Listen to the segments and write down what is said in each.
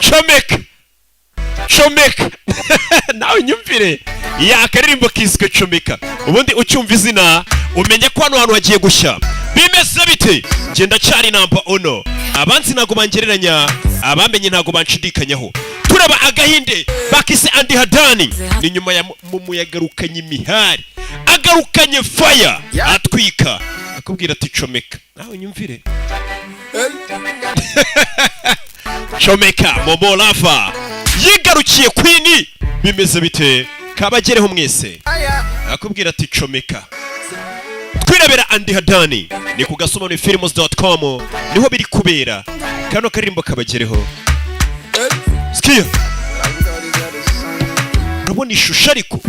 comeka comeka nawe nyumvire ya karirimbo kiswe comeka ubundi ucyumva izina umenye ko hano hantu hagiye gushya bimeze bite genda cyari namba ono abanzi ntago bangereranya abamenye ntago banshidikanyaho turaba agahinde bakise andi hadani ni nyuma ya muyagarukanye imihari agarukanye fire atwika akubwira ati comeka nawe nyumvire comeka momo lava yigarukiye kwini bimeze bite kabagereho mwese akubwira ati comeka twirebera andi hadani ni ku gasobanuye niho biri kubera kano karirimbo kabagereho skiya urabona ishusho ariko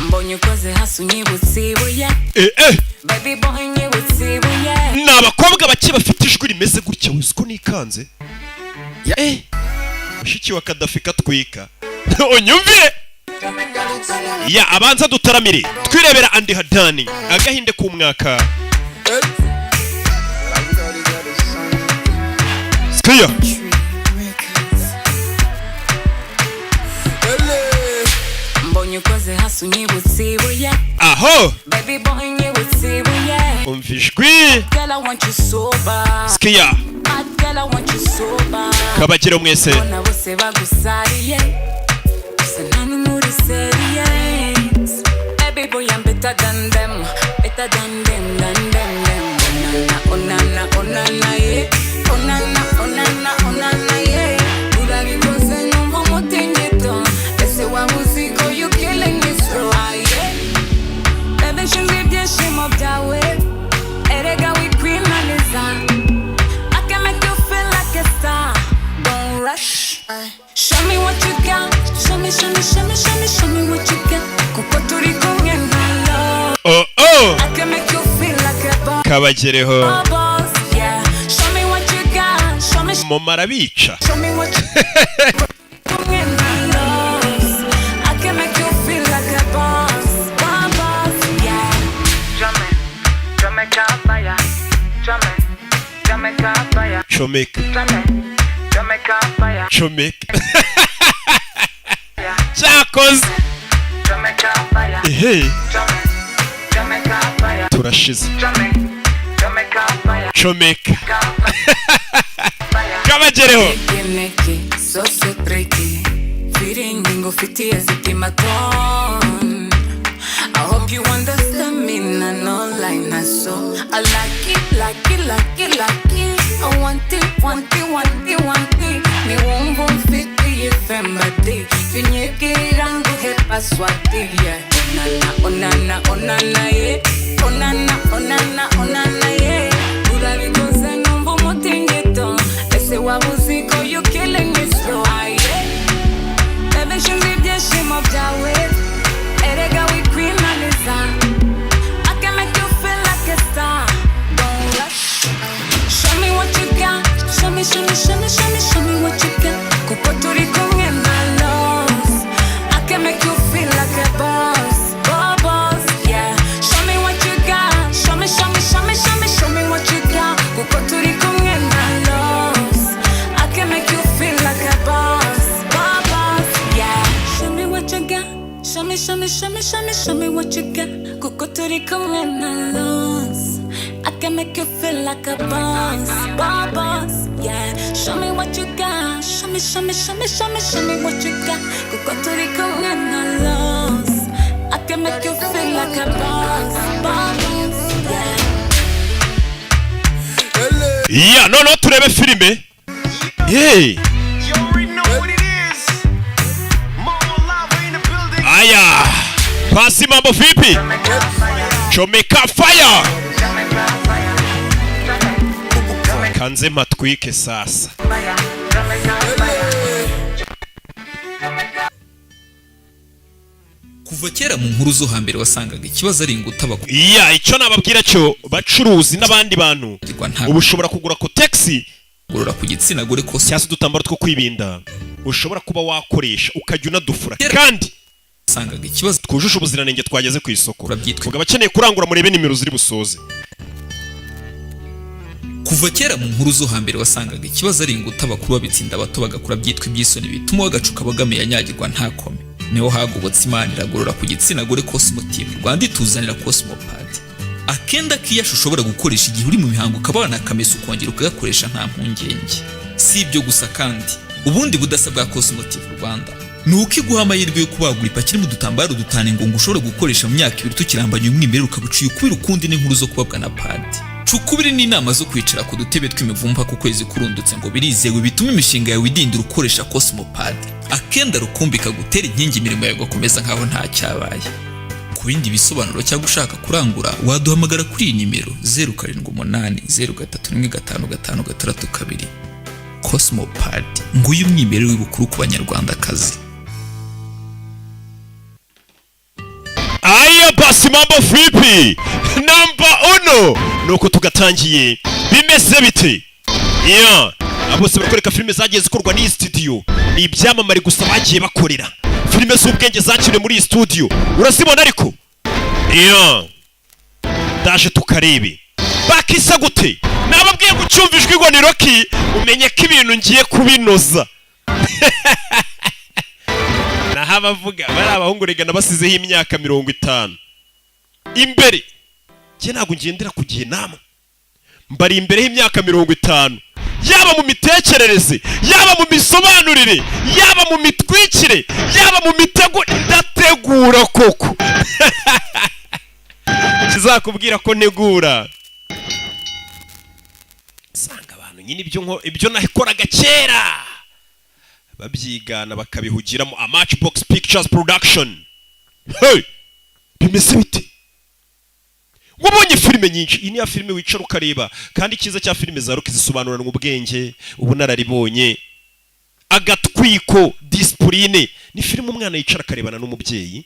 mbonye ukoze hasi unyibutse ibuye baby boy unyibutse ibuye ni abakobwa bake bafite ijwi rimeze gutya wese ko nikanze mushiki wa Kadafi katwika unyumvire ya abanza dutaramire twirebera andi hadani agahinde ku mwaka skiya mbonye ukoze hasi unyibutse ibuye aho baby boy unyibutse ibuye umvijwi girl I want you sober skiya girl I want you sober kabagero mwese bona bose bagusariye gusa nta n'umuri serious baby boy I'm better than them onana onana yeah onana yeah urabikoze numva umutingito ese wabuziko you killing me slow yeah baby shinzi ibyishimo byawe erega wikwinaniza I can make you feel like a star don't rush show me what you got show me what you got kuko turi kumwe nayo I can make you feel like a boss kabagereho yeah show me what you got show me momara bica show me what you kumwe nayo I can make you feel like a boss yeah Jamaica fire Jamaica fire comeka Jamaica fire comeka cyakoze ehe turashize comeka kabagereho so tricky feeling ngofitiye zikimaton I hope you understand me no line na so I like it I want it me won't fit the family finyekira nguhe paswati yeah onana yeah onana yeah urabikoze numva umutingito ese wabuziko you killing me slow yeah baby shinzi ibyishimo byawe erega wikwinaniza I can make you feel like a star don't rush show me what you got show me what you got kuko turi kumwe nayo I can make you feel like a boss yeah show me what you got show me what you got kuko turi kumwe nayo I can make you feel like a boss yeah show me what you got show me what you got kuko turi kumwe nayo I can make you feel like a boss yeah show me what you got show me what you got kuko turi kumwe nayo I can make you feel like a boss yeah no turebe filime hey aya pasi mambo vipi comeka fire kanze matwike sasa kuva kera mu nkuru zo hambere wasangaga ikibazo ari inguta iya icyo nababwira cyo bacuruzi n'abandi bantu ubu ushobora kugura ko taxi gorora ku gitsina gore kose cyase dutambaro two kwibinda ushobora kuba wakoresha ukajya unadufura kandi sangaga ikibazo twujuje ubuziranenge twageze ku isoko vuga abakeneye kurangura murebe nimero ziri busoze kuva kera mu nkuru zo hambere wasangaga ikibazo ari inguta abakuru babitsinda abato bagakura byitwa iby'isoni bituma wagacuka bagame yanyagirwa ntakome. Niho hagobotse Imana iragorora ku gitsina gore Cosmotive Rwanda ituzanira Cosmopad. Akenda kiyasho ushobora gukoresha igihe uri mu mihango ukabana akameso ukongera ukagakoresha nta mpungenge. Si ibyo gusa kandi ubundi budasa bwa Cosmotive Rwanda ni uko iguha amahirwe yo kubagura ipakiri mu dutambaro dutane ngo ushobora gukoresha mu myaka 2 tukirambanya umwimerere ukabuciye ukubira ukundi n'inkuru zo kubabwa na pad. Cukubiri n'inama zo kwicara ku dutebe tw'imivumba ku kwezi kurundutse ngo birizewe bituma imishinga yawe idindira ukoresha Cosmopad. Akenda rukumbi kagutera inkingi imirimo yawe gukomeza nkaho nta cyabaye. Ku bindi bisobanuro cyangwa ushaka kurangura waduhamagara kuri iyi nimero 0780331556. Cosmopad nguyu umwimerere w'ibukuru ku banyarwandakazi. Aya basi mambo vipi? Namba 1 nuko tugatangiye bimeze bite? Abose bakoreka filime zagiye zikorwa n'iyi studio ni ibyamamare gusa bagiye bakorera filime z'ubwenge zakiriwe muri iyi studio urazibona ariko daje tukarebe bakisa gute nababwiye gucyumva ijwi ngo ni Rocky umenye ko ibintu ngiye kubinoza. Naha bavuga bari abahungu regana basizeho imyaka 50 imbere cye ntago ngendera kugiye nama mbari imbere y'imyaka 50 yaba mu mitekerereze yaba mu misobanurire yaba mu mitwikire yaba mu mitego ndategura koko. Kizakubwira ko negura sanga abantu nyine ibyo nakoraga kera babyigana bakabihugiramo a Matchbox Pictures production. Bimeze bite? Wabonye filime nyinshi iyi ni ya filime wicara ukareba kandi kiza cya filime za Rocky zisobanurana ubwenge ubu nararibonye. Agatwiko discipline ni filime umwana yicara akarebana n'umubyeyi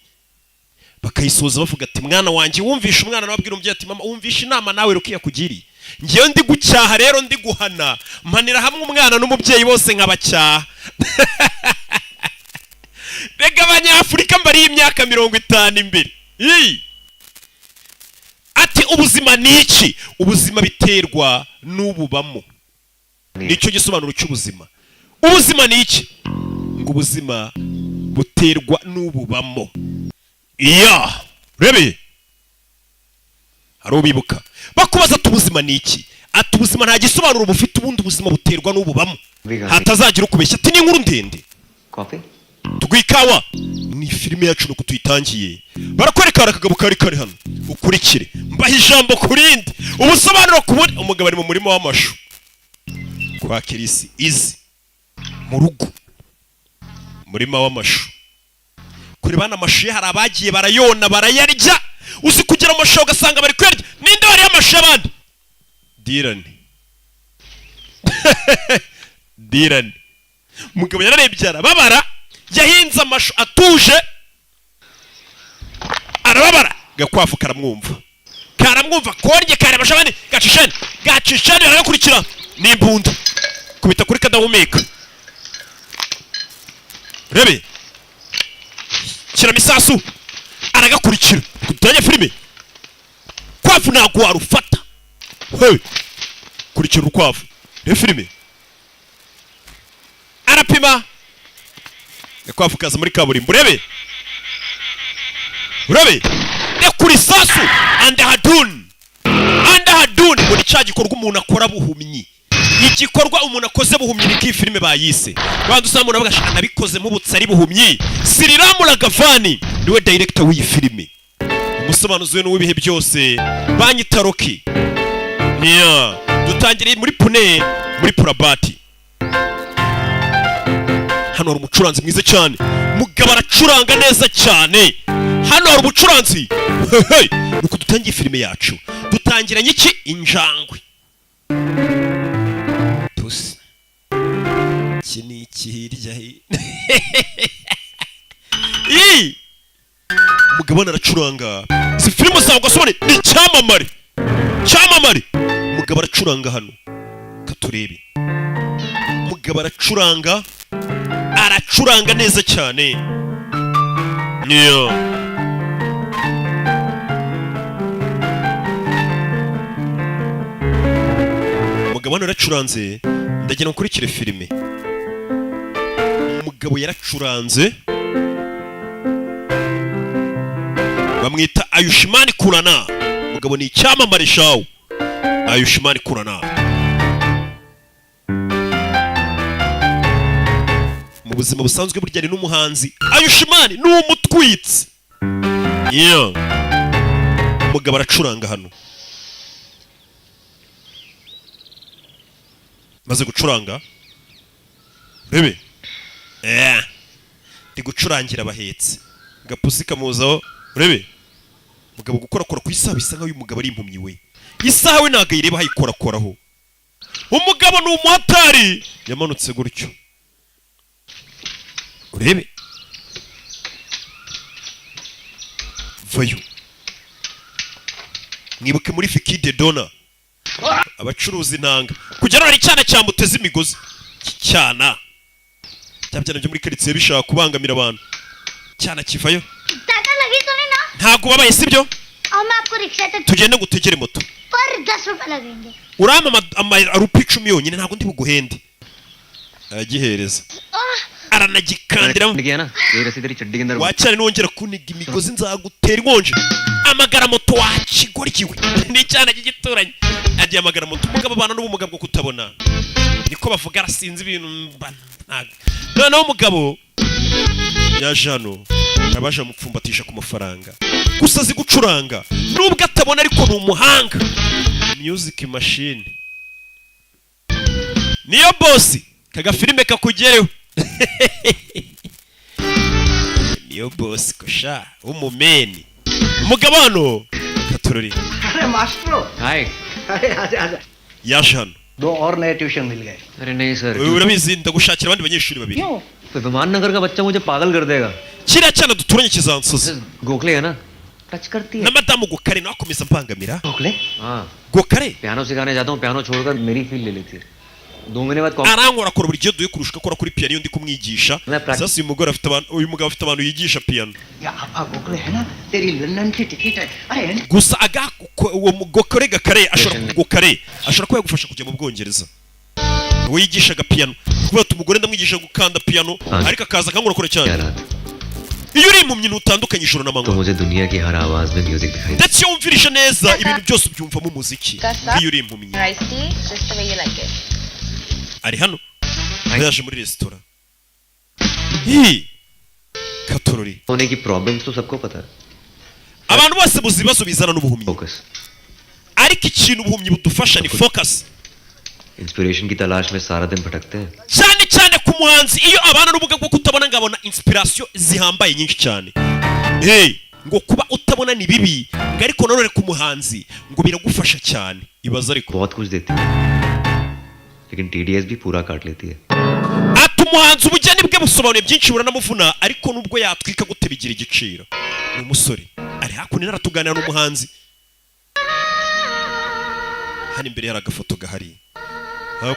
bakayisoza bavuga ati mwana wanjye wumvisha umwana nababwira umubyeyi ati mama wumvisha inama nawe Rocky yakugiriye ngiye ndi gucyaha rero ndi guhana mpanira hamwe umwana n'umubyeyi bose nkabacyaha. Rega abanyafurika mbari y'imyaka 50 imbere ati ubuzima ni iki? Ubuzima biterwa n'ububamo. Nicyo gisobanuro cy'ubuzima. Ubuzima ni iki? Ngo ubuzima buterwa n'ububamo. Rebe hari ubibuka bakubaza ati ubuzima ni iki? Ati ubuzima nta gisobanuro bufite ubundi ubuzima buterwa n'ububamo. Hatazagira ukubeshya ati ni inkuru ndende. Coffee? Tugwikawa ni filime yacu nuko tuyitangiye barakwereka akagabo kari hano ukurikire mbaha ijambo kurindi ubusobanuro kuburi umugabo ari mu murima w'amashu kwa Kirisi izi mu rugo murima w'amashu kuri bana amashu hari abagiye barayona barayarya uzi kugira amashu ugasanga bari kwerya ninde wari amashu abandi Dirani mugabo yararebye arababara yahinze amashu atuje arababara gakwafu karamwumva korye kare bashabane gacishane aragakurikira n'imbunda kubita kuri kadahumeka rebe kira misasu aragakurikira kutanya filime kwafu ntago warufata kurikira urukwavu re filime arapima kwafu kaza muri kaburimbo urebe ne kuri sasu andahadun muri cyagikorwa umuntu akora buhumyi igikorwa umuntu akoze buhumyi ni filime bayise bandu usanga umuntu avuga nabikoze mu butsari buhumyi Siriramu Ragavani niwe director w'iyi filime umusobanuzi w'ibihe byose banyita Rocky. Dutangiriye muri Pune muri Purabati. Hano hari umucuranzi mwiza cyane mugabo aracuranga neza cyane hano hari umucuranzi nuko dutangiye filime yacu dutangiranye iki injangwe pusi kini kirya mugabo aracuranga si filime zawe gasone ni cyamamare mugabo aracuranga hano katurebe mugabo aracuranga neza cyane umugabo hano yaracuranze ndagira nkurikire filime. Umugabo yaracuranze bamwita Ayushimani Kurana. Umugabo ni icyamamare shawo. Ayushimani Kurana mu buzima busanzwe burya ari n'umuhanzi. Ayushimani ni umutwitsi. Yeah. Umugabo aracuranga hano. Maze gucuranga bebe ndi gucurangira abahetse gapusi kamuzaho urebe mugabo gukorakora ku isaha bisa nkaho uyu mugabo ari impumyi we. Isaha we ntago ayireba hayikorakoraho. Umugabo ni umuhatari yamanutse gutyo urebe vayo. Mwibuke muri Fikide Dona abacuruzi intanga kugera ari cyana cyamuteze imigozi cyana cyabyana byo muri karitsiye bishaka kubangamira abantu cyana kivayo. Tata lagi to na ntago babaye sibyo aho मैं आपको रिक्शा तक tugende gutegere moto पर 10 रुपए लगेंगे. urama amarupi 10 yonyine ntago ndi buguhende. Agihereza aranagikandira wacyane nongera kuniga imigozi nzagutera inkonje. Amagara moto wakigoryiwe ni cyana gigituranye agiye amagara moto. Umugabo abana n'ubumuga bwo kutabona niko bavuga arasinze ibintu ntago. Noneho umugabo yaje hano abaje amupfumbatisha ku mafaranga gusa azi gucuranga nubwo atabona ariko ni umuhanga. Music machine niyo boss kaga filime kakugereho. Niyo boss kusha umumeni umugabo hano katurori. अरे मास्टरो हाय अरे आजा आजा yaje hano. 2 और नए ट्यूशन मिल गए. अरे नहीं sir urabizi ndagushakira abandi banyeshuri babiri. क्यों? विमान नगर का बच्चा मुझे पागल कर देगा. kiriya cyana duturanye kizansoza Gokhale है ना टच करती है na madamu Gokare nawe akomeza mbangamira. Gokhale हाँ Gokare पियानो सिखाने जाता हूँ पियानो छोड़कर मेरी फील ले लेती है 2 महीने बाद arankora akora buri gihe duye kurusha akora kuri piano ndi kumwigisha. Sasa uyu mugabo afite abantu yigisha piano या आपका गोखले है ना तेरी लंदन की टिकट है. अरे gusa uwo Gokare Gakare ashobora kuba yagufasha kujya mu Bwongereza. Uwo yigishaga piano kuba umugore ndamwigisha gukanda piano ariko akaza akankora cyane. Iyo uri impumyi ntutandukanye ijoro तो n'amanywa मुझे दुनिया की हर आवाज में म्यूजिक दिखाई ndetse iyo wumvirisha neza ibintu byose ubyumvamo umuziki. Iyo uri impumyi Rice tea, just the way you like it. ari hano yaje muri resitora. Hi katorori होने की प्रॉब्लम्स तो सबको पता है. abantu bose buzi ibibazo bizana n'ubuhumyi focus ariko ikintu ubuhumyi budufasha ni focus. Inspiration की तलाश में सारा दिन भटकते हैं. cyane cyane ku muhanzi iyo abana n'ubuga bwo kutabona ngabona inspiration zihambaye nyinshi cyane. Ngo kuba utabona ni bibi ngo ariko nanone ku muhanzi ngo biragufasha cyane. Ibaza ariko बहुत कुछ देती है लेकिन टीडीएस भी पूरा काट लेती है. ati umuhanzi ubugeni bwe busobanuye byinshi buranamuvuna ariko nubwo yatwika gute bigira igiciro. Ni umusore ari hakuno naratuganira n'umuhanzi hano imbere hari agafoto gahari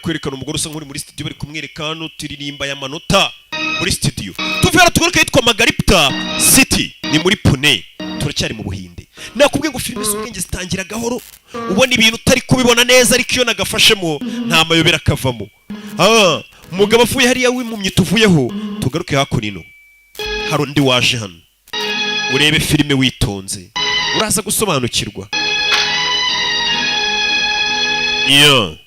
kwerekana umugore usa nk'uri muri studio bari kumwereka hano turirimba ya manota muri studio. Tuvera tugaruka yitwa Margarita City ni muri Pune. Turacyari mu Buhinde. Nakubwiye ngo filime z'ubwenge zitangira gahoro ubona ibintu utari kubibona neza ariko iyo nagafashemo nta mayobera kavamo. Umugabo avuye hariya w'impumyi tuvuyeho tugaruke hakuno hari undi waje hano urebe filime witonze uraza gusobanukirwa. Yeah.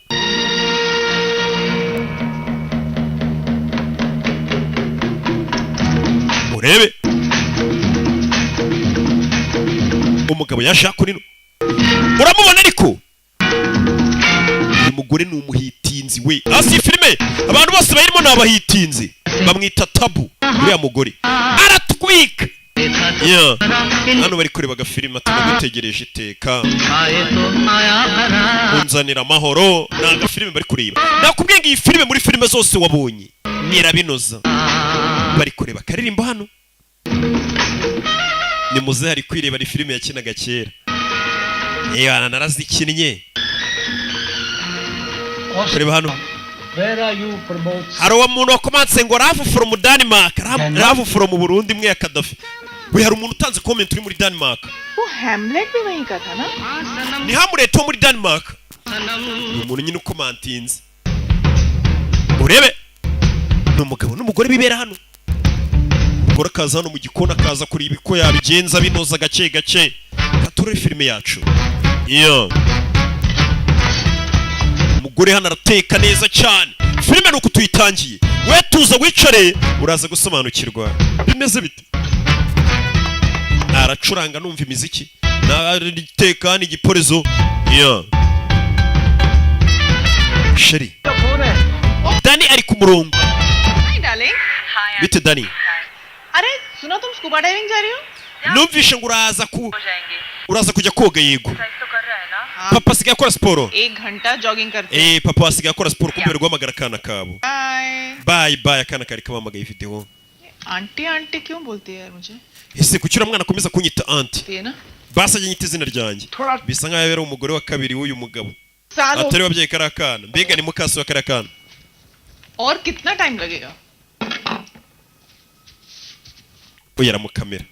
Urebe umugabo yaje hakuno uramubona ariko uyu mugore ni umuhitinzi we. Asi filime abantu bose bayirimo ni abahitinzi bamwita Tabu. Uriya mugore aratwika. Yeah. Hano bari kureba agafilime tunagutegereje iteka unzanira amahoro. Ni agafilime bari kureba. Nakubwiye ngo iyi filime muri filime zose wabonye nirabinoza. Bari kureba akaririmbo hano ni muze hari kwireba ari filime yakinaga kera. Yewe narazikinnye kureba hano. Hari uwo muntu wakomanse ngo Love from Denmark, Love from Burundi mwe ya Kadafi. We hari umuntu utanze comment uri muri Denmark. वो हैमलेट भी वहीं का था ना? Ni Hamlet wo muri Denmark. ni umuntu nyine ukomantinze urebe ni umugabo n'umugore bibera hano umugore akaza hano mu gikoni akaza kureba ko yabigenza binoza gake gake katurere filime yacu iyo umugore hano arateka neza cyane filime nuko tuyitangiye we tuza wicare uraza gusobanukirwa bimeze bite aracuranga numva imiziki nariteka n'igiporezo iyo sheri Dani ari ku murongo Hi, darling. Hi. bite Dani अरे सुनो तुम scuba diving जा रही हो? numvishe ngo uraza kujya koga yego papa asigaye akora siporo 1 घंटा जॉगिंग करते papa asigaye akora siporo kumbe guhamagara akana kabo bye bye akana kari kabamagaye video aunty aunty क्यों बोलती है यार मुझे ese kuki uriya mwana akomeza kunyita anti ये ना basajya nyita izina ryanjye bisa nkaho yari umugore wa kabiri w'uyu mugabo सालों atari wabyaye kari akana mbega ni mukasi wa kari akana और कितना टाइम लगेगा oya aramukamera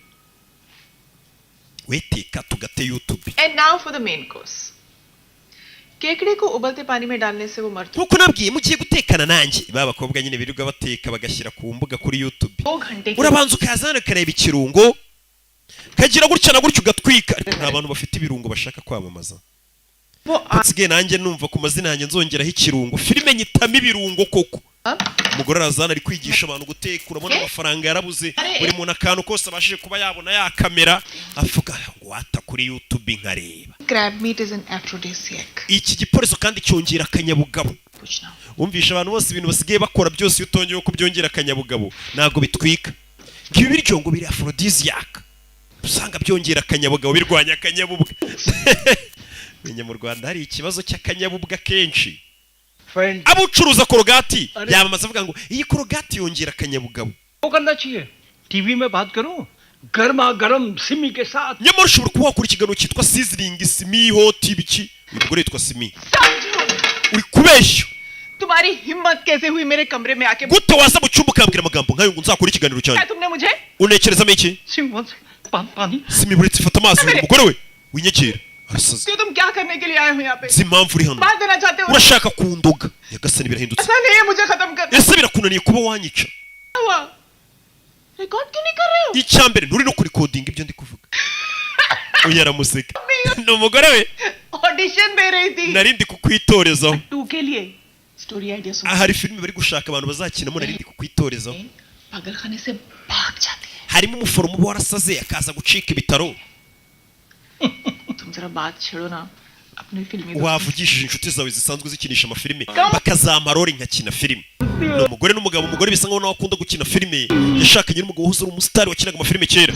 weteka tugate YouTube and now for the main course केकड़े को उबलते पानी में डालने से वो मरता nkuko nabwiye mugiye gutekana nanjye babakobwa nyine birirwa bateka bagashyira ku mbuga kuri YouTube 2 घंटे urabanza ukazana ukareba ikirungo kagira gutya na gutya ugatwika ariko nta bantu bafite ibirungo bashaka kwamamaza nsigaye nanjye numva ku mazina yanjye nzongeraho ikirungo filime nyitamo ibirungo koko umugore arazana ari kwigisha abantu guteka urabona amafaranga yarabuze buri muntu akantu kose abashije kuba yabona yakamera avuga ngo wata kuri YouTube nkareba crab meat is an aphrodisiac iki giporezo kandi cyongera akanyabugabo umvisha abantu bose ibintu basigaye bakora byose iyo utongeye ko byongera akanyabugabo ntabwo bitwika ngibi biryo ngo biri aphrodisiac usanga byongera akanyabugabo birwanya akanyabubwa menye mu Rwanda hari ikibazo cy'akanyabubwa kenshi abucuruza korogati yamamaza avuga ngo iyi korogati yongera akanyabugabo वो करना चाहिए टीवी में बात करूं गर्मा गर्म सिमी के साथ nyamara ushobora kuba wakora ikiganiro cyitwa sizzling simi hot ibiki ubwo yitwa simi uri kubeshya तुम्हारी हिम्मत कैसे हुई मेरे कमरे में आके gute waza mu cyumba ukambwira amagambo nkayo ngo nzakora ikiganiro cyanjye क्या तुमने मुझे unekerezamo iki पानी simi buretse fata amazi umugore we winyegera arasaza क्यों तुम क्या करने के लिए आए हो यहाँ पे si impamvu uri hano बात देना चाहते हो urashaka kundoga yagasani birahindutse ऐसा नहीं है मुझे खत्म करना ese birakunaniye kuba wanyica हुआ रिकॉर्ड क्यों नहीं कर रहे हो icyambere nturi no kurikodinga ibyo ndi kuvuga oya aramuseka ni umugore we audition दे रही थी nari ndi kukwitorezaho 2 के लिए स्टोरी आइडिया सुन hari filime bari gushaka abantu bazakinamo nari ndi kukwitorezaho पागलखाने से भाग जाते हैं harimo umuforomo uba warasaze akaza gucika ibitaro तुम जरा बात छेड़ो ना अपनी फिल्मी wavugishije inshuti zawe zisanzwe zikinisha amafilime bakazampa role nkakina filime ni umugore n'umugabo umugore bisa nkaho nawe akunda gukina filime yashakanye n'umugabo wose uri umusitari wakinaga amafilime kera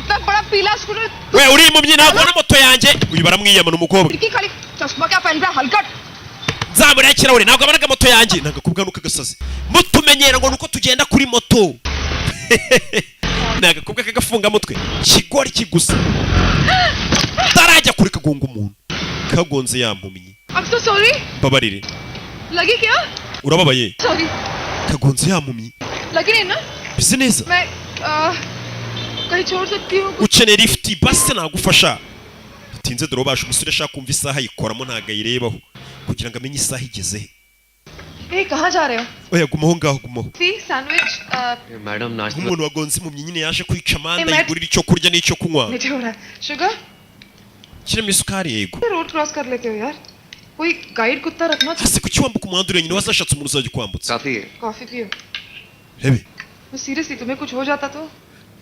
इतना बड़ा पीला scooter we uri impumyi ntabwo na moto yanjye uyu baramwiyama n'umukobwa की खाली चश्मा क्या पहन रहा हलकट nzamura ikirahure ntabwo abanaga moto yanjye ntabwo kubwa nuko agasazi mutumenyera ngo nuko tugenda kuri moto ntabwo kubwa kagafunga mutwe kigori kigusa tarajya kuri kagonga umuntu kagonze yampumyi I'm so sorry babarire लगी क्या urababaye sorry kagonze yampumyi लगी नहीं ना bise neza मैं कहीं छोड़ सकती हूँ ukeneye lift basi nagufasha bitinze dore ubasha umusore ashaka kumva isaha ayikoramo ntabwo ayirebaho kugira ngo amenye isaha igeze he ए कहाँ जा रहे हो oya gumaho ngaho gumaho सी सैंडविच मैडम नाश्ता nk'umuntu wagonze impumyi nyine yaje kwica amanda Hey, Matt. yigurira icyo kurya n'icyo kunywa मीठे हो रहा है sugar kirimo isukari yego road cross कर लेते हो यार कोई गाइड कुत्ता रखना चाहिए hasi kuki wambuka umuhanda uri nyine wazashatse umuntu uzajya ukwambutsa काफी है कॉफी पियो rebe मैं सीरियसली तुम्हें कुछ हो जाता तो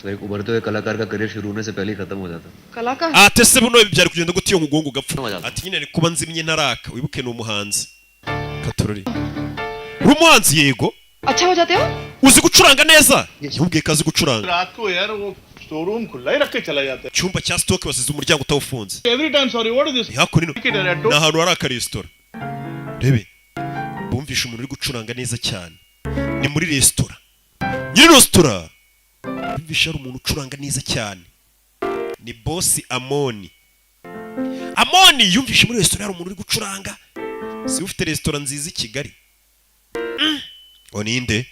तो एक उभरते हुए कलाकार का करियर शुरू होने से पहले ही खत्म हो जाता कला का ate se buno byari kugenda gute iyo nkugongo ugapfa ati nyine ni kuba nzimye ntaraka wibuke ni umuhanzi katorori uri umuhanzi yego अच्छा हो जाते हो uzi gucuranga neza yamubwiye ko azi gucuranga रात को यार वो शोरूम खुला ही रख के चला जाता icyumba cya stoke basize umuryango utawufunze है every time sorry what is this hakuno ni ahantu hari akaresitora rebe bumvishe umuntu uri gucuranga neza cyane ni muri resitora nyiri resitora bumvishe hari umuntu ucuranga neza cyane ni bosi amoni yumvishe muri resitora hari umuntu uri gucuranga si ufite resitora nziza i Kigali o ninde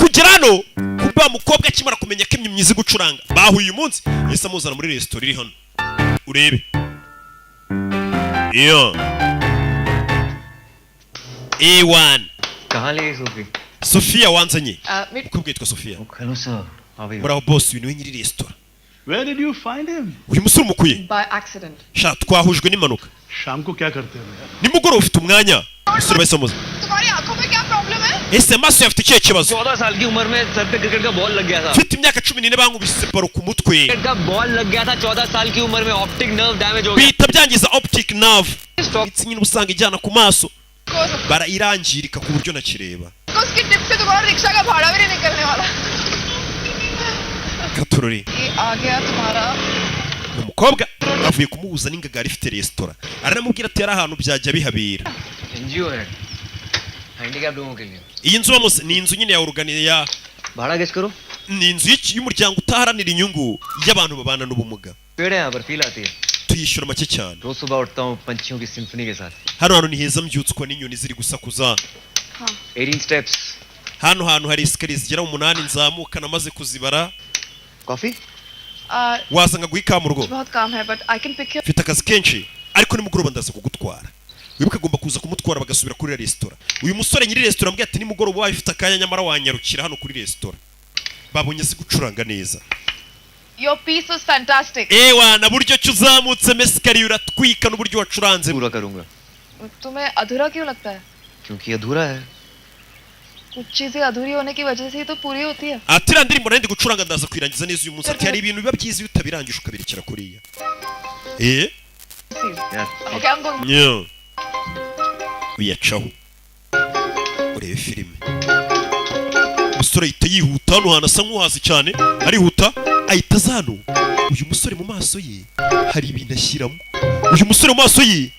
kugera hano kumbe wa mukobwa akimara kumenya ko imyimyi izi gucuranga bahuye uyu munsi yahise amuzana muri resitora iri hano urebe iyo A1 कहाँ ले गई Sophie? Sofia wanzanye meet ukubwe yitwa Sofia hello sir, how are you? muraho boss uyu niwe nyiri restaurant Where did you find him? uyu musore umukuye by accident. sha twahujwe n'impanuka शाम को क्या करते हो यार? nimugoroba ufite umwanya musore bahise bamuza तुम्हारी आंखों में क्या प्रॉब्लम है? ese amaso yawe afite ikihe kibazo 14 साल की उम्र में सर पे क्रिकेट का बॉल लग गया था। mfite imyaka 14 bankubise baro ku mutwe cricket का बॉल लग गया था 14 साल की उम्र में, ऑप्टिक नर्व डैमेज हो गया। bihita byangiza optic nerve imitsi nyine usanga ijyana ku maso barayirangirika ku buryo nakireba उसकी टिप से तुम्हारा रिक्शा का भाड़ा भी नहीं निकलने वाला। katurori ये आ गया तुम्हारा। ni umukobwa avuye kumuhuza n'ingagari ifite resitora aranamubwira ati yari ahantu byajya bihabera NGO है, हैंडीकैप लोगों के लिए। iyi nzu bamose ni inzu nyine ya organiya भाड़ा गेस करो। ni inzu y'umuryango utaharanira inyungu y'abantu babana n'ubumuga पेड़ है यहाँ पर, फील आती है। tuyishyura make cyane रोज सुबह उठता हूँ पंछियों की सिम्फनी के साथ। hano hantu ni heza mbyutswa n'inyoni ziri gusakuza 18 steps. hano hantu hari esikariye zigera 8 nzamuka namaze kuzibara coffee? wasanga guha ikawa mu rugo बहुत काम है but I can pick you. mfite akazi kenshi ariko nimugoroba ndaza kugutwara wibuke agomba kuza kumutwara bagasubira kuri resitora uyu musore nyiri resitora ambwiye ati nimugoroba wawe ufite akanya nyamara wanyarukira hano kuri resitora babonye azi gucuranga neza Your piece was fantastic. ewana buryo ki uzamutse mesikariye uratwika n'uburyo wacuranze पूरा करूंगा तुम्हें अधूरा क्यों लगता है? क्योंकि अधूरा है। कुछ चीजें अधूरी होने की वजह से ही तो पूरी होती है। ati iriya ndirimbo nari ndi gucuranga ndaza kuyirangiza neza uyu munsi ati hari ibintu biba byiza iyo utabirangije ukabirekera kuriya यार Okay, I'm going. nyo uyacaho urebe filime umusore ahita yihuta hano hantu asa nk'uhazi cyane arihuta ahita aza hano uyu musore mu maso ye hari ibintu ashyiramo uyu musore mu maso ye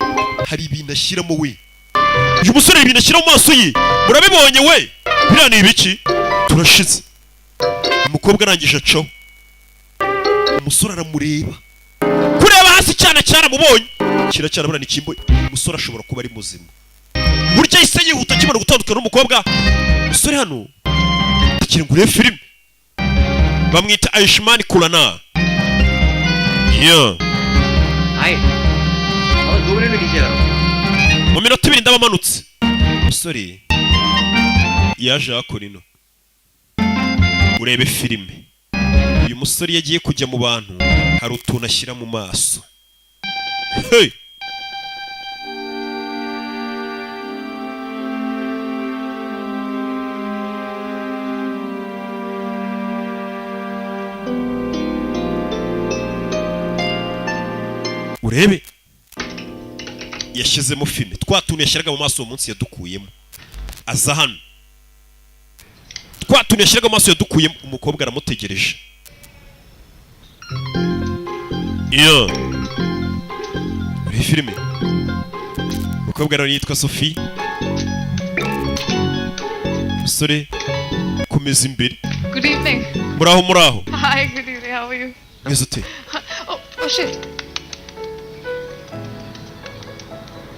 hari ibintu ashyiramo we uyu musore ibintu ashyira mu maso ye murabibonye we biriya ni ibiki turashize umukobwa arangije acaho umusore aramureba kureba hasi cyane cyaramubonye kiracyana buriya ni kimboye umusore ashobora kuba ari muzima burya yahise yihuta akimara gutandukana n'umukobwa umusore hano agira ngo urebe filime bamwita Ayushman Kurana आए और 2 मिनट में नीचे आ रहा हूँ। mu minota 2 ndabamanutse umusore yaje hakora ino urebe filime uyu musore iyo agiye kujya mu bantu hari utuntu ashyira mu maso hey! urebe yashyizemo filime twa tuntu yashyiraga mu maso uwo munsi yadukuyemo aza hano twa tuntu yashyiraga mu maso yadukuyemo umukobwa aramutegereje urebe filime umukobwa rero yitwa Sophie umusore komeza imbere Good evening. muraho Hi, good evening. How are you? meze ute Oh shit.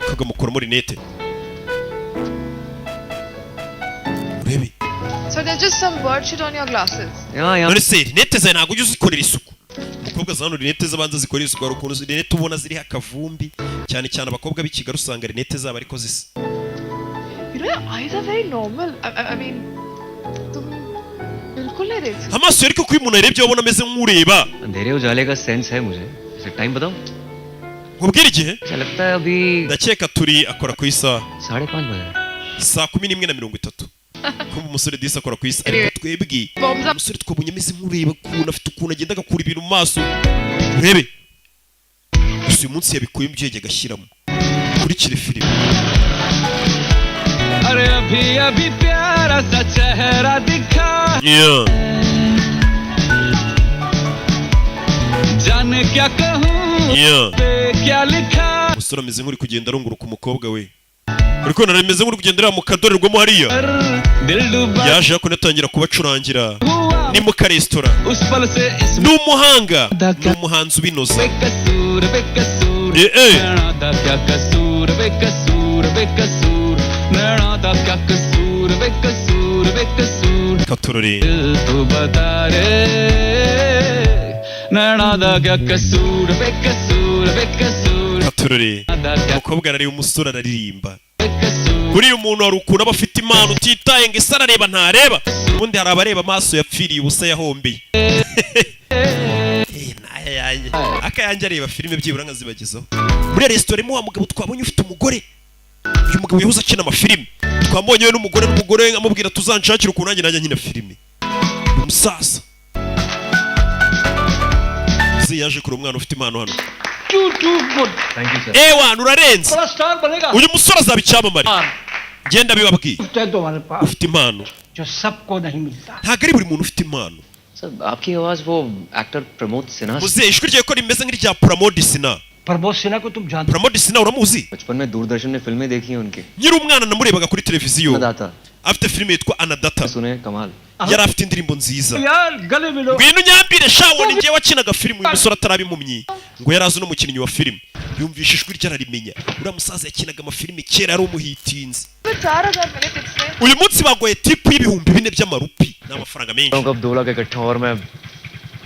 kaga mukoramo rinete urebe So there's just some bird shit on your glasses. यहाँ none se rinete zawe ntabwo ujya uzikorera isuku umukobwa za hano rinete z'abanza zikorera isuku hari ukuntu rinete ubona ziriho akavumbi cyane cyane abakobwa b'i Kigali usanga rinete zabo ariko zisa You know, your eyes are very normal. I mean, तुम बिल्कुल नहीं देख सकते. amaso ariko ko iyo umuntu arebye wabona ameze nk'ureba अंधेरे उजाले का सेंस है मुझे। इसे टाइम बताऊं? nkubwire igihe ऐसा लगता है अभी ndakeka turi akora ku isaha 5:30 बजे हैं। saa 11:30 kumva umusore disi akora ku isaha ariko twebwe umusore twabonye ameze nk'ureba ukuntu afite ukuntu agenda agakura ibintu mu maso urebe gusa uyu munsi yabikuyemo ibyo yajyaga agashyiramo kurikire filime अरे अभी अभी प्यारा सा चेहरा दिखा जाने क्या कहूँ पे क्या लिखा umusore ameze nk'uri kugenda arunguruka umukobwa we ariko narameze nk'uri kugendera mu kadorerwamo hariya दिल डूबा yaje ariko natangira kubacurangira हुआ ni mu karesitora उस पल से इस ni umuhanga ni umuhanzi ubinoza बेकसूर बेकसूर Eh. नैना दा क्या कसूर बेकसूर बेकसूर नैना दा क्या कसूर बेकसूर बेकसूर katorore दिल तू बता रे नैना दा क्या कसूर बेकसूर बेकसूर katorore दा क्या umukobwa arareba umusore araririmba बेकसूर buriya umuntu hari ukuntu aba afite impano utitaye ngo ese arareba ntareba ubundi hari abareba amaso yapfiriye ubusa yahombeye naye yanjye akayanjye areba filime byibura nkazibagezaho muri resitora imwe wa mugabo twabonye ufite umugore uyu mugabo yahoze akina amafilime twamubonye we n'umugore nkamubwira tuzanshakira ukuntu nanjye najya nkina filime umusaza yaje kuri umwana ufite impano hano thank you sir wana urarenze बड़ा स्टार बनेगा uyu musore azaba icyamamare genda bibabwiye तुम्हारे पास ufite impano जो सबको नहीं मिलता ntabwo ari buri muntu ufite impano sir आपकी आवाज वो actor Pramod Sinha muzehe ijwi rye ko rimeze nk'irya Pramod Sina Pramod Sinha को तुम जानते Pramod Sina uramuzi बचपन में दूरदर्शन में फिल्में देखी हैं उनकी nyiri umwana namurebaga kuri televiziyo दाता afite filime yitwa Anadata सुने कमाल yari afite indirimbo nziza यार गले मिलो ngwino nyambire shawo ni njye wakinaga filime uyu musore atarabi impumyi ngo yari azi n'umukinnyi wa filime yumvishe ijwi rye ararimenya uriya musaza yakinaga amafilime kera yari umuhitinzi 4000 मिले किससे uyu munsi bagoye tipu y'ibihumbi 4 by'amarupi ni amafaranga menshi कब 2 लाख इकट्ठा और मैं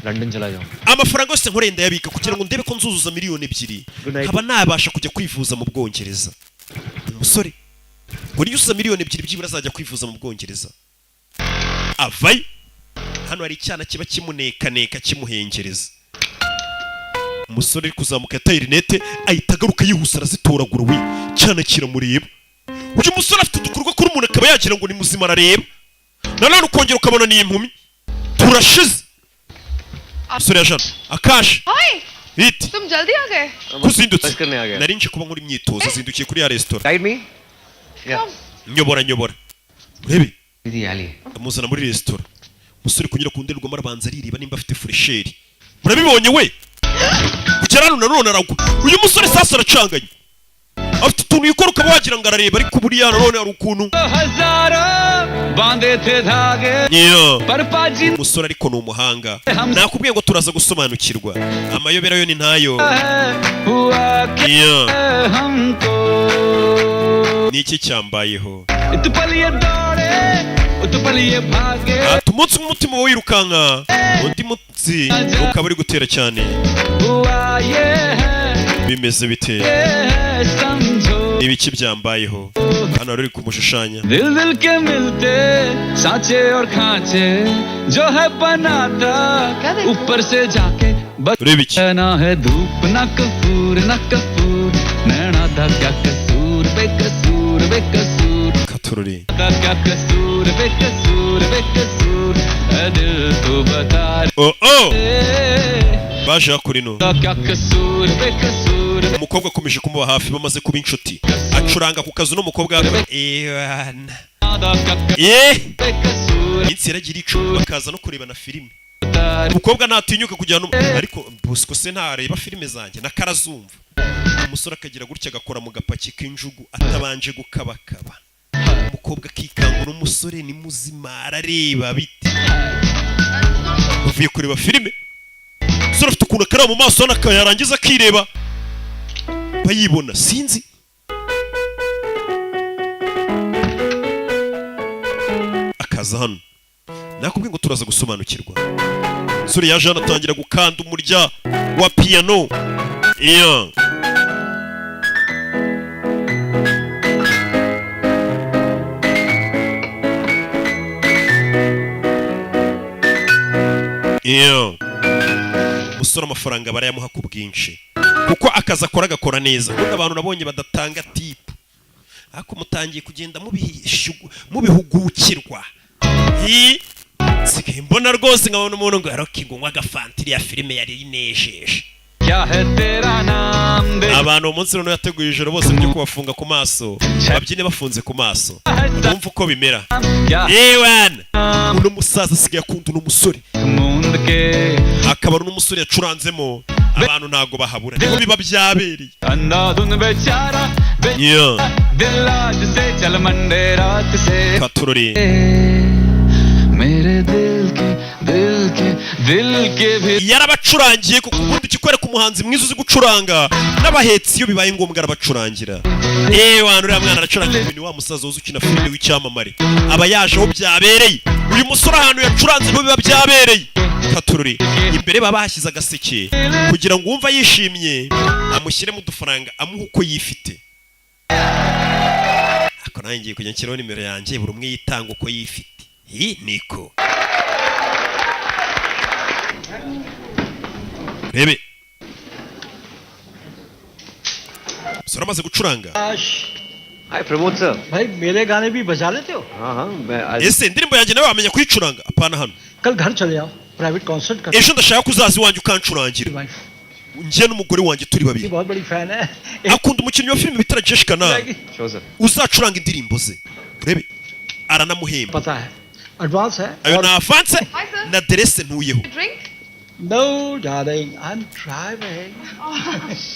लंदन चला जाऊं amafaranga yose nkore ndayabika kugira ngo ndebe ko nzuzuza miliyoni 2 nkaba nabasha kujya kwivuza mu Bwongereza umusore ngo niyuzuza miliyoni 2 byibura azajya kwivuza mu Bwongereza avayo hano hari icyana kiba kimunekaneka kimuhengereza umusore ari kuzamuka yataye rinete ahita agaruka yihusa arazitoragura we cyana kiramureba uyu musore afite udukorwa kuri umuntu akaba yagira ngo ni muzima arareba nanone ukongera ukabona ni impumi turashize umusore yajana akashe हाय biti तुम जल्दी आ गए kuzindutse बस करने आ गया nari nje kuba nkuri imyitozo azindukiye kuri ya resitora guide me या nyobora urebe दीदी आली amuzana muri resitora umusore kunyura ku ndorerwamo arabanza aririba nimba afite furesheri murabibonye we kugera hano nanone aragwa uyu musore sasa aracanganye afite utuntu yikora ukaba wagira ngo arareba ariko buriya nanone hari ukuntu हजारों बांधे थे धागे पर पाजी umusore ariko ni umuhanga nakubwiye ngo turaza gusobanukirwa amayobera yo ni ntayo हुआ कि हमको niki cyambayeho इत पल ये दौड़े उत पल ये भागे ati umunsi umutima wawe wirukanka undi munsi ukaba uri gutera cyane हुआ ये है bimeze bite समझो ibiki byambayeho hano ruri kumushushanya दिल दिल के मिलते सांचे और खांचे जो है बनाता ऊपर से जाके urebe iki ना है धूप ना कपूर नैना दा क्या कसूर बेकसूर बेकसूर katururi दा क्या कसूर बेकसूर ऐ दिल तो बता oh रे baje hakurino दा क्या कसूर बेकसूर umukobwa akomeje kumuba hafi bamaze kuba inshuti acuranga ku kazu n'umukobwa ewana दा क्या बेकसूर insi yaragira icumi bakaza no kurebana filime umukobwa ntatinyuka kujyana ariko Bosco se ntareba filime zanjye nakarazumva umusore akagira gutya agakora mu gapaki k'injugu atabanje gukabakaba umukobwa akikangura umusore ni muzima arareba bite uvuye kureba filime umusore afite ukuntu akareba mu maso yarangiza akireba bayibona sinzi akaza hano nakubwiye ngo turaza gusobanukirwa umusore yaje hano atangira gukanda umurya wa piano iya umusore amafaranga barayamuha ku bwinshi kuko akazi akora agakora neza ubundi abantu nabonye badatanga tipu ariko mutangiye kugenda mubihugukirwa nsigaye mbona rwose nkabona umuntu ngo yarokinga unywa agafantiri ya filime yari inejeje abantu uwo munsi noneho yateguye ijoro bose byo kubafunga ku maso babyine bafunze ku maso bumva uko bimera yewana uno musaza asigaye akunda uno musore akaba ari n'umusore yacuranzemo abantu ntago bahabura niho biba byabereye katurori yarabacurangiye kuko ubundi ikikwereka umuhanzi mwiza uzi gucuranga n'abahetsi iyo bibaye ngombwa arabacurangira wana uriya mwana aracuranga ibintu wa musaza uzi ukina filime w'icyamamare aba yaje aho byabereye uyu musore ahantu yacuranze niho biba byabereye katururi imbere baba bahashyize agaseke kugira ngo uwumva yishimye amushyiremo udufaranga amuha uko yifite nangiye kujya nshyiraho nimero yanjye buri umwe yitanga uko yifite. Niko rebe sora maze gucuranga. हाय प्रमोद सर भाई मेरे गाने भी बजा लेते हो? हाँ हाँ मैं ese indirimbo yanjye nawe wamenya kuyicuranga? Apana hano, कल घर चले जाओ, प्राइवेट कॉन्सर्ट कर. ejo ndashaka kuzaza iwanjye ukancurangira. Njye n'umugore wanjye turi babiri. बहुत बड़ी फैन है. akunda umukinnyi wa filime bitara Jessica na sure sir. uzacuranga indirimbo ze urebe aranamuhemba. पता है, एडवांस है. ayo na avance Hi, sir. na derese ntuyeho. Drink? No darling, I'm driving.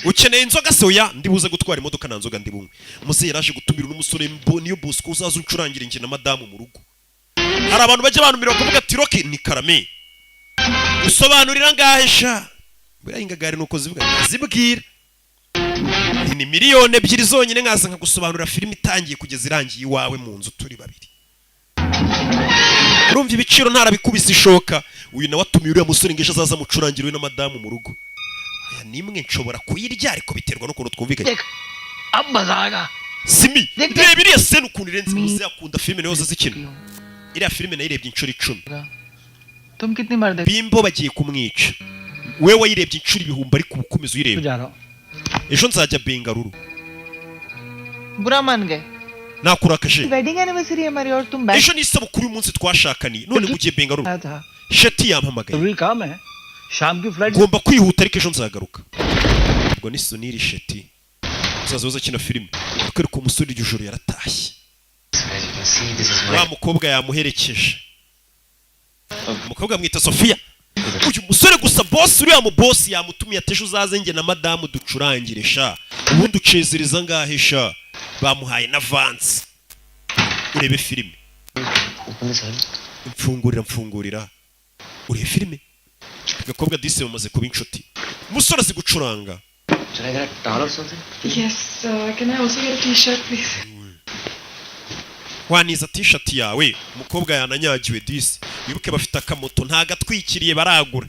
ukeneye inzoga se? oya ndibuze gutwara imodoka nta nzoga ndibunywe. muzehe yaraje gutumira n'umusore niyo Bosco uzaza uncurangire njye na madamu mu rugo. hari abantu bajya bantumira bakavuga ati Rocky ni karame usobanurira ngahe sha birahingagare nuko zivuga zibwira ni miliyoni 2 zonyine nkaza nkagusobanurira filime itangiye kugeza irangiye iwawe mu nzu turi babiri. urumva ibiciro ntarabikubise ishoka. uyu nawe atumiye uriya musore ngesha azaza mucurangire we na madamu mu rugo. aya nimwe nshobora kuyirya ariko biterwa n'ukuntu twumvikanye. अब मजा आएगा. Simi reba iriya sene ukuntu irenze. muze akunda filime nayo zikina. iriya filime nayirebye inshuro 10. तुम कितनी बार देख bimbo bagiye kumwica. wewe wayirebye inshuro 1000 ariko ubukomeza uyireba. जा रहा हूँ. ejo nzajya Bengaluru. बुरा मान गए. nakurakaje. वेडिंग एनिवर्सरी है हमारी और तुम बैठ ejo ni isabukuru y'umunsi twashakaniye none mugiye Bengaluru. आया था. sheti yampamagaye. जरूरी काम है. शाम की flight. ngomba kwihuta ariko ejo nzagaruka. ubwo ni Suniri Sheti uzazoza kino filime ariko umusore iryo joro yaratashye. wa mukobwa yamuherekeje. umukobwa amwita Sofia. uyu musore gusa boss uriya mu boss yamutumiye atesha uzaze njye na madamu ducurangire sha ubundi ucezereza ngahe sha bamuhaye na avance. urebe filime. mfungurira urebe filime. agakobwa dise bamaze kuba inshuti. umusore azi gucuranga. Yes, can I also get a t-shirt please? waniza t-shirt yawe. umukobwa yananyagiwe disi. wibuke bafite akamoto ntago atwikiriye baragura.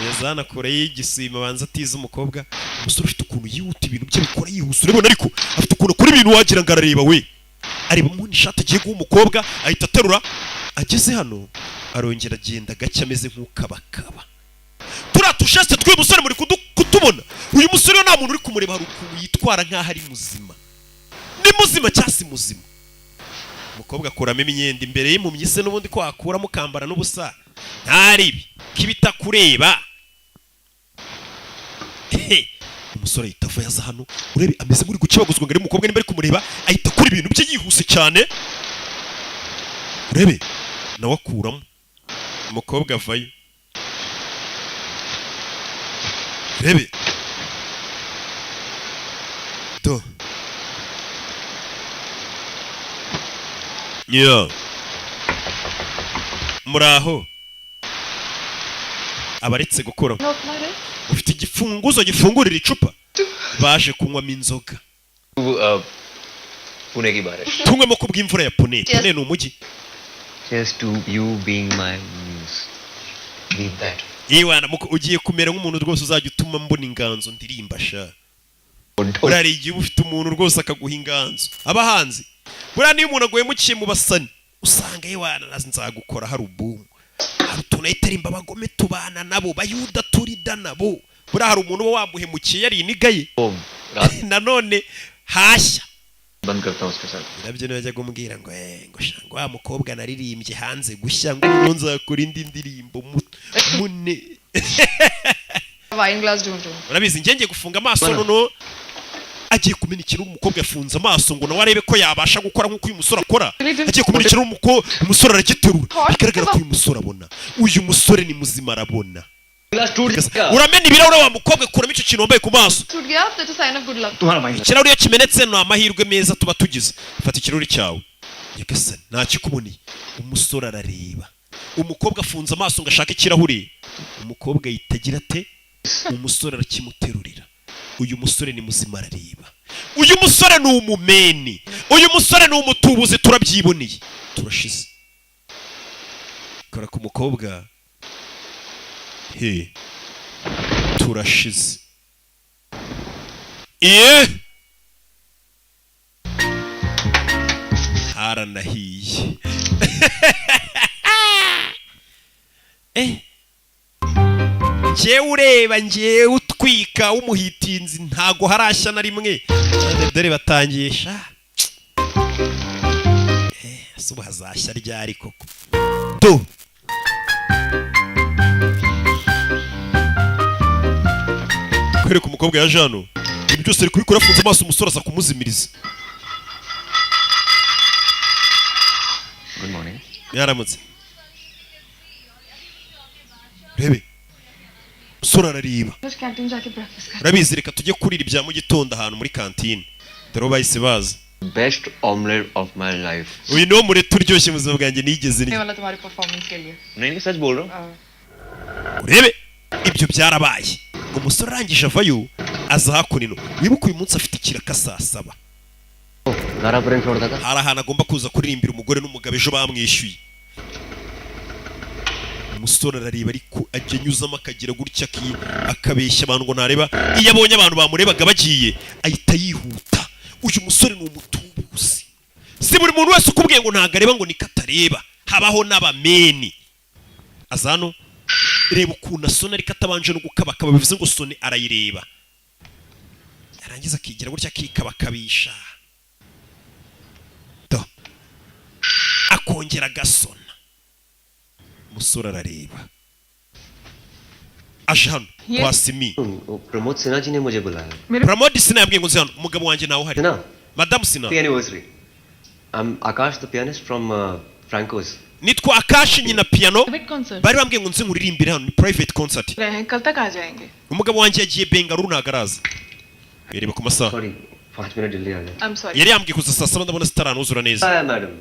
yazana kure y'igisima banza atiza umukobwa. umusore ufite ukuntu yihuta ibintu bye bikora yihuse. urebona ariko afite ukuntu kuri ibintu wagira ngo arareba we. areba mu nishati agiye guha umukobwa ahita aterura. ageze hano arongera agenda gake ameze nk'ukabakaba. turatusheste twe musore muri kutubona. uyu musore nta muntu uri kumureba hari ukuntu yitwara nkaho ari muzima. ni muzima cyasi muzima. umukobwa akuramo imyenda imbere y'impumyi se n'ubundi ko akuramo kambara n'ubusa ntaribi kibita kureba. umusore ahita ava yaza hano urebe ameze nk'uri gukibaguzwa ngo ari umukobwa nimba ari kumureba ahita akora ibintu bye yihuse cyane. urebe nawe akuramo. umukobwa avayo. urebe do muraho abaretse gukora. ufite igifunguzo gifungurira icupa. baje kunywamo inzoga. Pune की बारिश. tunywemo ku bw'imvura ya Pune. Pune ni umujyi. Just to you being my muse. Leave that. Iwana ugiye kumera nk'umuntu rwose uzajya utuma mbona inganzo ndirimba sha. Urari igihe ufite umuntu rwose akaguha inganzo. Abahanzi buriya niyo umuntu aguhemukiye mu basani usanga yewana nzagukora hari ubumu. hari tunayitarimba abagome tubana nabo bayuda turida nabo. buriya hari umuntu uba wamuhemukiye yari inigaye nanone hashya. बंद करता हूं उसके साथ. Nabyo najya gumbwira ngo shango wa mukobwa naririmbye hanze gushya ngo nzakora indi ndirimbo mune. Wine glass don't do. Urabizi ngenge gufunga amaso nono agiye kumenikira umukobwa yafunze amaso ngo nawe arebe ko yabasha gukora nk'uko uyu musore akora. agiye kumenikira umusore aragiterura bigaragara ko uyu musore abona. uyu musore ni muzima arabona. uramena ibirahure wa mukobwa kuramo icyo kintu wambaye ku maso. Shoot gap, that's a sign of good luck. ikirahure iyo kimenetse ni amahirwe meza tuba tugize. fata ikirahure cyawe nyagasani ntakikuboniye. umusore arareba. umukobwa afunze amaso ngo ashake ikirahure. umukobwa yitagira ate umusore arakimuterurira. uyu musore ni muzima arareba. uyu musore ni umumeni. uyu musore ni umutubuzi turabyiboneye turashize. kora ku mukobwa he turashize. haranahiye njyewe ureba njyewe utwika w'umuhitinzi ntago harashya na rimwe dore batangiye sha suba hazashya ryari koko do kwereka umukobwa ya Jano ibi byose ari kubikora afunze amaso umusore asa kumuzimiriza. Good morning. Yaramutse rebe umusore arariba बस कैंटीन जाके ब्रेकफास्ट कर urabizi reka tujye kurira ibya mu gitondo ahantu muri kantine dore bahise baza Best omelette of my life. uyu niwo murete uryoshye mu buzima bwanjye nigeze ये ni वाला तुम्हारी परफॉर्मेंस के लिए नहीं सच बोल रहा हूँ. urebe ibyo byarabaye umusore arangije avayo aza hakuno wibuka uyu munsi afite ikiraka saa 7 गारा पर छोड़ता था. hari ahantu agomba kuza kuririmbira umugore n'umugabo ejo bamwishyuye. Umusore arareba ariko ajya anyuzamo akagira gutya akabeshya abantu ngo ntareba iyo abonye abantu bamurebaga bagiye ahita yihuta. Uyu musore ni umutubuzi si buri muntu wese ukubwiye ngo ntago areba ngo nikatareba habaho n'abameni azano reba ukuntu asona ariko atabanje no gukabakaba bivuze ngo sone arayireba yarangiza akigira gutya akikabakabisha do akongera gasona umusore arareba aje hano kwa Simi. Pramod सिन्हा जी ने मुझे बुलाया. Pramod Sina yabwiye ngo nzano umugabo wanjye nawe hari. Sinha. Madam Sina. Happy anniversary. I'm Akash, the pianist from Franco's. Nitwa Akash nyina piano. Private concert Bari bambwiye ngo nze nkuririmbire hano ni private concert. रहे हैं कल तक आ जाएंगे Umugabo wanjye yagiye Bengaluru nagaraza. Yereba ku masaha. Sorry, 5 मिनट जल्दी आ गया. I am sorry Yari yambwiye kuza saa 7 ndabona zitaranuzura neza. आया मैडम.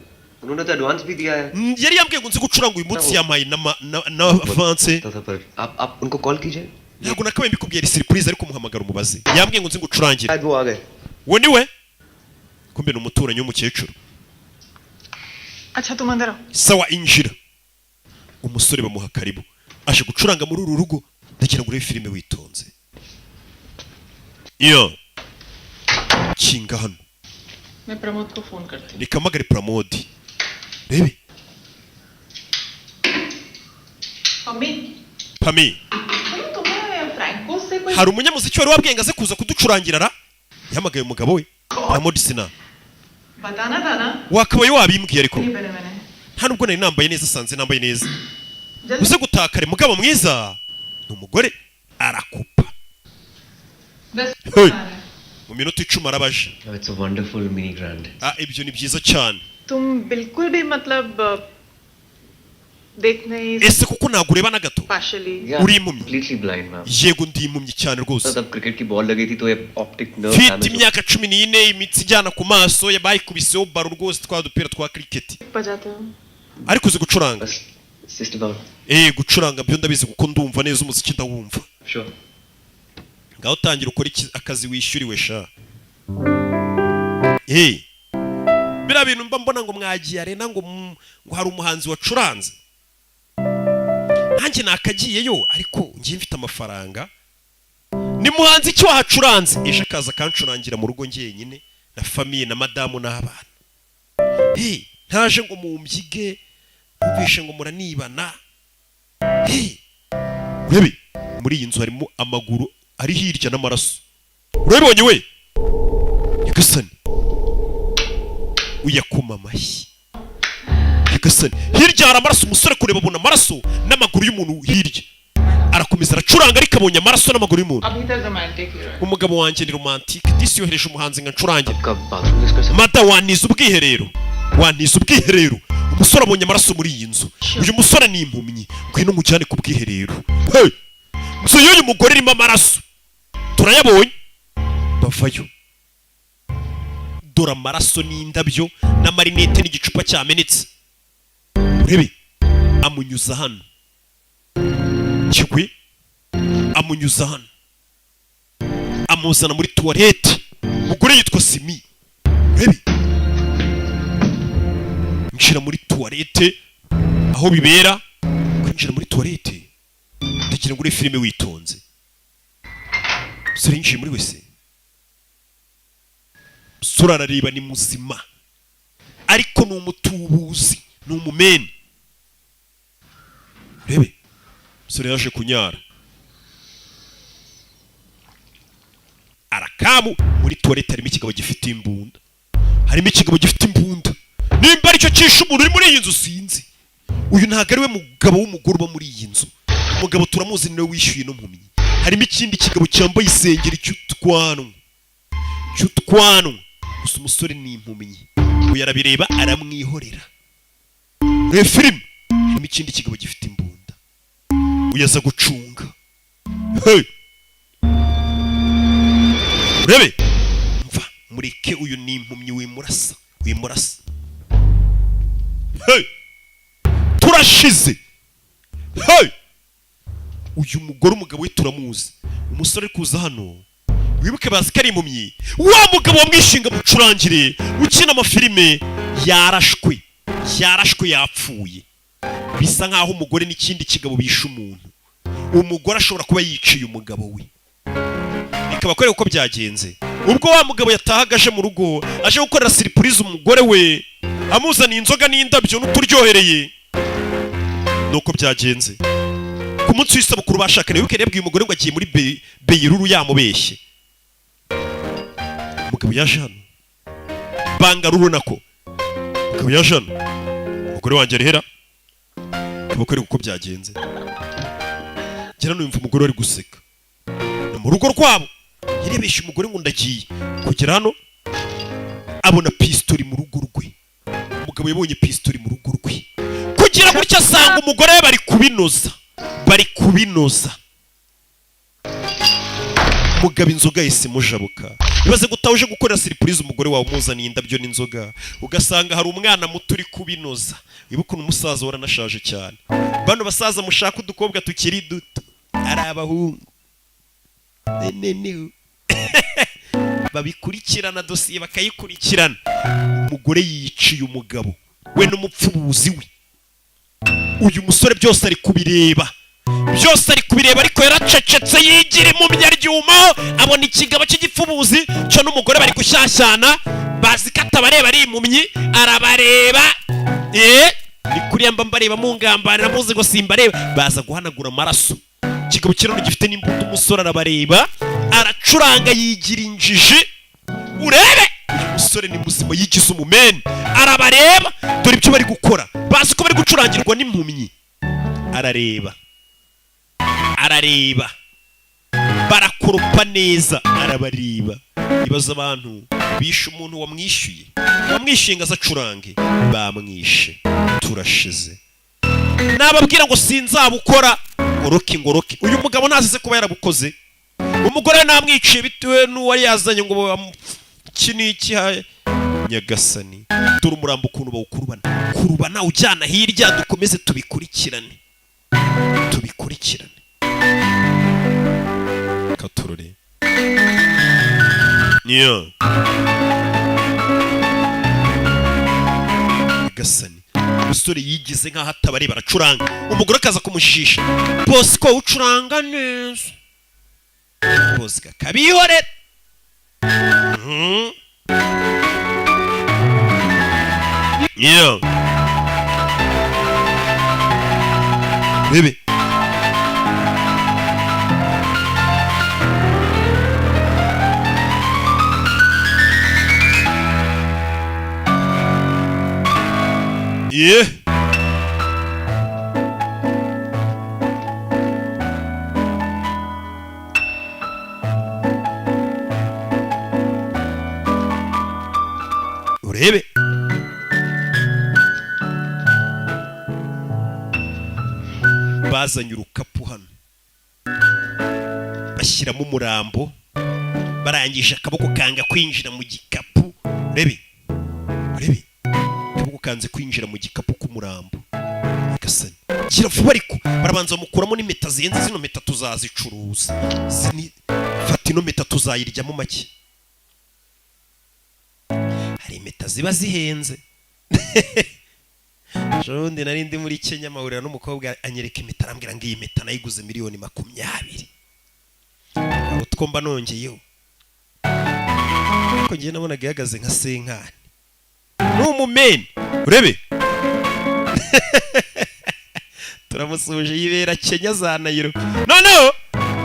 उन्होंने तो एडवांस भी दिया है. Yari yambwiye ngo nze gucuranga uyu munsi yamaye na avance. पर आप उनको कॉल कीजिए. Ntabwo nakabaye mbikubwiye ari surprise ariko muhamagara umubaze. Yambwiye ngo nze ngucurangire. शायद वो आ गए. We ni we? Kumbe ni umuturanyi w'umukecuru. अच्छा तुम अंदर आओ Sawa injira. Umusore bamuha karibu. Aje gucuranga muri uru rugo ndagira ngo urebe filime witonze. Iyo. Kinga hano. मैं प्रमोद को फोन करती हूँ Nikamagare Pramod. Rebe. Mummy Pami. तुम्हें फ्रैंको से कोई Hari umunyamuziki wari wabwiye ngo aze kuza kuducurangira ra? Yahamagaye umugabo we. Pramod Sina. बताना था ना Wakabaye wabimbwiye ariko. नहीं पहले मैंने Nta nubwo nari nambaye neza sanze nambaye neza. जल्दी Uze gutakare mugabo mwiza. Ni umugore arakupa. बस Hey. Mu minota 10 arabaje. It's a wonderful mini grand. Ibyo ni byiza cyane. तुम बिल्कुल भी मतलब देख नहीं Ese kuko nagureba na gato? Partially Yeah, Uri impumyi. completely blind, ma'am. Yego ndi impumyi cyane rwose. तब क्रिकेट की बॉल लगी थी तो ये optic nerve Mfite damage imyaka 14 imitsi ijyana ku maso yabayikubiseho baro rwose twa dupira twa cricket. बजाते हो Ariko uzi gucuranga? बस just about. Gucuranga byo ndabizi kuko ndumva neza umuziki ndawumva. Sure. Ngaho tangira ukora akazi wishyuriwe sha. Bira bintu mba mbona ngo mwagiye arena ngo hari umuhanzi wacuranze. Hanjye nakagiyeyo ariko ngiye mfite amafaranga. Ni muhanzi cyo wahacuranze eje akaza kancurangira mu rugo ngenyine na famille na madamu n'abana. Ntaje ngo mumbyige mvishe ngo muranibana. Urebe muri iyi nzu harimo amaguru ari hirya n'amaraso. Urabibonye we? Yagasani. Uyakoma amashyi. Yagasani. Hirya hari amaraso umusore kureba abona amaraso n'amaguru y'umuntu hirya. Arakomeza aracuranga ariko abonye amaraso n'amaguru y'umuntu. अभी तक romantic hero है Umugabo wanjye ni romantique. Disi yohereje umuhanzi nga ncurangira. आपका bathroom discuss सकते Mada waniza ubwiherero. Waniza ubwiherero. Umusore abonye amaraso muri iyi nzu. Uyu musore ni impumyi. Ngwino mujyane ku bwiherero. Hey! Nzu y'uyu mugore irimo amaraso. Turayabonye. Bavayo. Dora amaraso n'indabyo na marinette n'igicupa cyamenetse. Urebe. Amunyuza hano. Kigwe. Amunyuza hano. Amuzana muri toilette. Mugore yitwa Simi. Urebe. Nshira muri toilette aho bibera kwinjira muri toilette ndagira ngo ure filime witonze Surinji muri wese Sura arareba ni muzima ariko ni umutubuzi, ni umumeni. Rebe umusore yaje kunyara, arakamu muri toilette. Harimo ikigabo gifite imbunda, harimo ikigabo gifite imbunda. Nimba aricyo cyishe umuntu uri muri iyi nzu sinzi. Uyu ntabwo ari we mugabo w'umugore uba muri iyi nzu. Umugabo turamuzi niwe wishyuye no mpumyi. Harimo ikindi kigabo cyambaye isengeri cy'utwanwa, gusa umusore ni impumyi. Uyu arabireba aramwihorera. Reba filime, harimo ikindi kigabo gifite imbunda. Uyu aza gucunga. Hey! Rebe, mva mureke, uyu ni impumyi, wimurasa. Hey! Turashize. Hey! Uyu mugore umugabo we turamuzi. Umusore kuza hano, wibuke bazi ko ari impumyi. Wa mugabo wamwishinga mucurangire ukina amafilime yarashwe yapfuye. Bisa nkaho umugore n'ikindi kigabo bishe umuntu. Umugore ashobora kuba yiciye umugabo we. Bikaba kwereka uko byagenze. Ubwo wa mugabo yatahaga aje mu rugo, aje gukorera surprise umugore we, amuzaniye inzoga n'indabyo n'uturyohereye. Nuko byagenze. Ku munsi w'isabukuru bashakanye, wibuke yabwiye umugore ngo agiye muri Beyiruru yamubeshye. Umugabo yaje hano, Bangaruru nako. Umugabo yaje hano, umugore wanjye arihera. Bakwereka uko byagenze. Gera numva umugore ari guseka. Mu rugo rwabo yarebeshe umugore ngo ndagiye. Kugera hano abona pistoli mu rugo rwe. Umugabo yabonye pistoli mu rugo rwe. Kugira gutya asanga umugore we bari kubinoza. Umugabo inzoga yise mujabuka. Ibaze gutawuje gukorera surprise umugore wawe umuzaniye indabyo n'inzoga, ugasanga hari umwana muto uri kubinoza. Wibuka umusaza waranashaje cyane. Bano basaza mushaka udukobwa tukiri duto, ari abahungu babikurikirana dosiye bakayikurikirana. Umugore yiciye umugabo we n'umupfubuzi we. Uyu musore byose ari kubireba, ariko yaracecetse yigira impumyi aryumaho. Abona ikigabo cy'igipfubuzi cyo n'umugore bari gushyashyana, bazi ko atabareba ari impumyi, arabareba. Ni kuriya mba mbareba mungambanira muzi ngo simbareba. Baza guhanagura amaraso. Ikigabo kirano gifite n'imbunda, umusore arabareba, aracuranga yigira injiji. Urebe uyu musore ni muzima, yigize umumeni, arabareba. Dore ibyo bari gukora, bazi ko bari gucurangirwa n'impumyi. Arareba, barakoropa neza, arabareba. Ibaza abantu bishe umuntu wamwishyuye ngo azacurange, bamwishe. Turashize. Nababwira ngo sinzabukora, ngoroki. Uyu mugabo ntazize kuba yarabukoze. Umugore namwiciye bitewe n'uwari yazanye ngo kiniki Nyagasani. Dore umurambo ukuntu bawukurubana ujyana hirya. Dukomeze tubikurikirane. Katurore niyo Nyagasani. Umusore yigize nkaho atabari baracuranga. Umugore akaza kumushisha, bose ko ucuranga neza. Bose kabihorera. Niyo bebe. Urebe bazanye urukapu hano, bashyiramo umurambo, barangije akaboko kanga kwinjira mu gikapu. Urebe akaboko kanze kwinjira mu gikapu k'umurambo. Nyagasani gira vuba, ariko barabanza bamukuramo n'impeta zihenze. Zino mpeta tuzazicuruza, fata ino mpeta tuzayiryamo make. Hari impeta ziba zihenze. Jondi nari ndi muri Kenya mahurira n'umukobwa anyereka impeta, arambwira ngo iyi mpeta nayiguze $20,000. Abo twomba nongeyeho, ariko ngiye nabonaga ihagaze nka senkani. n'umumeni urebe turamusuje yibera Kenya za Nairobi noneho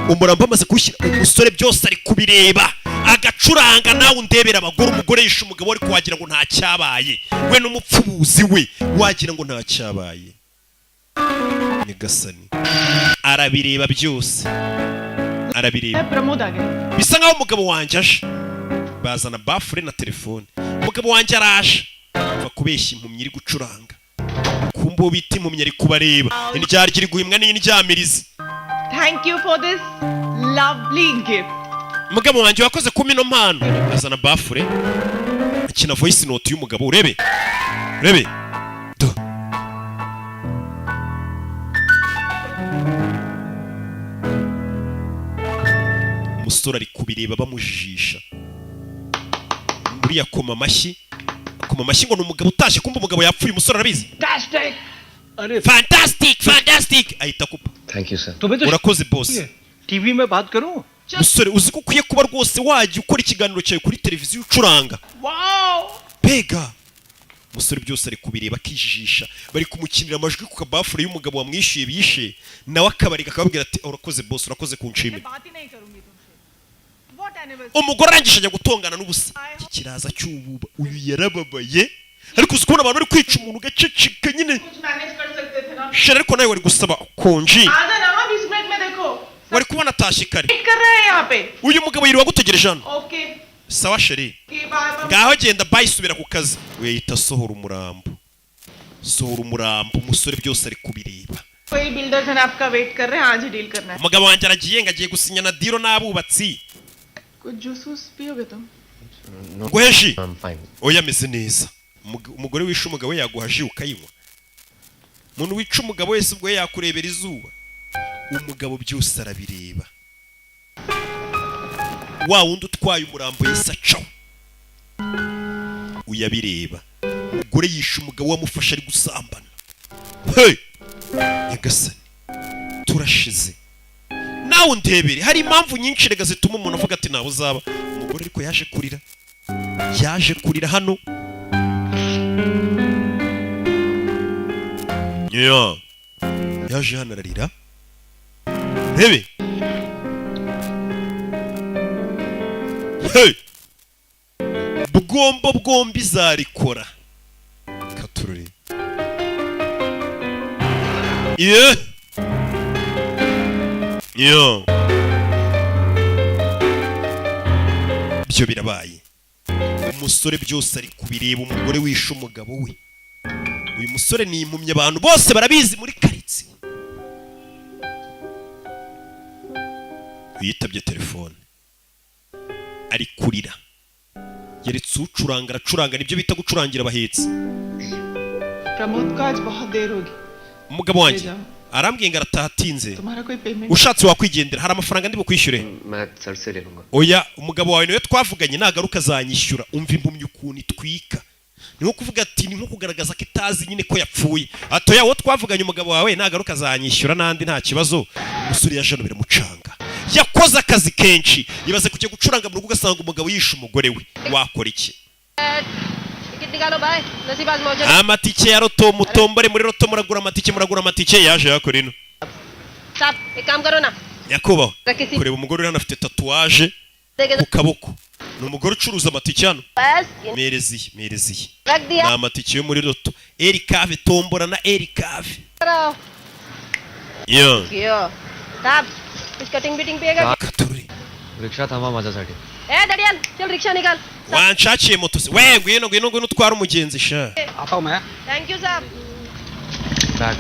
umurambo amaze kushyira umusore byose ari kubireba agacuranga nawe undebera abagore umugore yishe umugabo ari kuwagira ngo nta cyabaye we n'umupfubuzi we wagira ngo nta cyabaye Nyagasani arabireba byose arabireba bisa nkaho umugabo wanjye aje bazana bafure na telefone umugabo wanjye araje va kubeshya impumyi iri gucuranga kumbo biti impumyi ari kubareba indyarya iri guhimwa n'indyamirizi. Thank you for this lovely gift. Umugabo wanjye wakoze ku mino mpano azana bafure akina voice note y'umugabo urebe umusore ari kubireba bamujijisha uriya koma amashyi ngo ni umugabo utashye kumva umugabo yapfuye umusore arabizi fantastic ahita kupa. Thank you sir. urakoze boss. TV में बात करूं musore uzi ko ukwiye kuba rwose wajya ukora ikiganiro cyawe kuri televiziyo ucuranga. Bega musore byose ari kubireba akijijisha bari kumukinira amajwi ku kabafure y'umugabo wamwishyuye bishe nawe akabari kakababwira ati urakoze boss urakoze kunshimira. Umugore arangije ajya gutongana n'ubusa kiraza cy'ububa uyu yarababaye ariko uzi kubona abantu bari kwica umuntu gaceceka nyine shara ariko nawe wari gusaba konji wari kubona atashye kare uyu mugabo yiriwe agutegereje hano. Sawa sheri ngaho genda bayisubira ku kazi we yita sohora umurambo umusore byose ari kubireba. Umugabo wanjye aragiye ngagiye gusinya na diro n'abubatsi nguheji oya ameze neza. Umugore wishe umugabo yaguha ji ukayinywa. Umuntu wica umugabo wese ubwo yakurebera izuba umugabo byose arabireba. Wa wundi utwaye umurambo yese acaho uyabireba. Umugore yishe umugabo wamufasha ari gusambana. Hey Nyagasani turashize nawe ndebere hari impamvu nyinshi rega zituma umuntu avuga ati nawe uzaba. Umugore ariko yaje kurira hano yaje hano ararira rebe bwombi zarikora katurure byo birabaye. Umusore byose ari kubireba umugore wishe umugabo we. Uyu musore ni impumyi abantu bose barabizi muri karitsiye. Yitabye telefone ari kurira yeretse ucuranga nibyo bita gucurangira abahetsi. Umugabo wanjye arambwiye ngo arataha atinze ushatse wakwigendera hari amafaranga ndi bukwishyure. Oya umugabo wawe niwe twavuganye nagaruka azanyishyura. Umva impumyi ukuntu itwika ni nko kuvuga ati ni nko kugaragaza ko itazi nyine ko yapfuye. Atoya wo twavuganye umugabo wawe nagaruka azanyishyura nandi nta kibazo. Umusore yaje no biramucanga yakoze akazi kenshi yibaze kujya gucuranga mu rugo ugasanga umugabo yishe umugore we wakora iki? Amatike ya roto mutombore muri roto muragura amatike yaje yakora ino yakubaho kureba umugore hano afite tatuwaje ku kaboko ni umugore ucuruza amatike hano. Mereziye ni amatike yo muri roto erikave tombora na erikave rickshaw थांबा माझ्यासाठी दडियाल चल रिक्शा निकाल. Wanshakiye moto se we ngwino utwara umugenzi sha. Thank you sir. Bag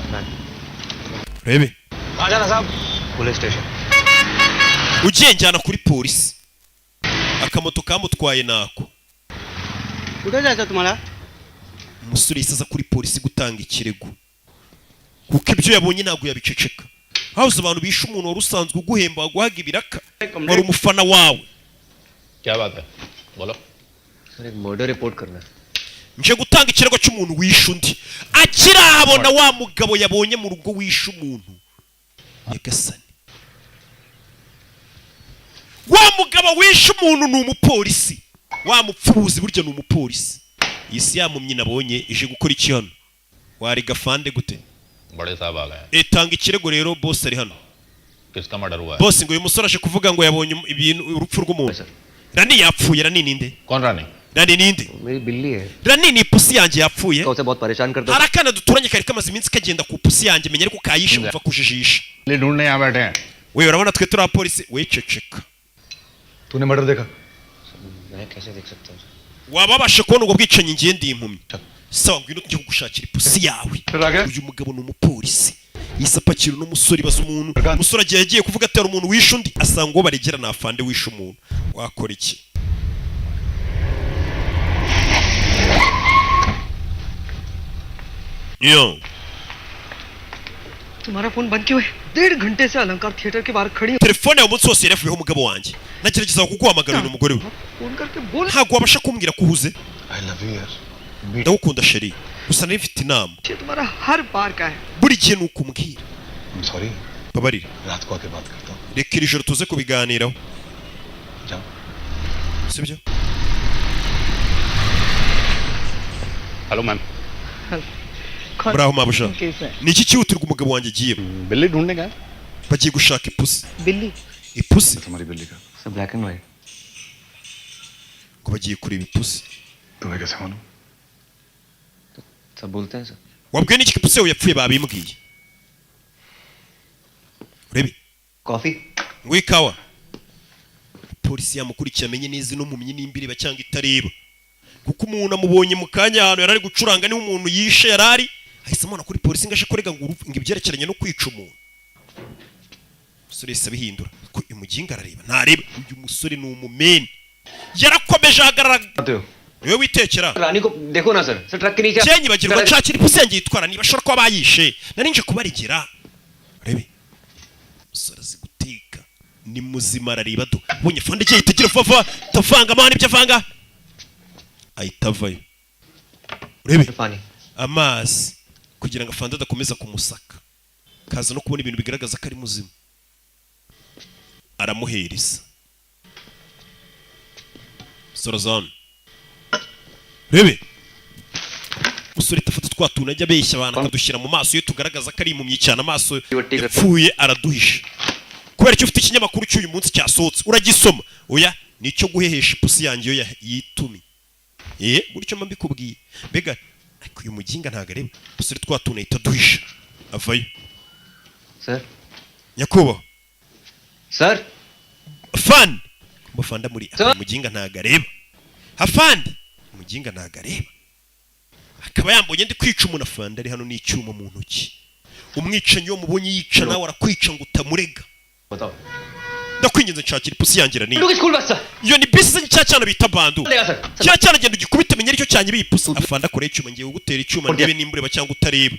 Rebe आजा ना साहब police station ugiye njyana kuri polisi akamoto kamutwaye nako. कुठे जायचं तुम्हाला? Umusore yisaza kuri polisi gutanga ikirego kuko ibyo yabonye ntago yabiceceka. Hauze abantu bishe umuntu wari usanzwe uguhemba guhaga ibiraka wari umufana wawe. क्या बात है बोलो सर एक murder report करना है. Nje gutanga ikirego cy'umuntu wishe undi akirahabona wa mugabo yabonye mu rugo wishe umuntu. Nyagasani wa mugabo wishe umuntu ni umupolisi wa mupfubuzi burya ni umupolisi isi yampumye nabonye ije gukora iki hano wari gafande gute बड़े साहब आ गए tanga ikirego rero boss ari hano किसका मर्डर हुआ है boss ngo uyu musore aje kuvuga ngo yabonye ibintu urupfu rw'umuntu Rani yapfuye Rani ninde कौन रानी Rani ninde मेरी बिल्ली है Rani ni pusi yanjye yapfuye उसे बहुत परेशान करता harakana duturanye kari kamaze iminsi kagenda ku pusi yanjye menya ariko kayishe umva kujijisha ले ढूंढने यहाँ बैठे हैं we urabona twe turi apolisi we ceceka तूने मर्डर देखा मैं कैसे देख सकता हूँ wababashe kubona ubwo bwicanyi ngiye ndi impumyi sawa ngwino tujye kugushakira ipusi yawe uyu mugabo ni umupolisi yisapakira n'umusore baza umuntu umusore agiye yagiye kuvuga atera umuntu wishe undi asanga uwo baregera nafande wishe umuntu wakora iki yo तुम्हारा फोन बंद क्यों है 1.5 घंटे से अलंकार थिएटर के बाहर खड़ी telefone yawe umunsi wose yaravuyeho umugabo wanjye nagerageza kuguhamagarira umugore we phone करके बोल ntabwo wabasha kumbwira ko uhuze I love you यार ndagukunda sheri gusa nari mfite inama ये तुम्हारा हर बार का है buri gihe ni ukumbwira sorry babarira रात को आके बात करता हूँ reka iri joro tuze kubiganiraho जाओ sibyo hello ma'am muraho mabusha ni iki cyihutirwa umugabo wanjye agiye बिल्ली ढूंढने गए bagiye gushaka ipusi बिल्ली ipusi तुम्हारी बिल्ली का सब black and white ngo bagiye kureba ipusi तुम्हें कैसे मालूम सब बोलते हैं sir wabwiye n'iki ipusi yawe yapfuye babimbwiye urebe coffee ngo ikawa polisi yamukurikiye amenye neza n'impumyi n'imbireba cyangwa itareba kuko umuntu amubonye mu kanya ahantu yari ari gucuranga niho umuntu yishe yarari ahise amubona kuri polisi ngo aje kurega ngo ibyerekeranye no kwica umuntu umusore yahise abihindura ko imuginga arareba ntareba uyu musore ni umumeni yarakomeje ahagarara niwe witekera रानी को देखो ना sir sir truck के नीचे cyenyi bagirwa nshakira ipusi yanjye yitwara niba ashobora kuba bayishe nari nje kubarigera urebe umusore azi guteka ni muzima arareba do ubonye fande cye yitagira vuba tavanga amahane ibyo avanga ahita avayo urebe amazi kugira ngo afande adakomeza kumusaka kaza no kubona ibintu bigaragaza ko ari muzima aramuhereza Sorazon rebe musore tafata twatuna ajya abeshya abantu akadushyira mu maso iyo tugaragaza ko ari impumyi cyane amaso yapfuye araduhisha kubera icyo ufite ikinyamakuru cy'uyu munsi cyasohotse uragisoma oya nicyo guhehesha ipusi yanjye yo yitumi gutyo mba mbikubwiye mbega ariko uyu muginga ntago areba musore twatuna ahita aduhisha avayo sir nyakubahwa sir fan mufanda muri umuginga ntago areba hafandi umuginga ntago areba akaba yambonye ndi kwica umuntu afande ari hano n'icyuma mu ntoki umwicanyi wo mubonye yica nawe arakwica ngo utamurega ndakwinginze nshakira ipusi yangira ni iyo ni bisi ze cyana bita bandu cyana genda ugikubite menye aricyo cyanye bipusi afande akore icyuma ngiye gutera icyuma ndebe nimbureba cyangwa utareba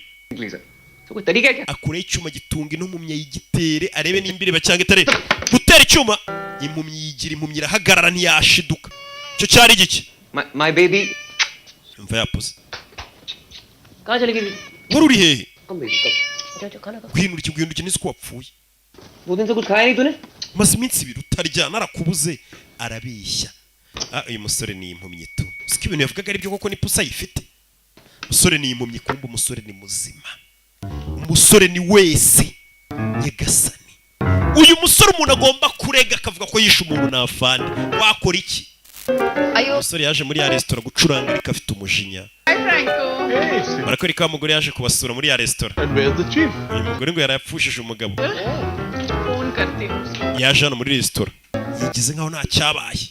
akore icyuma gitunga intumumye yigitere arebe nimbireba cyangwa itareba gutera icyuma impumyi yigira impumyi irahagarara ntiyashiduka cyo cyari giki my baby mva yapusi कहाँ चली गई wari uri hehe कम बेटी कब अच्छा खाना खा guhinduka nzi ko wapfuye दो दिन से कुछ खाया नहीं तूने maze iminsi ibiri utarya narakubuze arabeshya uyu musore ni impumyi tu siko ibintu yavugaga ari byo koko ni pusa yifite umusore ni impumyi kumbe umusore ni muzima umusore ni wese nyagasani uyu musore umuntu agomba kurega akavuga ko yishe umuntu nafande wakora iki umusore yaje muri ya resitora gucuranga ariko afite umujinya barakwereka wa mugore yaje kubasura muri ya resitora uyu mugore ngo yarapfushije umugabo yaje hano muri resitora yigize nkaho nta cyabaye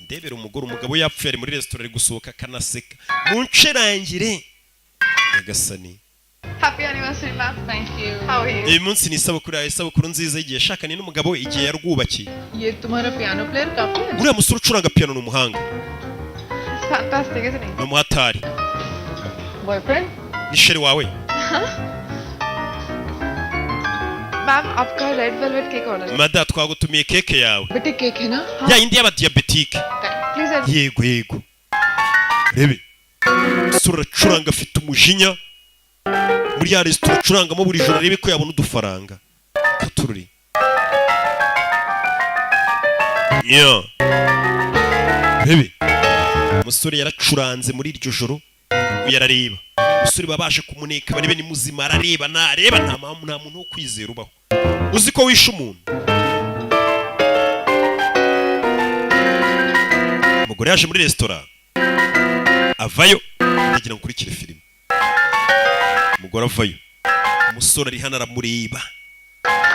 ndebera umugabo yapfuye ari muri resitora ari gusohoka akanaseka muncerangire nyagasani Happy anniversary, ma'am. Thank you. How are you? uyu munsi ni isabukuru nziza igihe yashakanye n'umugabo we igihe yarwubakiye ये तुम्हारा piano player काफी है. uriya musore ucuranga piano ni umuhanga It's fantastic, isn't it? ni umuhatari Boyfriend? ni sheri wawe ma'am आपका red velvet cake order है. mada twagutumiye keke yawe बेटे केक है ना? ya yindi y'abadiyabetike Please. yego rebe umusore uracuranga afite umujinya muri ya resitora ucurangamo buri joro arebe ko yabona udufaranga katururi Yeah. Bebe. Umusore yaracuranze muri iryo joro yarareba. Umusore babaje kumuneka barebe ni muzima arareba nareba nta muntu wo kwizera ubaho. Uzi ko wishe umuntu. Umugore yaje muri restaurant. Avayo ndagira ngo kurikire filime. Umugore avayo. Umusore ari hano aramureba.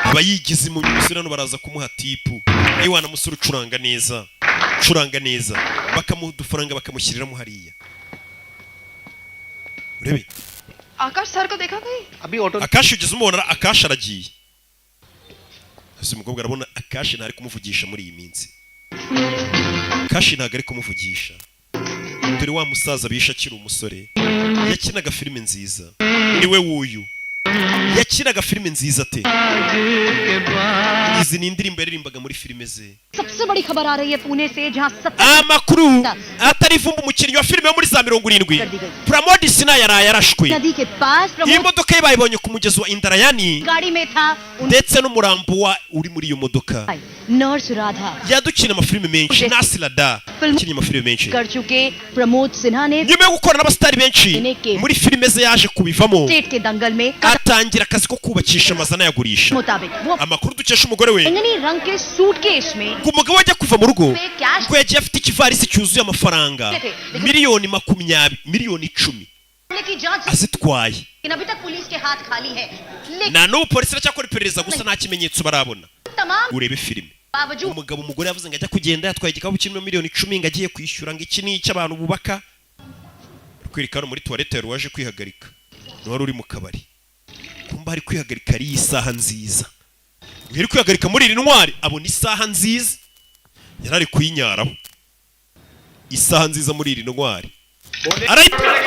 Abayigize mu musore hano baraza kumuha tipu. Ewana musore ucuranga neza. Curanga neza. Bakamuha udufaranga bakamushyiriramo hariya. Urebe. आकाश सर को देखा कहीं? अभी auto Akashi ugeze umubona Akashi aragiye. Ese umukobwa arabona Akashi ntari kumuvugisha muri iyi minsi. Akashi ntago ari kumuvugisha. Dore wa musaza bisha akiri umusore. Yakinaga filime nziza. Niwe wuyu. Yakinaga filime nziza te. Izi ni indirimbo yaririmbaga muri filime ze. सबसे बड़ी खबर आ रही है पुणे से जहां Amakuru atari vumba umukinnyi wa filime yo muri za 70. Pramod Sina yaraye yarashwe. नदी के पास Iyi modoka ye bayibonye ku mugezi wa Indarayani गाड़ी में था ndetse n'umurambo wa uri muri iyo modoka. Nurse Radha Yadukina amafilime menshi Nasilada ukina amafilime menshi. कर चुके प्रमोद सिन्हा ने Nyuma yo gukora n'abastari benshi muri filime ze yaje kubivamo. State के दंगल में Atangira akazi ko kubakisha amazana yagurisha. मुताबिक वो Amakuru dukesha umugore we बैंगनी रंग के सूटकेस में ngo umugabo ajya kuva mu rugo ngo yagiye afite ikivarisi cyuzuye amafaranga miliyoni 20 miliyoni 10 की जांच azitwaye. लेकिन अभी तक पुलिस के हाथ खाली है लेकिन Na n'ubu polisi iracyakora iperereza gusa nta kimenyetso barabona. तमाम Urebe filime. बावजूद Umugabo umugore yavuze ngo ajya kugenda yatwaye igikapu kirimo miliyoni 10 ngo agiye kwishyura ngo iki ni icy'abantu bubaka. Kwirikana muri toilette yari waje kwihagarika. Wari uri mu kabari. Kumba ari kwihagarika ari isaha nziza. Ngiri kwihagarika muri iri ntwari abona isaha nziza. Yarari kuyinyaraho. Isaha nziza muri iri ntwari.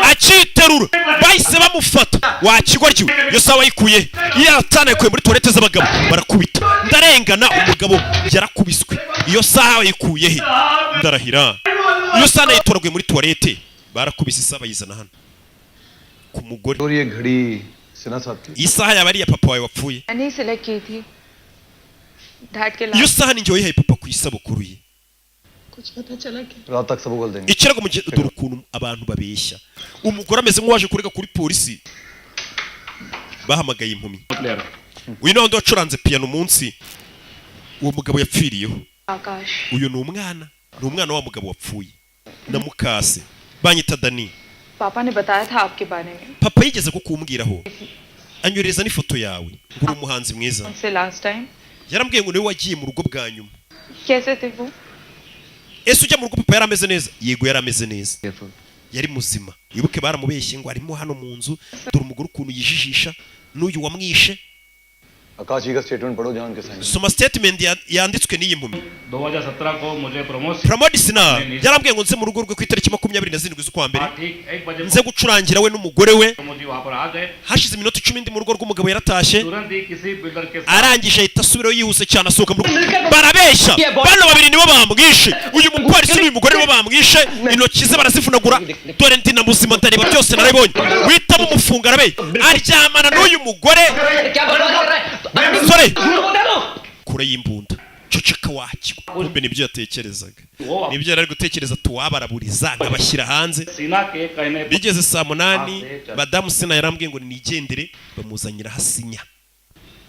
Aciterura bahise bamufata wakigoryo yo sawa yikuye yatanaye muri toilette z'abagabo barakubita ndarengana umugabo yarakubiswe iyo saha yikuye he ndarahira iyo saha yitoragwe muri toilette barakubise isaba yizana hano ku mugore और ये घड़ी सिन्हा साहब की isaha yabari ya papa wawe wapfuye मैंने सिलेक्ट की थी डैड के iyo saha ni njye yahaye papa ku isabukuru ye कुछ पता चला क्या रात तक सबको बोल देंगे ikirago mu gihe dore ukuntu abantu babeshya umugore ameze nk'uwaje kurega kuri polisi bahamagaye impumi uyu nawe ndi wacuranze piano munsi uwo mugabo yapfiriyeho आकाश uyu ni umwana wa mugabo wapfuye na mukase banyita Dani पापा ने बताया था आपके बारे में papa yigeze kukumbwiraho anyoreza n'ifoto yawe nguri umuhanzi mwiza उनसे last time yarambwiye ngo niwe wagiye mu rugo bwa nyuma कैसे थे वो ese ujya mu rugo papa yarameze neza yego yarameze neza yari muzima wibuke baramubeshye ngo arimo hano mu nzu dore umugore ukuntu yijijisha n'uyu wamwishe आकाश जी का स्टेटमेंट पढ़ो जहां उनके sign soma statement yanditswe n'iyi mpumi 2017 को मुझे promotion Pramod Sina yarambwiye ngo nze mu rugo rwe ku itariki 27 z'ukwa mbere ठीक 1 बजे nze gucurangira we n'umugore we मुझे वहां पर आ गए hashize iminota 10 ndi mu rugo rw'umugabo yaratashye तुरंत ही किसी बिल्डर के arangije ahita asubiraho yihuse cyane asohoka mu rugo barabeshya bano babiri nibo bamwishe uyu mupolisi n'uyu mugore nibo bamwishe intoki ze barazivunagura dore ndi na muzima ndareba byose narabibonye witamo umufunga arabe aryamana n'uyu mugore sore kure y'imbunda ceceka wakigwa kumbe nibyo yatekerezaga nibyo yari gutekereza tuwabaraburiza nkabashyira hanze सीना के कहने पर bigeze saa 8 madamu Sina yarambwiye ngo nigendere bamuzanyira hasinya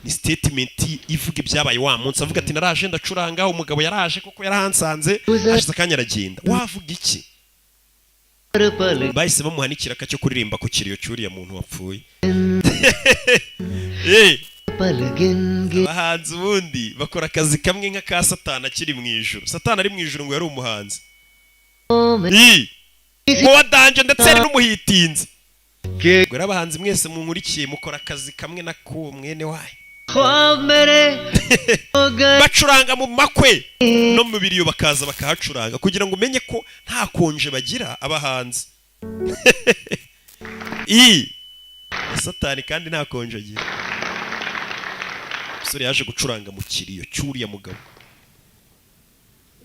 ni statement ivuga ibyabaye wa munsi avuga ati naraje ndacuranga umugabo yaraje koko yarahansanze hashize akanya aragenda wavuga iki bahise bamuhanikira akacyo kuririmba ku kiriyo cyuriya muntu wapfuye abahanzi ubundi bakora akazi kamwe nka ka Satani akiri mu ijuru Satani ari mu ijuru ngo yari umuhanzi ngo wadanje ndetse ari n'umuhitinzi ngo abahanzi mwese munkurikiye mukora akazi kamwe na ko mwene wayo bacuranga mu makwe no mu biriyo bakaza bakahacuranga kugira ngo umenye ko nta konje bagira abahanzi Satani kandi nta konje agira umusore yaje gucuranga mu kiriyo cyuriya mugabo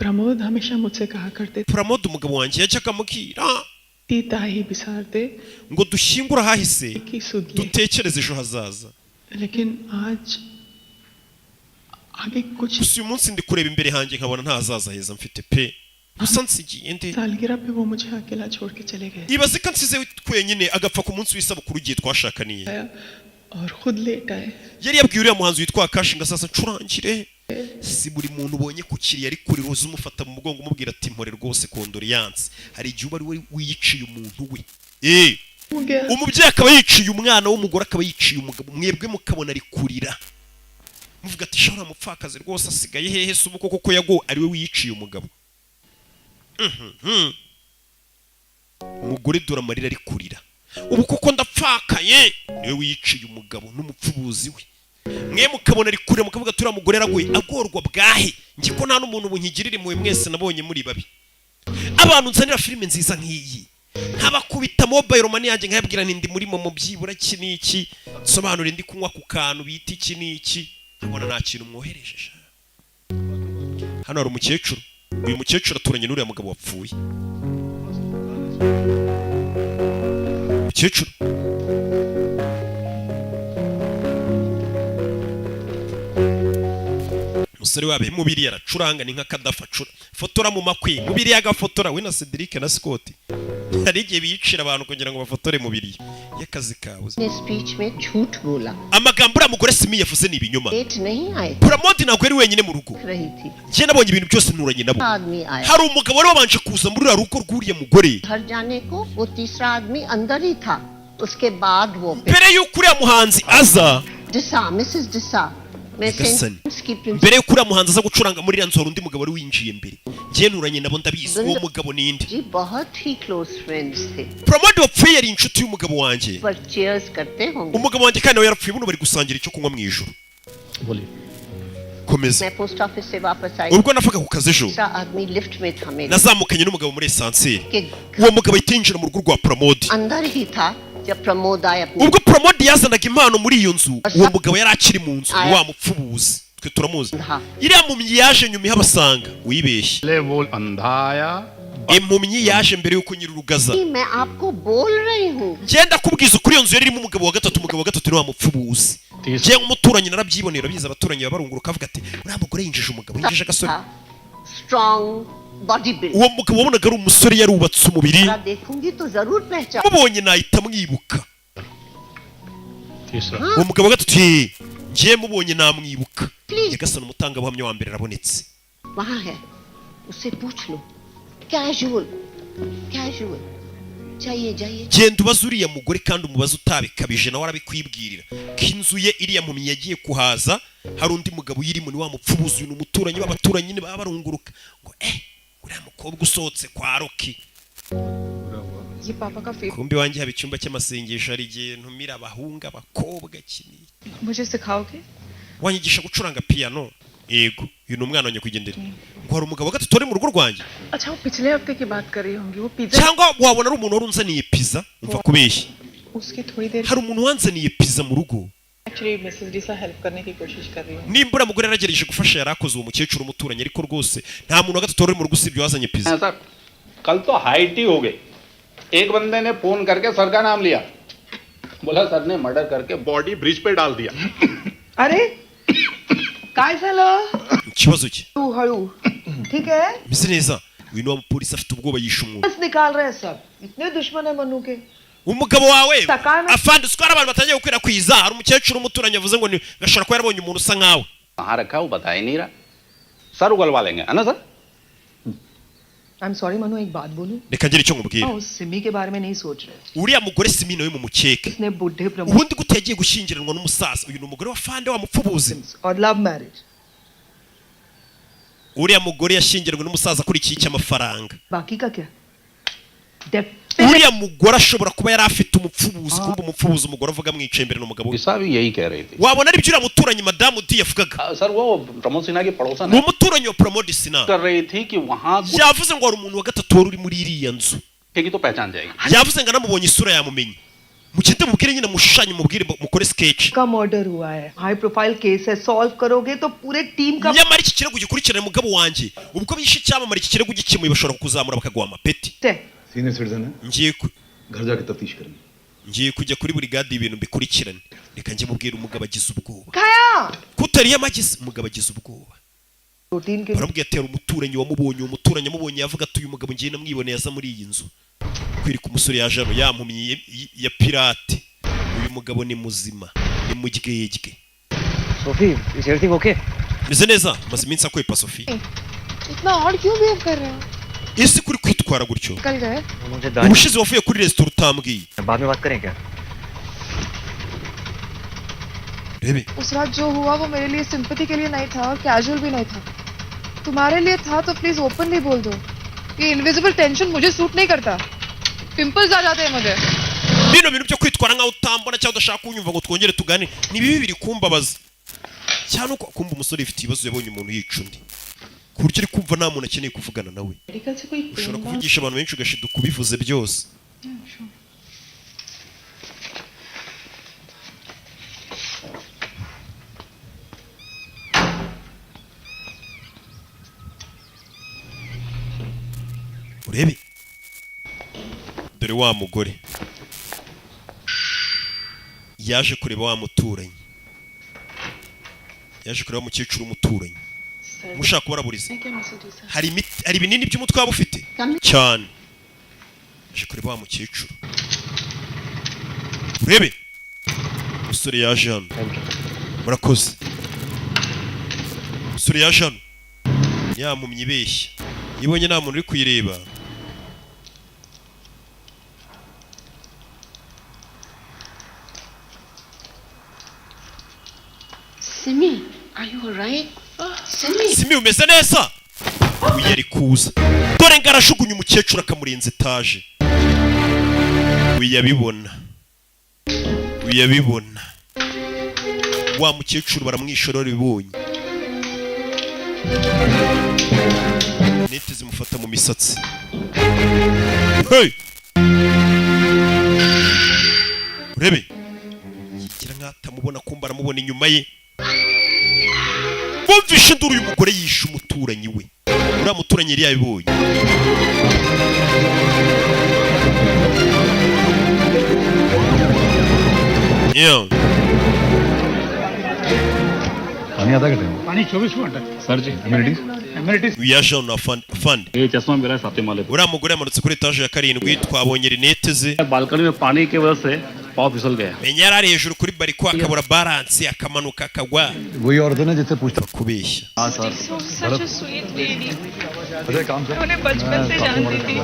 Pramod हमेशा मुझसे कहा करते Pramod umugabo wanjye yajyaga amubwira तीता ही बिसार दे ngo dushyingura ahahise की सुध ले dutekereze ejo hazaza लेकिन आज आगे कुछ gusa uyu munsi ndi kureba imbere hanjye nkabona nta hazaza heza mfite pe gusa nsigiye nde सालगिरह पे वो मुझे अकेला छोड़ के चले गए ibaze ko nsize twenyine agapfa ku munsi w'isabukuru igihe twashakaniye और खुद लेट आए yari yabwiye uriya muhanzi witwa Kashinga sasa ncurangire si buri muntu ubonye ku kiriya ari kuri roza umufata mu mugongo umubwira ati mpore rwose kondoriyanse hari igihe uba ari we wiyiciye umuntu we umubyeyi akaba yiciye umwana w'umugore akaba yiciye umugabo mwebwe mukabona ari kurira muvuga ati shora mupfakazi rwose asigaye hehe se ubuko koko yago ari we wiyiciye umugabo umugore dore amarira ari kurira ubu koko ndapfakaye niwe wiyiciye umugabo n'umupfubuzi we mwe mukabona ari kurira mukavuga turiya mugore yaragoye agorwa bwahe njye ko nta n'umuntu bunkigirira impuhwe mwese nabonye muri babi abantu nzanira filime nziza nk'iyi nkabakubita mobile money yanjye nkayabwira ndi muri momo byibura iki n'iki nsobanura ndi kunywa ku kantu bita iki n'iki nkabona nta kintu mwohereje hano hari umukecuru uyu mukecuru aturanye n'uriya mugabo wapfuye umukecuru umusore wabe mubiri yaracuranga ni nk'akadafacura fotora mu makwe mubiri yagafotora we na Cedric na Scott hari igihe bicira abantu kugira ngo bafotore mubiri y'akazi kawe speech में झूठ बोला amagambo uriya mugore Simi yavuze ni ibinyoma date नहीं आए Pramod ntabwo yari wenyine mu rugo रही थी njye nabonye ibintu byose nturanye nabo आदमी आया hari umugabo wari wabanje kuza muri uriya rugo rw'uriya mugore घर जाने को वो तीसरा आदमी अंदर ही था उसके बाद वो mbere y'uko uriya muhanzi aza D'Sa Mrs D'Sa mbere y'uko uriya muhanzi aza gucuranga muri iriya nzu hari undi mugabo wari winjiye mbere njye nturanye nabo ndabizi uwo mugabo ni inde Pramod wapfuye yari inshuti y'umugabo wanjye umugabo wanjye kandi nawe yarapfuye buno bari gusangira icyo kunywa mu ijoro komeza ubwo navuga ku kazi ejo nazamukanye n'umugabo muri esanseri uwo mugabo ahita yinjira mu rugo rwa Pramod ubwo Pramod yazanaga impano muri iyo nzu uwo mugabo yari akiri mu nzu wa mupfubuzi twe turamuzi iriya mpumyi yaje nyuma ihabasanga wibeshye impumyi yaje mbere y'uko nyir'urugaza ngenda kubwiza ukuri iyo nzu yari irimo umugabo wa gatatu ni wa mupfubuzi njye nk'umuturanyi narabyibonera biza abaturanyi babarunguruka avuga ati uriya mugore yinjije umugabo yinjije agasore uwo mugabo wabonaga ari umusore yarubatse umubiri mubonye nahita mwibuka uwo mugabo wa gatatu ngiye mubonye namwibuka Nyagasani umutangabuhamya wa mbere arabonetse genda ubaze uriya mugore kandi umubaze utabikabije nawe arabikwibwirira ko inzu ye iriya mpumyi yagiye kuhaza hari undi mugabo uyirimo ni wa mupfubuzi uyu ni umuturanyi w'abaturanyi baba barunguruka ngo uriya mukobwa usohotse kwa Roki kumbi wanjye haba icyumba cy'amasengesho hari igihe ntumira abahunga abakobwa kinini wanyigisha gucuranga piano yego uyu ni umwana wanjye kugendera ngo hari umugabo wa gatatu ari mu rugo rwanjye cyangwa wabona ari umuntu wari unzaniye pizza umva kubeshya hari umuntu wanzaniye pizza mu rugo nimbura mugore yaragerageje gufasha yarakoze uwo mukecuru umuturanye ariko rwose nta muntu wa gatatu wari mu rugo usibye wazanye pizza कल तो हाइट ही हो गए एक बंदे ने फोन करके सर का नाम लिया बोला सर ने मर्डर करके बॉडी ब्रिज पे डाल दिया अरे काय झालं ikibazo cye तू हळू ठीक है bise neza uyu ni wa mupolisi afite ubwoba yishe umuntu बस निकाल रहे हैं सब इतने दुश्मन है मनु के umugabo wawe afande twara abantu batangiye gukwirakwiza hari umukecuru umuturanye avuze ngo gashora ko yarabonye umuntu usa nkawe कहां रखा है वो बता ही नहीं रहा सर उगलवा लेंगे है ना सर I'm sorry मनु एक बात बोलूं reka ngire icyo nkubwira Simi के बारे में नहीं सोच रहे uriya mugore Simi nawe mu mukeke इसने बुढ़े Pramod ubundi gute yagiye gushyingiranwa n'umusaza uyu ni umugore wa fande wa mupfubuzi और love marriage uriya mugore yashyingiranwe n'umusaza kuri iki cy'amafaranga बाकी का क्या uriya mugore ashobora kuba yari afite umupfubuzi kumva umupfubuzi umugore avuga mwicaye imbere n'umugabo we wabona ari byo uriya muturanyi madamu di yavugaga ni umuturanyi wa Pramod Sina yavuze ngo hari umuntu wa gatatu wari uri muri iriya nzu yavuze ngo anamubonye isura yamumenye mugende mubwire nyine mushushanye mubwire mukore sketch का मर्डर हुआ है high profile case है सॉल्व करोगे तो पूरे टीम का nyamara iki kirego gikurikirana umugabo wanjye ubwo bishe cyamamara iki kirego gikemuye bashobora kuzamura bakaguha amapeti senior citizen है ngiye घर जाके तफ्तीश करेंगे ngiye kujya kuri brigade ibintu bikurikirane reka njye mubwira umugabo agize ubwoba Kaya kutariye amagize umugabo agize ubwoba protein के barabwiye atera umuturanyi wamubonye umuturanyi amubonye yavuga ati uyu mugabo ngiye namwiboneye aza muri iyi nzu kwirika umusore yaje hano yampumye ya pirate uyu mugabo ni muzima ni mugegege Sophie is everything okay meze neza maze iminsi akwepa Sophie इतना और क्यों बिहेव कर रहे हो ese kuri kwitwara gutyo कल गए मुझे दादी ubushize wavuye kuri restaurant utambwiye बाद में बात करें क्या rebe उस रात जो हुआ वो मेरे लिए सिंपैथी के लिए नहीं था और कैजुअल भी नहीं था तुम्हारे लिए था तो प्लीज ओपनली बोल दो ये इनविजिबल टेंशन मुझे सूट नहीं करता पिंपल्स आ जाते हैं मुझे bino bintu byo kwitwara nkaho utambona cyangwa udashaka kunyumva ngo twongere tugane ni bibi biri kumbabaza cyane uko kumva umusore ifite ibibazo yabonye umuntu yica undi ku buryo uri kumva nta muntu akeneye kuvugana nawe medical से कोई ushobora kuvugisha abantu benshi ugashiduka ubivuze byose urebe dore wa mugore yaje kureba wa muturanyi yaje kureba umukecuru umuturanyi mushaka kubaraburiza hari ibinini by'umutwe waba ufite cyane yaje kureba wa mukecuru urebe umusore yaje hano murakoze umusore yaje hano yampumye ibeshya ibonye nta muntu uri kuyireba Simi, are you alright? Simi. Simi umeze neza uyu yari kuza dore ngo arashugunya umukecuru akamurenza etaje uyu yabibona wa mukecuru baramwishorora ibonye neti zimufata mu misatsi hey urebe yigira nk'atamubona kumba aramubona inyuma ye bumvishe induru uyu mugore yishe umuturanyi we uriya muturanyi yari yabibonye पानी आता कहते हैं पानी 24 घंटा सर जी amenities yaje hano afande ये चश्मा मेरा साथी माले uriya mugore yamanutse kuri etaje ya karindwi twabonye rinete ze balcony में पानी की वजह से पाँव फिसल गया menya yari ari hejuru kuri bariko akabura balance akamanuka akagwa वही औरत है ना जिससे पूछता kubeshya हाँ sir such a sweet lady अरे काम से उन्हें बचपन से जानती थी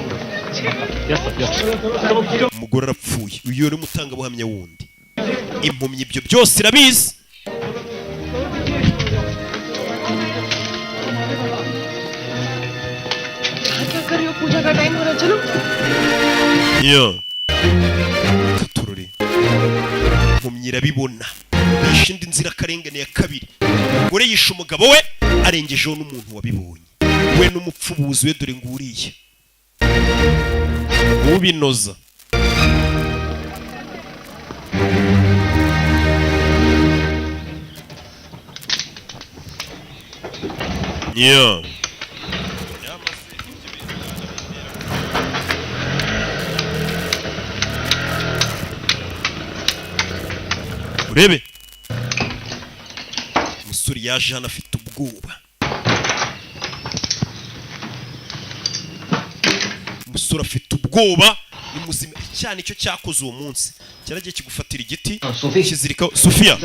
yes sir umugore arapfuye uyu yari umutangabuhamya wundi impumyi ibyo byose irabizi क्या कर रही हो पूजा का टाइम हो रहा है चलो katurore impumyi irabibona yishe indi nzirakarengane ya kabiri umugore yishe umugabo we arengejeho n'umuntu wabibonye we n'umupfubuzi we dore nguriye ubinoza urebe umusore yaje hano afite ubwoba umusore afite ubwoba ni muzima cyane icyo cyakoze uwo munsi cyaragiye kigufatira igiti kizirika Sofia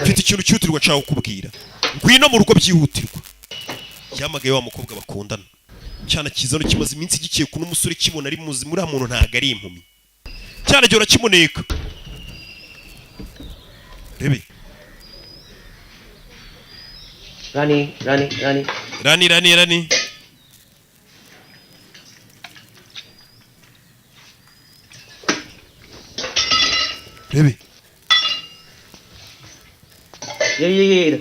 mfite ikintu cyihutirwa nshaka kukubwira ngwino mu rugo byihutirwa yamagaye wa mukobwa bakundana cyana kizano kimaze iminsi gikiye kuno umusore kibona ari muzima uriya muntu ntago ari impumi cyane gihe urakimuneka rebe Rani rebe ये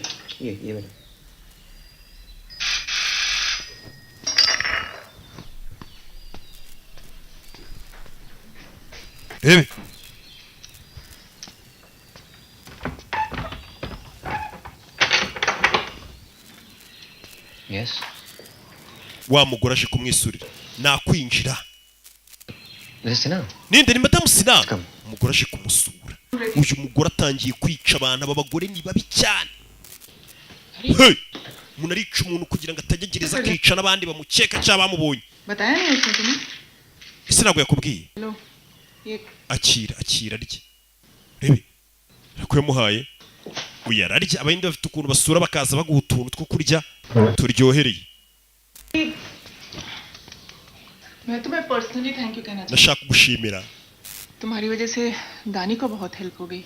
rebe yes wa mugore aje kumwisurira nakwinjira Sina ninde ni madamu Sina umugore aje kumusura. Uyu mugore atangiye kwica abantu, abagore ni babi cyane. Hey, umuntu arica umuntu kugira ngo atagereza akica n'abandi bamukeka cyangwa bamubonye. बताया नहीं उसने तुम्हें? Ese ntabwo yakubwiye? लो ये akira rye. Rebe ko yamuhaye uyararya. Abandi bafite ukuntu basura bakaza baguha utuntu two kurya turyohereye. मैं तुम्हें personally thank you कहना चाहती Ndashaka gushimira. हूँ तुम्हारी वजह से दानी को बहुत हेल्प हो गई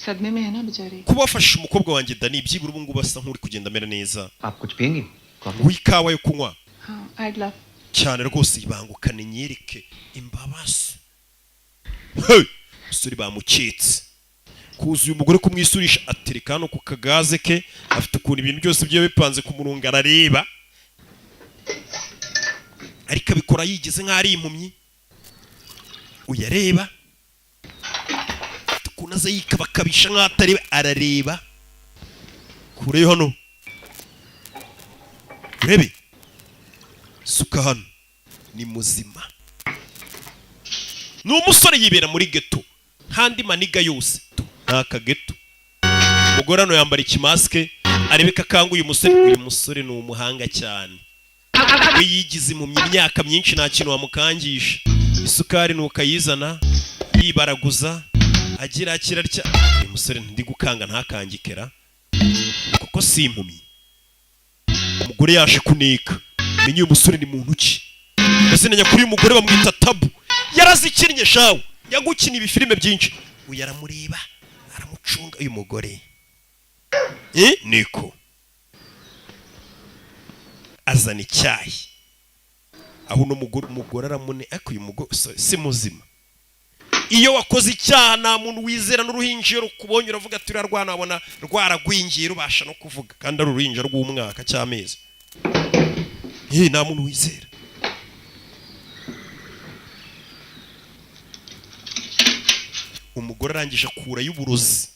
सदमे में है ना बेचारी Kuba wafashe umukobwa wanjye Dani byibura ubu ngubu asa nk'uri kugenda amera neza. आप कुछ पियेंगी? Wikawa yo kunywa हाँ I'd love cyane rwose ibangukane nyereke imbabazi. Hey, usuri bamucitse. Kuzuye umugore kumwisurisha atereka hano ku kagaze ke, afite ukuntu ibintu byose byo bipanze ku murongo arareba. Ariko abikora yigeze nk'ari impumyi. Uyareba. Kunaza yikabakabisha nk'atareba arareba. Kure hano. Urebe. Suka hano. Ni muzima. Ni umusore yibera muri ghetto. Handi maniga yose. Naka ghetto. Umugore hano yambara ikimaske, arebeka kanga uyu musore. Uyu musore ni umuhanga cyane. We yigize mu myaka myinshi nta kintu wamukangisha. Isukari nukayizana, yibaraguza, agira kirarya. Uyu musore ndi gukanga ntakangikera. Kuko si impumyi. Umugore yaje kunika. Menye uyu musore ni muntu ki? Yasinanya kuri uyu mugore bamwita Tabu. Yarazikinnye shawo. Yagukina ibi filime byinshi. Uyu aramureba, aramucunga uyu mugore. Niko. Azana icyayi. Aho no mugore aramune ariko uyu mugore si muzima. Iyo wakoze icyaha nta muntu wizera n'uruhinjiro kubonye uravuga ati rwana abona rwaragwingiye rubasha no kuvuga kandi ari uruhinja rw'umwaka cy'amezi. Nta muntu wizera. Umugore arangije akura y'uburozi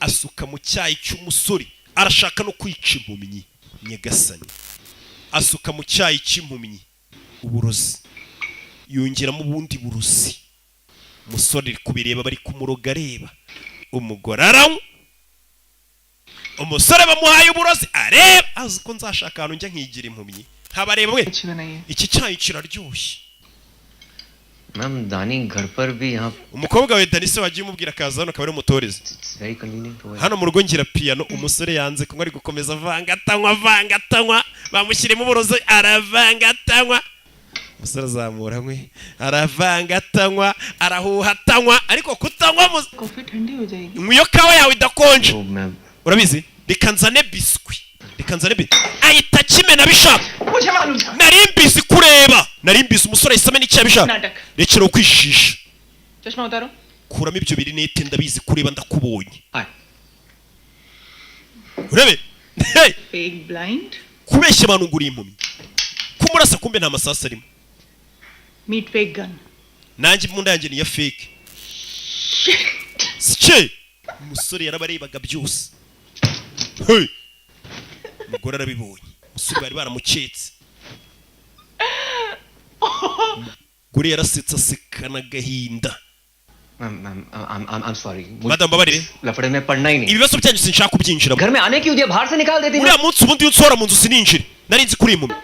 asuka mu cyayi cy'umusore, arashaka no kwica impumyi. Nyagasani asuka mu cyayi cy'impumyi uburozi, yongeramo ubundi burozi. Umusore kubireba bari kumuroga areba. Umugore aranywa, umusore bamuhaye uburozi areba, azi ko nzashaka ahantu njya nkigira impumyi. Habareba we, iki cyayi kiraryoshye. Ma'am दानी घर पर भी यहाँ umukobwa we Dani se wagiye umubwira akaza hano akaba ari umutoreze. very convenient हुआ है. Hano mu rugo ngira piano, umusore yanze kunywa ari gukomeza vangatanywa bamushyiremo uburozi aravangatanywa. Umusore azamura nkwe aravangatanywa arahuhatanywa ariko kutanywa coffee ठंडी हो जाएगी nkwiyo kawa yawe idakonje. तो ma'am Urabizi reka nzane biswi, reka nzane biswi ahita kimena bishaka. मुझे मालूम था Nari mbisi kureba, nari mbisi umusore isame n'icyo bishaka. नाटक Rekera ukwishisha. चश्मा उतारो Kuramo ibyo biri nete ndabizi kureba ndakubonye. आए Urebe. Hey, fake blind kubeshya abantu nguri impumyi. Kumurasa kumbe nta masasa arimo. Meet fake gun Nanjye mu ndange ni ya fake. Sice. Umusore yarabarebaga byose. Hey. Umugore arabibonye. Umusore bari baramucetse. Guri yarasetse asekana gahinda. Ma'am I'm sorry. Madam babarire. लफड़े में पढ़ना ही नहीं. Ibibazo byanyu sinshaka kubyinjiramo. घर में आने क्यों दिया? बाहर से निकाल देती. Uriya munsi ubundi unsora mu nzu sininjire. Nari nzi kuri impumyi.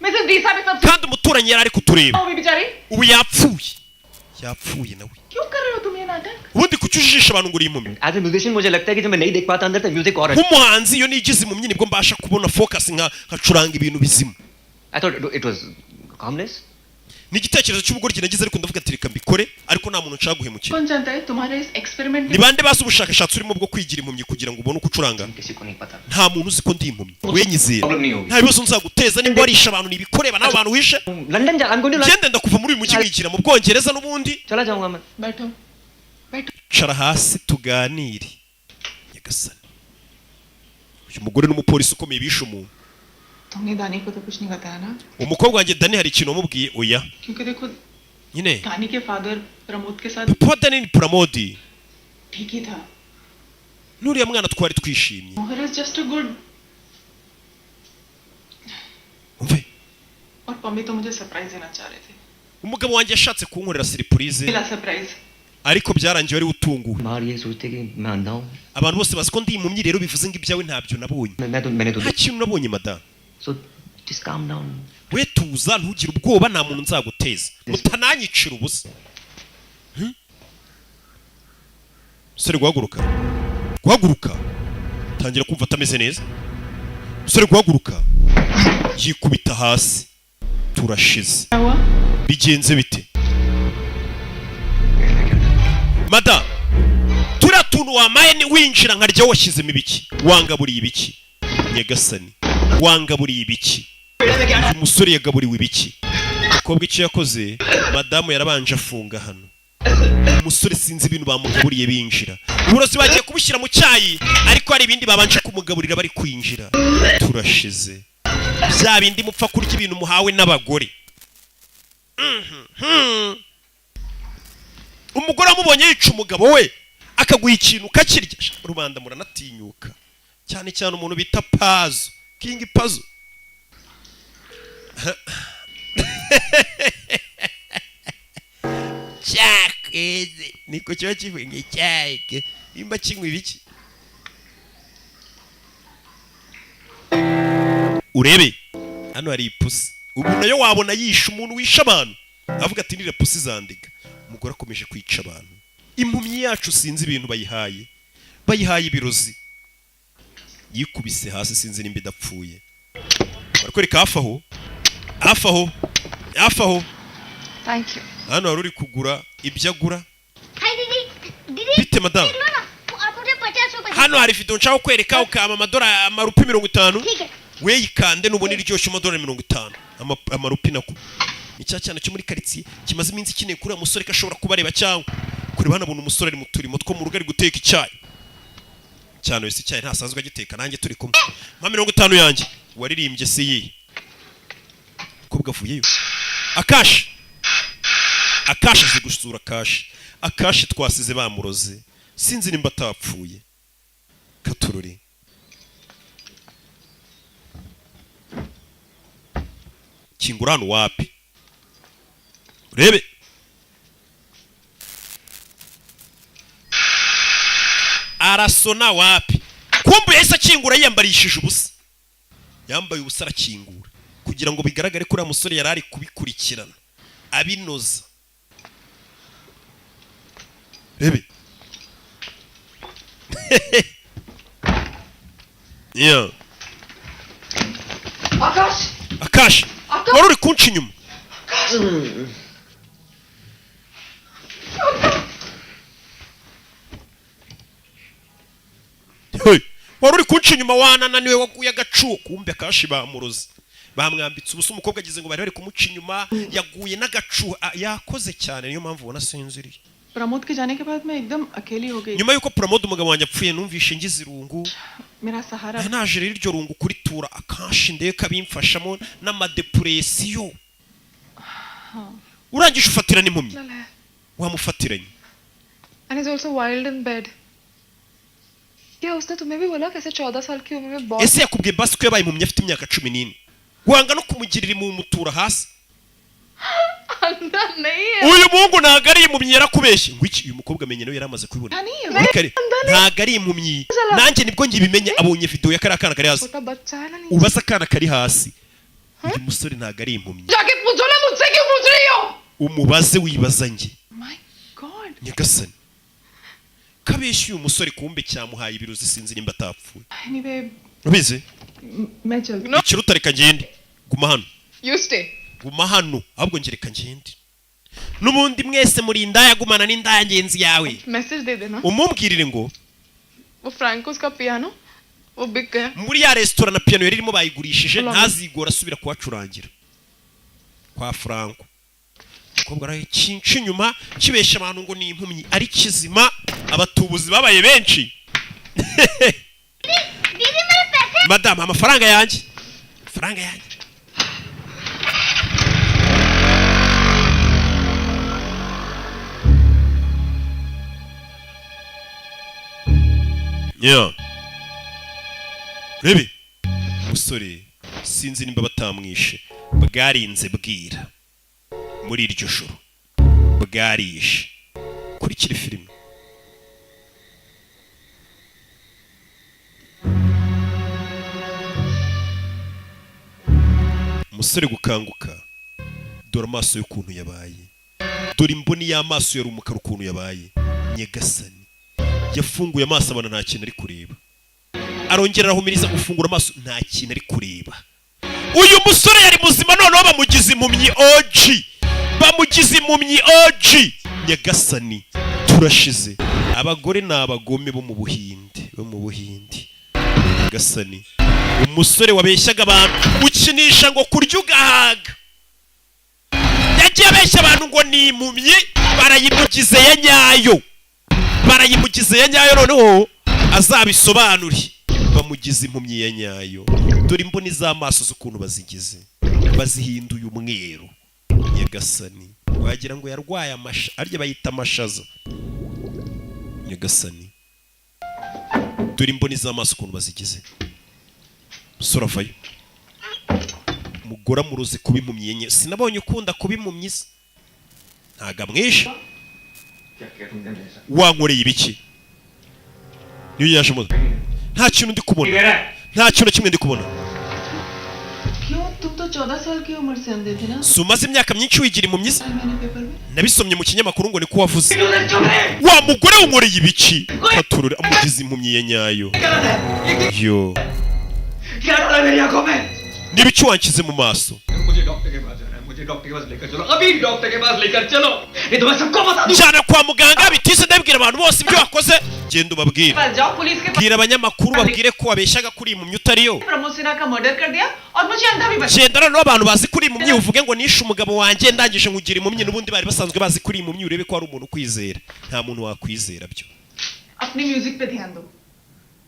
Mrs दीसा भी सब Kandi umuturanyi yari ari kutureba. भी बेचारी Ubu yapfuye. Yapfuye nawe. क्यों कर रहे हो तुम ये नाटक Ubundi kucyujijisha abantu nguri impumyi. As a musician मुझे लगता है कि जब मैं नहीं देख पाता अंदर तक म्यूजिक और Nk'umuhanzi iyo nigize impumyi nibwo mbasha kubona focus nkacuranga ibintu bizima. I thought it was calmness. Ni igitekerezo cy'ubugoryi nagize ariko ndavuga ati reka mbikore ariko nta muntu nshaka guhemukira. कौन जानता है तुम्हारे इस experiment Ni bande bazi ubushakashatsi urimo bwo kwigira impumyi kugira ngo ubone uko ucuranga? किसी को नहीं पता. Nta muntu uzi ko ndi impumyi. We nyizera. Problem नहीं होगी. Nta bibazo nzaguteza nimba warisha abantu nibikoreba nawe abantu wishe. London जा. I'm going to London. Ngende ndakuva muri uyu mujyi wigira mu Bwongereza n'ubundi. चला जाऊंगा मैं. बैठो Cara hasi tuganire. Nyagasani. Uyu mugore n'umupolisi ukomeye bishe umuntu. तुमने दानी को तो कुछ नहीं बताया ना Umukobwa wanjye Dani hari ikintu wamubwiye oya. क्योंकि देखो Nyine दानी के फादर प्रमोद के साथ papa Dani ni Pramodi. ठीक ही था Nuriya mwana twari twishimye. मोहर is just a good Umve. और पम्मी तो मुझे सरप्राइज देना चाह रहे थे Umugabo wanjye yashatse kunkorera surprise. मिला surprise ariko byarangiye ari utunguwe बाहर ये सोचते कि मैं अंधा हूँ abantu bose bazi ko ndi impumyi rero bivuze ngo ibyawe ntabyo nabonye मैंने तो nta kintu nabonye madamu so just calm down we tuza ntugire ubwoba nta muntu nzaguteza mutananyicira ubusa sore guhaguruka tangira kumva atameze neza sore guhaguruka yikubita hasi turashize bigenze bite madamu turiya tuntu wamaye ni winjira nkarya washyizemo ibiki wangaburiye ibiki nyagasani wangaburiye ibiki uyu musore yagaburiwe ibiki kobwa icyo yakoze madamu yarabanje afunga hano umusore sinzi ibintu bamugaburiye binjira uburozi bagiye kubushyira mu cyayi ariko hari ibindi babanje kumugaburira bari kwinjira turashize bya bindi mupfa kurya ibintu muhawe n'abagore umugore amubonye yica umugabo we akaguha ikintu ukakirya rubanda muranatinyuka cyane cyane umuntu bita pazo kingi pazo cyakeze niko kiba kivuye cyake nimba kinywa ibiki urebe hano hari ipusi ubu nayo wabona yisha umuntu wisha abantu avuga ati nire pusi zandiga umugore akomeje kwica abantu impumyi yacu sinzi ibintu bayihaye ibirozi yikubise hasi sinzi nimba idapfuye barakwereka hafi aho Thank you. hano hari uri kugura ibyo agura हाय दीदी दीदी bite madamu देख लो ना आप मुझे 50 रुपए hano hari video nshaka kwereka ukama amadora amarupi 50 ठीक है we yikande nubona iryoshye amadora 50 amarupi nako icya cyane cyo muri quartier kimaze iminsi kineye kuri umusore kashobora kubareba cyangwa kuri bana buntu umusore ari mu turimo two mu rugo ari guteka icyayi cyane wese icyayi ntasanzwe agiteka nanjye turi kumwe ma 50 yanjye waririmbye se yiye ko bwavuyeyo akashi azi gusura akashi twasize bamuroze sinzi nimba atapfuye katururi kingurano wapi urebe arasona wapi kumbuye yahise akingura yiyambarishije ubusa yambaye ubusa arakingura kugira ngo bigaragare ko uriya musore yari ari kubikurikirana abinoza rebe yeah akashi wari uri kunca inyuma wari uri kunca inyuma wanananiwe waguye agacuho kumbe akashi bamuroze bamwambitse ubusa umukobwa agize ngo bari bari kumuca inyuma yaguye n'agacuho yakoze cyane niyo mpamvu ubona sinziriye Pramod के जाने के बाद मैं एकदम अकेली हो गई nyuma yuko Pramod umugabo wanjye apfuye numvishe ngize irungu मेरा सहारा naje rero iryo rungu kuritura akashi ndeye kabimfashamo n'amadepresiyo urangije ufatira n'impumyi wamufatiranye and is also wild in bed क्या उसने तुम्हें भी बोला कैसे 14 साल की उम्र में बहुत ese yakubwiye basi ko yabaye impumyi afite imyaka 14 wanga no kumugirira mu mutura hasi अंदर नहीं है uyu mungu ntago ari impumyi yarakubeshye ngo iki uyu mukobwa amenye nawe yaramaze kubibona ntago ari impumyi nanjye nibwo ngibimenye abonye video ya kariya kana kari hasi छोटा बच्चा है ना नहीं ubaza akana kari hasi uyu musore ntago ari impumyi जाके पूछो ना मुझसे क्यों पूछ रही हो umubaze wibaza njye my god nyagasani kabeshye uyu musore kumbe cyamuhaye ibirozi sinzi nimba atapfuye anyway ubizi मैं चलती हूं ikiruta reka ngende guma hano you stay guma hano ahubwo ngereka ngende n'ubundi mwese muri indaya gumana n'indaya ngenzi yawe message दे देना umubwirire ngo वो फ्रैंकोस का पियानो वो बिक गया muri ya restaurant na piano yari irimo bayigurishije ntazigora asubira kuhacurangira kwa Franco umukobwa araye kinci nyuma kibesha abantu ngo ni impumyi ari kizima abatubuzi babaye benshi दीदी मेरे पैसे madame amafaranga yanjye yeah rebe musore sinzi nimba batamwishe bwarinze bwira muri iryo joro bwarishe kuri mukurikire filime. Umusore gukanguka, dore amaso y'ukuntu yabaye, dore imboni y'amaso yari umukara ukuntu yabaye. Nyagasani yafunguye amaso abona nta kintu ari kureba, arongera arahumiriza gufungura amaso nta kintu ari kureba. Uyu musore yari muzima, noneho bamugize impumyi OG, bamugize impumyi OG. Nyagasani turashize. Abagore ni abagome bo mu Buhinde, Nyagasani. Umusore wabeshyaga abantu ukinisha ngo kurya ugahaga, yagiye abeshya abantu ngo ni impumyi, barayimugize ya nyayo, noneho azabisobanure. Bamugize impumyi ya nyayo, dore imboni z'amaso z'ukuntu bazigize, bazihinduye umweru. Nyagasani wagira ngo yarwaye arya bayita amashaza. Nyagasani dore imboni z'amaso ukuntu bazigize. Musore avayo, umugore amuroze kuba impumyi yenye. Sinabonye ukunda kuba impumyi se, ntago amwishe. Wankoreye ibiki? Niyo yaje muda, nta kintu ndi kubona, nta kintu kimwe ndi kubona. Si umaze imyaka myinshi wigira impumyi se? Nabisomye mu kinyamakuru ngo niko wavuze. Wa mugore wankoreye ibiki? Katurure amugize impumyi ya nyayo. Yo n'ibiki wankize mu maso? Njyana kwa muganga bitise ndabwira abantu bose ibyo wakoze. Genda ubabwire, bwira abanyamakuru babwire ko wabeshyaga kuri impumyi utariyo. Genda noneho abantu bazi kuri impumyi uvuge ngo nishe umugabo wanjye ndangije nkugira impumyi, n'ubundi bari basanzwe bazi kuri impumyi, urebe ko ari umuntu ukwizera. Nta muntu wakwizera byo.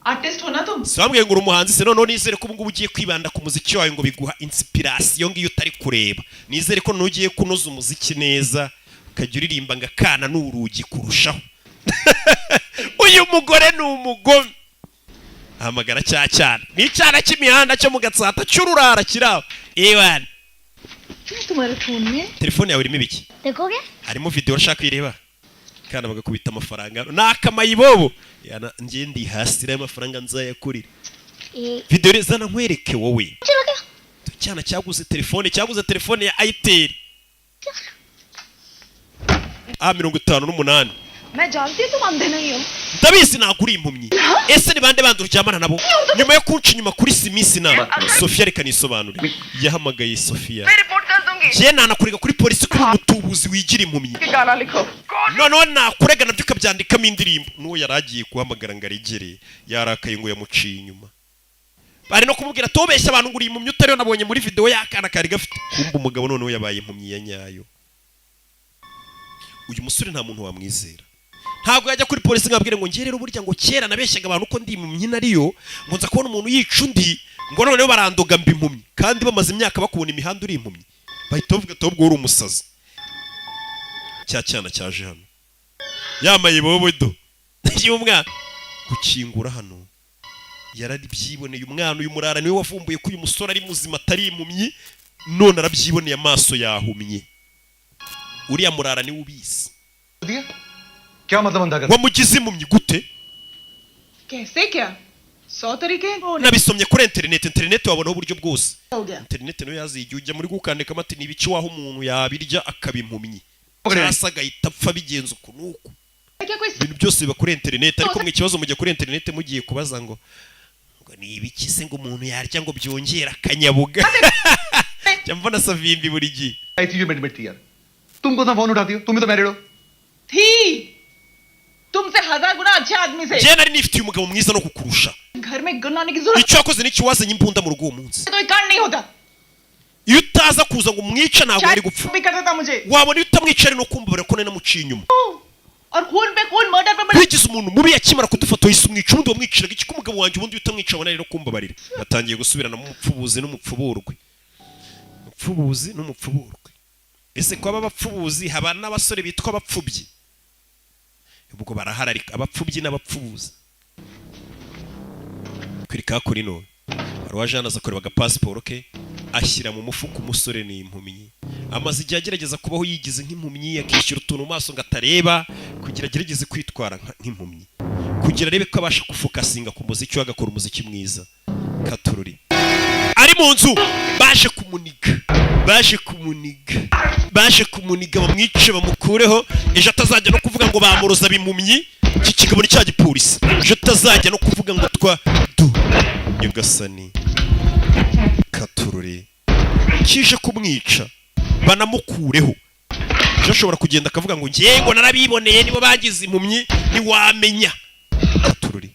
Artist हो ना तुम? Samwe ngo umuhanzi se none nizere ko ubungubu ugiye kwibanda ku muziki wawe ngo biguha inspiration ngiyo utari kureba. Nizere ko nugiye kunoza umuziki neza ukajya uririmba ngakana n'urugi kurushaho. Uyu mugore ni umugome. Hamagara cyane. Ni cyana cy'imihanda cyo mu Gatsata cy'ururara kiraho. Ewan. तुम्हारे फोन में Telefone yawe irimo ibiki? देखोगे? Harimo video urashaka ireba. Kana bagakubita amafaranga. Nakamayibobo. Yana ngiye ndi hasi y'amafaranga nzayakurira. Video rezana nkwereke wowe. Cyana cyaguze telefone ya Itel. A58. मैं जानती हूँ तुम अंधे नहीं हो. Ndabizi naguri impumyi. Ese ni bande bandi uryamana nabo? Nyuma yo kunca inyuma kuri simisi na Sofia reka nisobanure. Yahamagaye Sofia. मैं रिपोर्ट कर दूंगी. Je nanakurega kuri polisi kuri umutubuzi wigira impumyi. गाना लिखो. None nakurega nabyo kabyandikamo indirimbo. Nuwo yaragiye guhamagara ngaregere yarakaye ngo yamuciye inyuma. Bari no kumubwira tobeshya abantu nguri impumyi utariyo nabonye muri video yakana kari gafite. Kumba umugabo noneho yabaye impumyi ya nyayo. Uyu musore nta muntu wamwizera. Ntabwo yajya kuri polisi ngabwire ngo ngerero burya ngo kera nabeshyaga abantu ko ndi impumyi nariyo ngo nza kubona umuntu yica undi ngo noneho barandoga mbi impumyi kandi bamaze imyaka bakubona imihanda uri impumyi bahita bavuga ati ubwo uri umusazi. Cyana cyaje hano yamaye bobo do y'umwana gukingura hano yarari byiboneye umwana uyu murara niwe wavumbuye ko uyu musore ari muzima atari impumyi none arabyiboneye amaso yahumye. Uriya murara ni ubisi क्या मतलब अंधा कर wamugize impumyi gute? कैसे क्या? 100 तरीके हैं. Nabisomye kuri internet wabonaho uburyo bwose. हो गया. Internet no yazigiye ujya muri gukandika amati nibici waho umuntu yabirya akabimpumyi. Cyasa gahita apfa bigenza ukunuko. क्या कोई Ibintu byose biba kuri internet ariko mwe kibazo mujya kuri internet mugiye kubaza ngo ni ibiki se ngo umuntu yarya ngo byongera akanyabuga. Cyamvana savimbi buri gihe. ICU में एडमिट थी यार तुम कौन सा फोन उठाती हो तुम ही तो मैरिड हो थी तुमसे 1000 गुना अच्छे आदमी से. Je nari nifitiye umugabo mwiza no kukurusha. घर में गन आने की जरूरत Icyo yakoze n'iki wazanye imbunda mu rugo uwo munsi. कोई कारण नहीं होता. Iyo utaza kuza ngo umwica ntabwo ari gupfa. भी करता था मुझे. Wabona utamwica no kumbabara ko nari namuciye inyuma. और खून पे खून मर्डर पे murder. Wigize umuntu mubi yakimara kudufoto yisumwica undi wamwiciraga iki kumugabo wanjye ubundi utamwica abona rero kumbabarira. Batangiye gusubirana mu mupfubuzi n'umupfuburwe. Mupfubuzi n'umupfuburwe. Ese ko aba bapfubuzi haba n'abasore bitwa abapfubyi. Ubwo barahararika abapfubyi n'abapfubuzi. Kwirika kuri none. Arwajana za kureba passport ke ashyira mu mufuka umusore ni impumyi. amaze igihe agerageza kubaho yigize nk'impumyi, akishyura utuntu mu maso ngo atareba kugira agerageze kwitwara nk'impumyi, kugira arebe ko abasha gufokasinga ku muziki we, agakora umuziki mwiza. Katururi ari mu nzu, baje kumuniga bamwice bamukureho, ejo atazajya no kuvuga ngo bamuroza b'impumyi. Iki kigabo ni cya gipolisi, ejo atazajya no kuvuga ngo Nyagasani. Katururi kije kumwica banamukureho, ejo ashobora kugenda akavuga ngo ngiye ngo narabiboneye nibo bagize impumyi, ntiwamenya. Katururi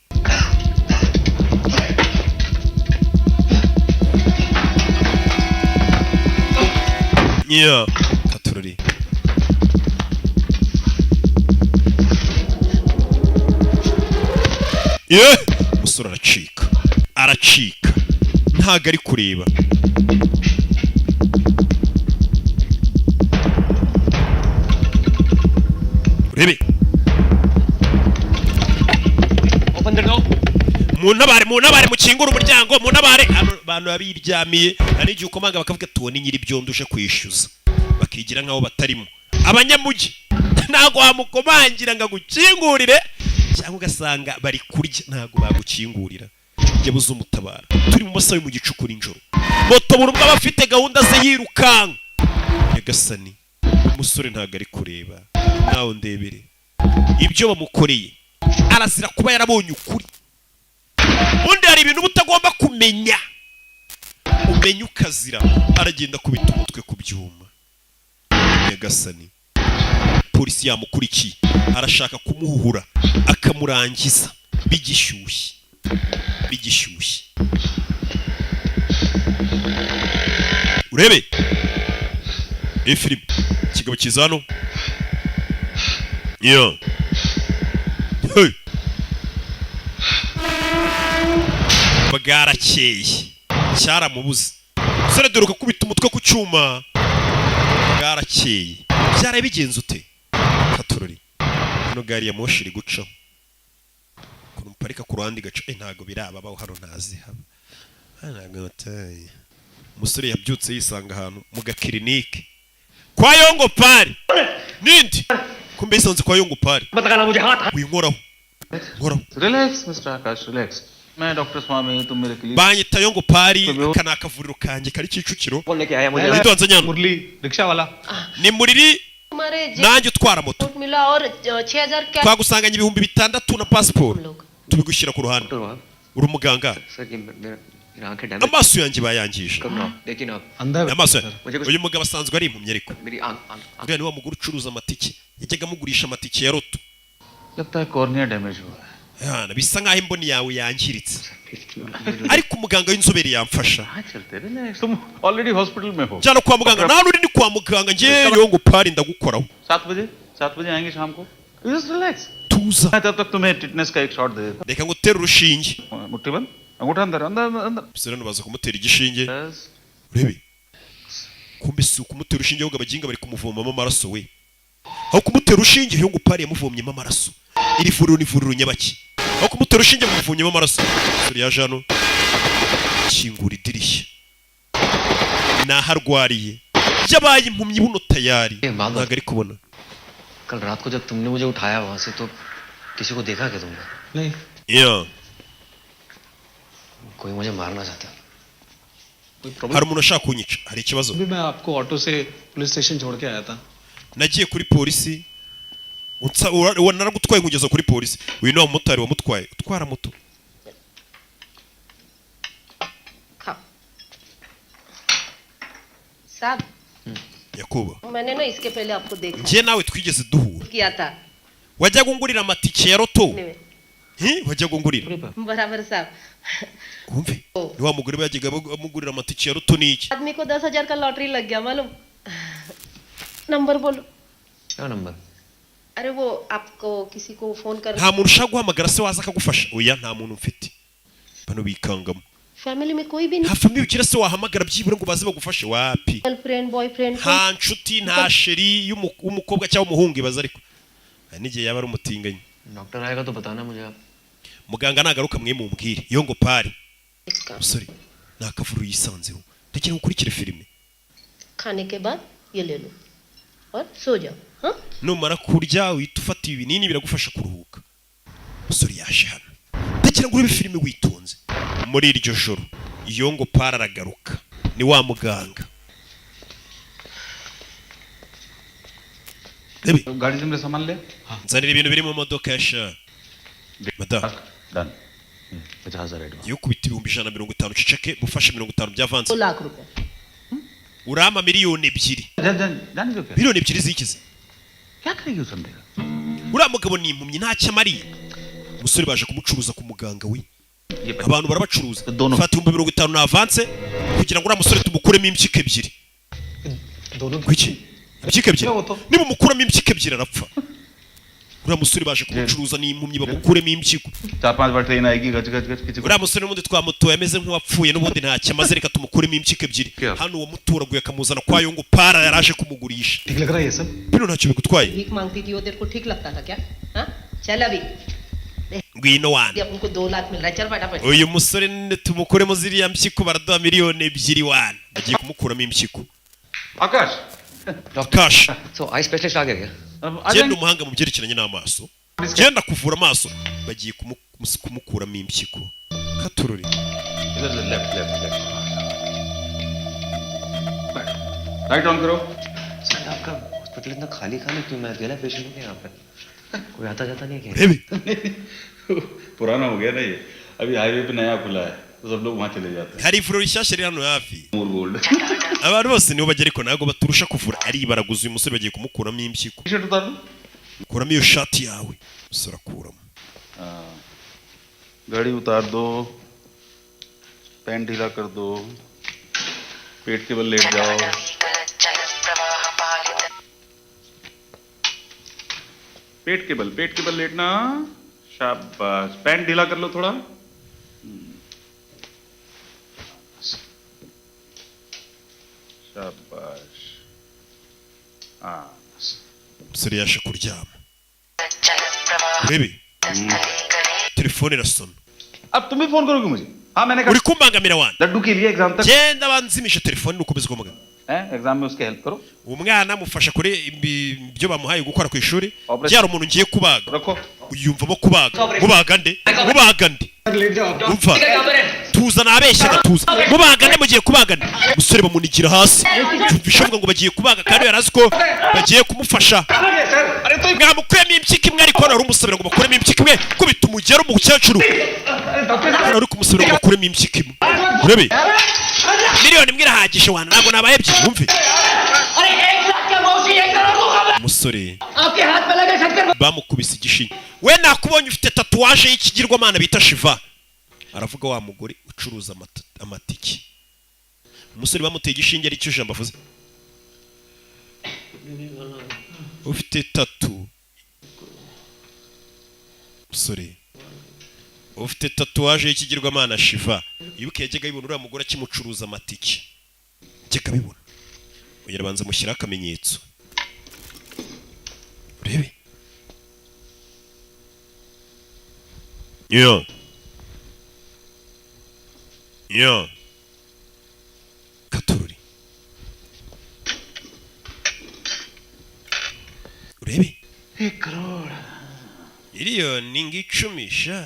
Katururi umusore aracika ntago ari kureba. Urebe muntabare mukingura umuryango, muntabare. Abantu babiryamiye, hari igihe ukomanga bakavuga tubone nyiri byondo uje kwishyuza, bakigira nkaho batarimo. Abanyamugi ntago wamukomangira ngo agukingurire, cyangwa ugasanga bari kurya ntago bagukingurira. Yabuze umutabara, turi mu masaha yo mu gicuku n'ijoro, moto buri umwe aba afite gahunda ze yirukanka. Nyagasani, umusore ntago ari kureba, nawe ndebere ibyo bamukoreye. Arazira kuba yarabonye ukuri. Undi hari ibintu utagomba kumenya, umenya ukazira. Aragenda kubita umutwe ku byuma. Nyagasani, polisi yamukurikiye, arashaka kumuhuhura akamurangiza bigishyushye. Urebe filime kigabo kizano bwarakeye cyaramubuze. Sore dore ukakubita umutwe ku cyuma, bwarakeye. Byaraye bigenze ute? Katururi ino gari ya moshi iri gucaho, parika ku ruhande gaca ntago birababaho hano ntazihaba. Umusore yabyutse yisanga ahantu mu gakirinike kwa Yongo Pari. Nindi kumbe isanze kwa Yongo Pari. Winkoraho Relax Mr. Akash, relax. मैं डॉक्टर स्वामी तुम मेरे लिए banyita Yongo Pari, kana akavuriro kanjye kari Kicukiro. Nidonze nyana मुरली रिक्शा वाला ni Muriri nanjye utwara moto. Twagusanganye 6,000 na passport, tubigushyira ku ruhande. Uri umuganga? Amaso yanjye bayangije. Amaso uyu mugabo asanzwe ari impumyi, ariko ubwo ni wa muguru ucuruza amatike, yajyaga amugurisha amatike ya roto. Cornea damage हुआ है bisa nkaho imboni yawe yangiritse, ariko umuganga w'inzobere yamfasha. तुम already hospital में हो. Cyane kwa muganga, nta nuri ni kwa muganga, ngiye Yongo Pari ndagukoraho. 7 बजे आएंगे शाम को. Just relax. Tuza. मैं तब तक तुम्हें टिटनेस का एक शॉट दे देता. Reka ngutere urushinge. मुट्ठी बंद. अंगूठा अंदर. Bisera nubaza kumutera igishinge. Urebe. Kumbe si ukumutera urushinge ahubwo abaginga bari kumuvomamo amaraso we. Aho kumutera urushinge Yongo Pari yamuvomyemo amaraso. Iri vuriro ni vuriro nyabaki. Aho kumutera urushinge muvomyemo amaraso. Suri ya jano. Kingura idirishya. Naharwariye. Yabaye impumyi buno tayari. Ntago ari kubona. कल रात को जब तुमने मुझे उठाया वहां से तो किसी को देखा क्या तुमने? नहीं. कोई मुझे मारना चाहता है. hari umuntu ushaka kunyica. Hari ikibazo? मैं आपको ऑटो से पुलिस स्टेशन छोड़ के आया था. Nagiye kuri polisi, naragutwaye nkugeza kuri polisi. Uyu ni wa motari wamutwaye. Utwara moto. साहब Yakuba, मैंने ना इसके पहले आपको देखा njye nawe twigeze duhura. किया था. Wajya gungurira amatike ya roto? Wajya gungurira? बराबर साहब. Kumve ni wa mugore bajyaga amugurira amatike ya roto ni iki? आदमी को 10,000 का लॉटरी लग गया मालूम. नंबर बोलो. क्या नंबर? अरे वो आपको किसी को फोन कर. Nta muntu ushaka guhamagara se waza akagufasha. Oya, nta muntu mfite. Bano bikangamo. Family में कोई भी नहीं. Nta family ugira se wahamagara byibura ngo baze bagufashe wapi? Girlfriend boyfriend. Nta nshuti, nta sheri y'umukobwa cyangwa umuhungu ibaza ariko. N'igihe yaba ari umutinganyi. Doctor आएगा तो बताना मुझे आप. Muganga nagaruka mwe mumbwire. Yongo Pari. Sorry. Nakavuru yisanzeho. Ndagira ukurikire filime. खाने के बाद ये ले लो और सो जाओ हाँ numara kurya uhita ufata ibinini biragufasha kuruhuka. Umusore yaje hano ndagira ngo urebe filime witonze. Muri iryo joro Yongo Para aragaruka, ni wa muganga. गाड़ी से मेरे सामान ले nzanira ibintu biri mu modoka ya sha. Madam done 50,000 advance yo kubita 150 ceceke bufashe 50 by'avance. 2 लाख रुपए urama miliyoni 2. जाने दो क्या miliyoni 2 zikize. क्या करेगी उस बंदे का uriya mugabo ni impumyi ntacyo amariye. Umusore baje kumucuruza ku muganga we, abantu barabacuruza fata 50 na avance kugira ngo uriya musore tumukuremo impyiko 2. Kuki impyiko 2 niba mukuramo impyiko 2 arapfa. uriya musore baje kumucuruza ni impumyi bamukuremo impyiko. 4-5 बार ट्रेन आएगी गज गज गज किसी को uriya musore n'ubundi twamutoye ameze nk'uwapfuye n'ubundi ntacyo amaze, reka tumukuremo impyiko 2. hano uwo muturaguye akamuzana kwa Yongo Para yaraje kumugurisha. ठीक लग रहा है ये सब bino ntacyo bigutwaye. भीख मांगती थी वो तेरे को ठीक लगता था क्या हाँ चल अभी ngwino wana अपन को 2 लाख मिल रहा है चल फटाफट uyu musore tumukuremo ziriya mpyiko baraduha miliyoni 2 wana. agiye kumukuramo impyiko. आकाश Cash So आई स्पेशलिस्ट आ गया क्या genda umuhanga mu byerekeranye n'amaso, genda kuvura amaso. bagiye kumukuramo impyiko. Katururi इधर से left left left right on करो सर आपका हॉस्पिटल इतना खाली खाली क्यों मैं अकेला पेशेंट हूँ यहाँ पर कोई आता जाता नहीं है क्या urebe पुराना हो गया ना ये अभी हाईवे पे नया खुला है तो सब लोग वहाँ चले जाते हैं hari ivuriro rishyashya riri hano hafi. मोर gold abantu bose nibo bagera ariko ntabwo baturusha kuvura. ari baraguza uyu musore bagiye kumukuramo impyiko. T-shirt उतार दो kuramo iyo shati yawe. umusore akuramo घड़ी उतार दो पैंट ढीला कर दो पेट के बल लेट जाओ पेट के बल लेटना शाबाश पैंट ढीला कर लो थोड़ा शाबाश हाँ umusore yaje kuryama. urebe telefone irasona. अब तुम भी फोन करोगे मुझे हाँ मैंने uri kumbangamira wana. लड्डू के लिए एग्जाम तक genda banzimisha telefone nukomeza kumugana. Exam में उसके हेल्प करो umwana mufasha kuri ibyo bamuhaye gukora ku ishuri. Operation. byara umuntu ngiye kubaga रखो uyumvamo kubaga. mubaga nde umva tuza nabeshya gatuza. mubaga nde mugiye kubaga nde. umusore bamunigira hasi yumvisha avuga ngo bagiye kubaga kandi yarazi ko bagiye kumufasha. mwamukuyemo impyiko imwe ariko nari umusabira ngo bakuremo impyiko imwe kubita umugero mu mukecuru. nari kumusabira ngo bakuremo impyiko imwe. urebe miliyoni imwe irahagije wana ntabwo nabaye ebyiri wumve. umusore bamukubise igishinya. we nakubonye ufite tatuwaje y'ikigirwamana bita Shiva. aravuga wa mugore ucuruza amatiki. umusore bamuteye igishinge ari cyo jambo avuze. ufite tatu umusore ufite tatuwaje y'ikigirwamana Shiva. ibuke yajyaga yibona uriya mugore akimucuruza amatiki. njyaga bibona ugira banza mushyira akamenyetso. urebe yo Katururi urebe 1 crore miliyoni ng'icumi sha.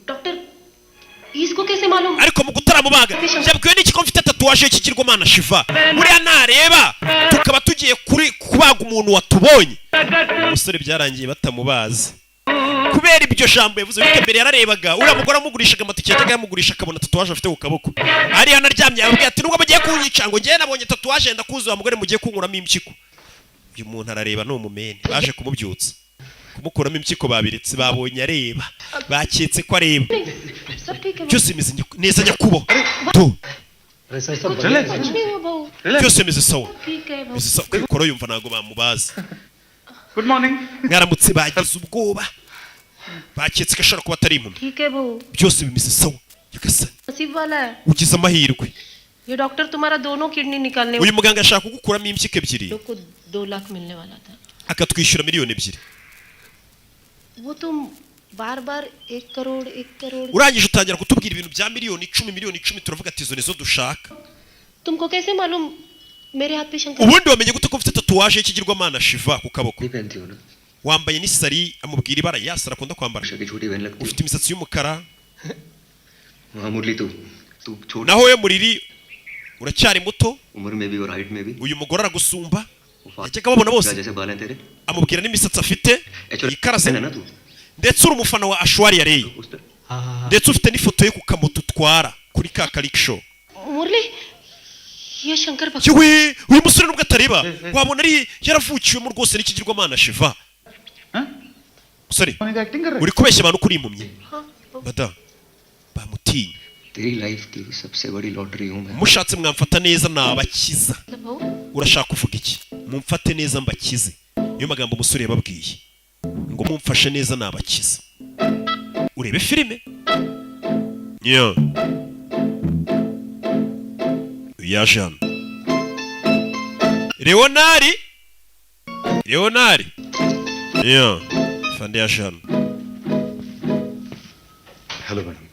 Doctor इसको कैसे मालूम ariko mu gutaramubaga yabwiwe n'iki ko mfite tatuwaje y'ikigirwamana Shiva. buriya nareba tukaba tugiye kubaga umuntu watubonye. umusore byarangiye batamubazi kubera ibyo jambo yavuze. bityo mbere yararebaga uriya mugore amugurishaga amatike yajyaga yamugurisha akabona tatuwaje afite ku kaboko. ari hano aryamye yabwiye ati nubwo mugiye kunyica ngo njyewe nabonye tatuwaje ndakuzi wa mugore mugiye kunkuramo impyiko. uyu muntu arareba ni umumene. baje kumubyutsa kumukuramo impyiko babiretse babonye areba baketse ko areba. सब ठीक है byose bimeze neza nyakubo tu कुछ नहीं हुआ बहू byose bimeze sawa. ठीक है बहू bimeze sawa. kwikora yumva ntago bamubazi. Good morning mwaramutse bagize ubwoba baketse ko ashobora kuba atari impumyi. ठीक है बहू byose bimeze sawa. nyagasani नसीब वाला है ugize amahirwe. ये डॉक्टर तुम्हारा दोनों किडनी निकालने uyu muganga ashaka kugukuramo impyiko 2 को 2 लाख मिलने वाला था akatwishyura miliyoni 2. वो तुम बार बार 1 करोड़ 1 crore urangije utangira kutubwira ibintu bya miliyoni 10 turavuga ati izo nizo dushaka. तुमको कैसे मालूम मेरे हाथ पे Shankar? ubundi wamenye gute ko mfite tatuwaje y'ikigirwamana Shiva ku kaboko? Wambaye n'isari amubwira ibara yasara akunda kwambara. Ufite imisatsi y'umukara. Naho we Muriri uracyari muto. Uyu mugore aragusumba. Yajyaga babona bose. Amubwira n'imisatsi afite ikaraze. Ndetse uri umufana wa Ashwari ya Rey. Ndetse ufite n'ifoto ye ku kamoto utwara kuri ka Kalikisho. मुरली ये शंकर भक्त Yewe uyu musore nubwo atareba wabona ari yaravukiwemo rwose n'ikigirwamana Shiva. Musore uri kubeshya abantu kuri impumyi. Bada bamutinya. Mushatse mwamfata neza nabakiza. Urashaka kuvuga iki? Mumfate neza mbakize. Niyo magambo umusore yababwiye. Ngo mumfashe neza nabakiza. Urebe filime? Yeah. Yajan. Leonari. Yeah. Fande Yajan. Hello madam.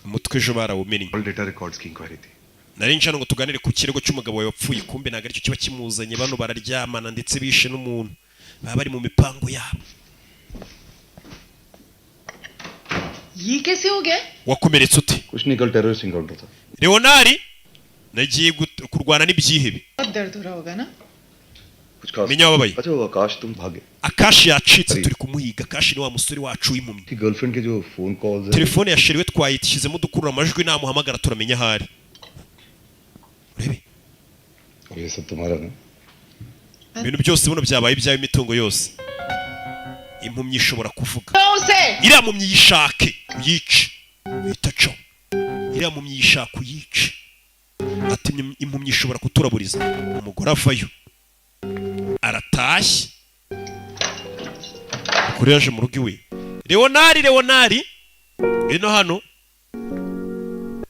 Umutwe ejo barawumenye. All data records की inquiry थी. Nari njana ngo tuganire ku kirego cy'umugabo wawe wapfuye kumbe naga aricyo kiba kimuzanye bano bararyamana ndetse bishe n'umuntu. Baba bari mu mipango yabo. ये कैसे हो गया? Wakomeretse ute? कुछ नहीं कल terrorist encounter था. Leonari nagiye kurwana n'ibyihebe. बहुत दर्द हो रहा होगा ना? कुछ खास. Menya wabaye. अच्छा वो आकाश तुम भागे. Akashi yacitse turi kumuhiga. Akashi ni wa musore wacu w'impumyi. की गर्लफ्रेंड के जो phone calls. Telefone yashiriwe twayitishizemo udukurura amajwi namuhamagara turamenya ahari. Urebe. ये सब तुम्हारा ना. Ibintu byose buno byabaye ibyawe imitungo yose. Impumyi ishobora kuvuga. Iriya mumyi yishake uyice. Bitaco. Iriya mumyi yishaka uyice. Ati impumyi ishobora kuturaburiza. Umugore avayo. Aratashye. Kuri yaje mu rugo iwe. Leonari. Ino hano.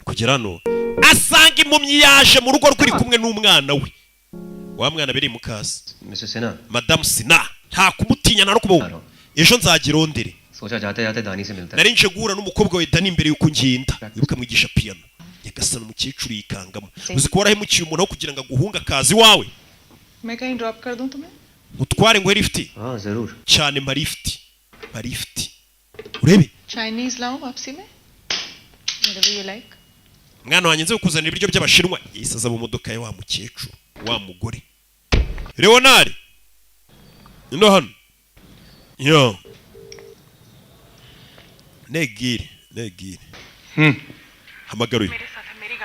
Kugera hano. Asanga impumyi yaje mu rugo rw'iri kumwe n'umwana we. Wa mwana beri mukazi. Mrs. Sinha. Madame Sinha. Nta kumutinya na rukubo. Ejo nzagirondere. सोचा जाते जाते दानी से मिलता है. Nari nje guhura n'umukobwa we Dani imbere yuko ngenda. Ibuka mwigisha piano. Yagasana umukecuru yikangamo. Uzi ko warahemukiye umuntu aho kugira ngo aguhunga akazi wawe. मैं कहीं ड्रॉप कर दूं तुम्हें? Utware ngo lift. हाँ जरूर. Cyane marifti. Urebe. चाइनीज लाऊं वापसी में? Whatever you like. Mwana wanjye nze kukuzanira ibiryo by'abashinwa. Yisaza mu modoka ye wa mukecuru, wa mugore. Leonari. Ino hano. Yo. Negire. Hamagaruye.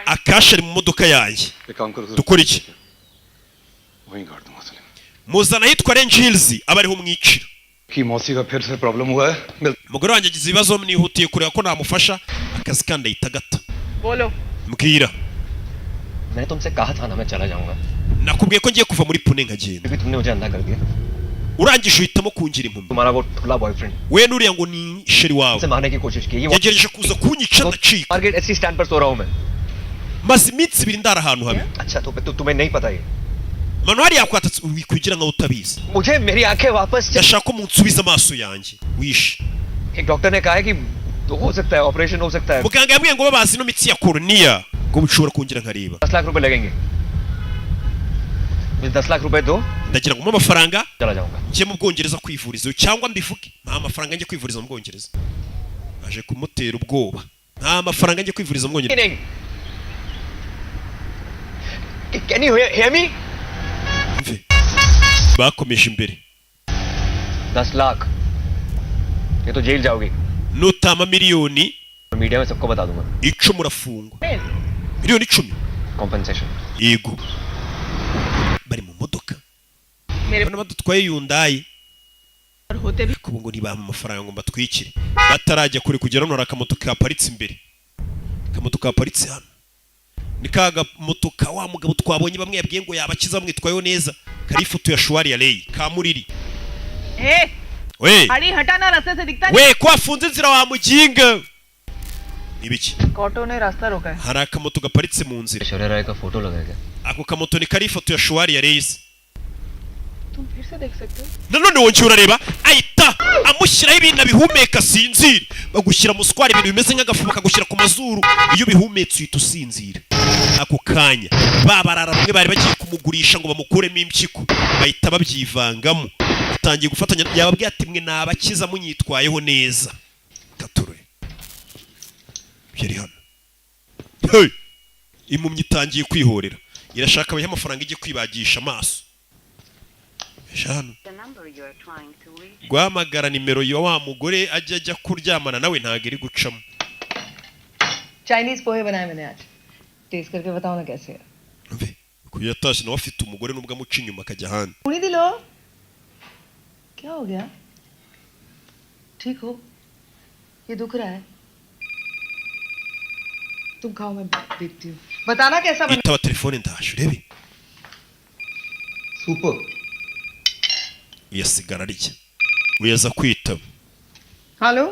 Akashi ari mu modoka yanjye. Dukora iki? वहीं काट दूंगा Salim. Muzana yitwa Rangels abariho umwiciro. की मौसी का फिर से प्रॉब्लम हुआ है. Umugore wanjye agize ibibazo mnihutiye kureba ko namufasha akazi kandi ahitagata. बोलो. Mbwira. मैं तुमसे कहा था ना मैं चला जाऊंगा. Nakubwiye ko ngiye kuva muri Pune nkagenda. क्योंकि तुमने मुझे अंधा कर दिया. Urangije uhitamo kungira impumyi. तुम्हारा वो ठुला boyfriend. We nuriya ngo ni sheri wawe. से मारने की कोशिश की. Yagerageje kuza kunyica ndacika. Market ऐसी स्टैंड पर सो रहा हूं मैं. Maze iminsi ibiri ndara ahantu hamwe. अच्छा तो तुम्हें नहीं पता ये. Manuari yakwatatse wikugira nkaho utabizi. मुझे मेरी आंखें वापस. Ndashaka ko munsubiza amaso yanjye. Wishe. एक डॉक्टर ने कहा है कि तो हो सकता है ऑपरेशन हो सकता है. Muganga yambwiye ngo babazi no mitsi ya koroniya ngo bishobora kungira nkareba. 10 लाख रुपए लगेंगे. मुझे 10 लाख रुपए दो. Ndagira ngo amafaranga चला जाऊंगा. Nje mu Bwongereza kwivuriza cyangwa mbivuge nta mafaranga nje kwivuriza mu Bwongereza. Aje kumutera ubwoba. Nta mafaranga nje kwivuriza mu Bwongereza. Can you hear me? Bakomeje imbere. 10 लाख. ये तो जेल जाओगी. Nutama miliyoni. मीडिया में सबको बता दूंगा. 10 urafungwa. Miliyoni 10. Compensation. Yego. Bari mu modoka. Bana badutwaye Hyundai. होते भी Kubo ngo nibama amafaranga ngo mbatwikire. Batarajya kure kugera no rakamoto kaparitse imbere. Kamoto kaparitse hano. Nikaga motoka wa mugabo twabonye bamwe yabwiye ngo yabakiza mwitwayo neza. Kari ifoto ya Shwari ya Rey Kamuriri. We. गाड़ी हटाना रास्ते से दिखता We ko afunze inzira wa mujinga. Ibiki? Auto ने रास्ता रोका है. Hari akamoto gaparitse mu nzira. Aishwarya राय का फोटो लगा है. Ako kamoto ni kari ifoto ya Shwari ya Rey. तुम फिर से देख सकते हो. Nanone wongera urareba ahita amushyiraho ibintu bihumeka sinzira bagushyira mu square ibintu bimeze nk'agafu bakagushyira ku mazuru iyo bihumetse uhita usinzira ako kanya babarara bamwe bari bagiye kumugurisha ngo bamukuremo impyiko bahita babyivangamo batangiye gufatanya yababwiye ati mwe nabakiza munyitwayeho neza tature byari hano hey impumyi itangiye kwihorera irashaka abaha amafaranga ijye kwibagisha amaso hano guhamagara nimero ya wa mugore ajya kuryamana nawe ntago iri gucamo Chinese pohe बनाए मैंने आज टेस्ट करके बताओ ना कैसे है kuyatashye nawe afite umugore nubwo amuca inyuma akajya ahandi पूरी दिलो क्या हो गया ठीक हो ये दुख रहा है तुम खाओ मैं देखती हूँ बताना कैसा बना itaba telefone ndaje urebe super uyasigara arya uyaza kwitaba hello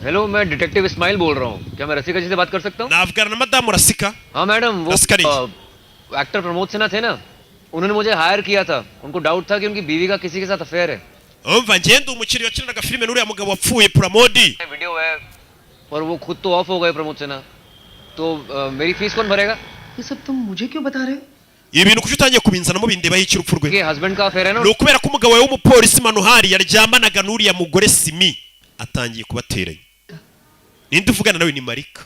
hello मैं डिटेक्टिव इस्माइल बोल रहा हूँ क्या मैं रसिका जी से बात कर सकता हूँ navugana na madamu Rasika हाँ मैडम वो एक्टर प्रमोद सिन्हा थे ना उन्होंने मुझे हायर किया था उनको डाउट था कि उनकी बीवी का किसी के साथ अफेयर है umva ngende umukiri wakinanaga filime n'uriya mugabo wapfuye Pramodi video है और वो खुद तो ऑफ हो गए प्रमोद सिन्हा तो मेरी फीस कौन भरेगा ये सब तुम मुझे क्यों बता रहे हो ibintu kuki utangiye kubinzanamo bindebaho ikirupfu rwe ये हस्बैंड का अफेयर है ना ni ukubera ko umugabo we w'umupolisi Manuhari yaryamanaga n'uriya mugore Simi atangiye kubateranya ninde uvugana nawe ni Marika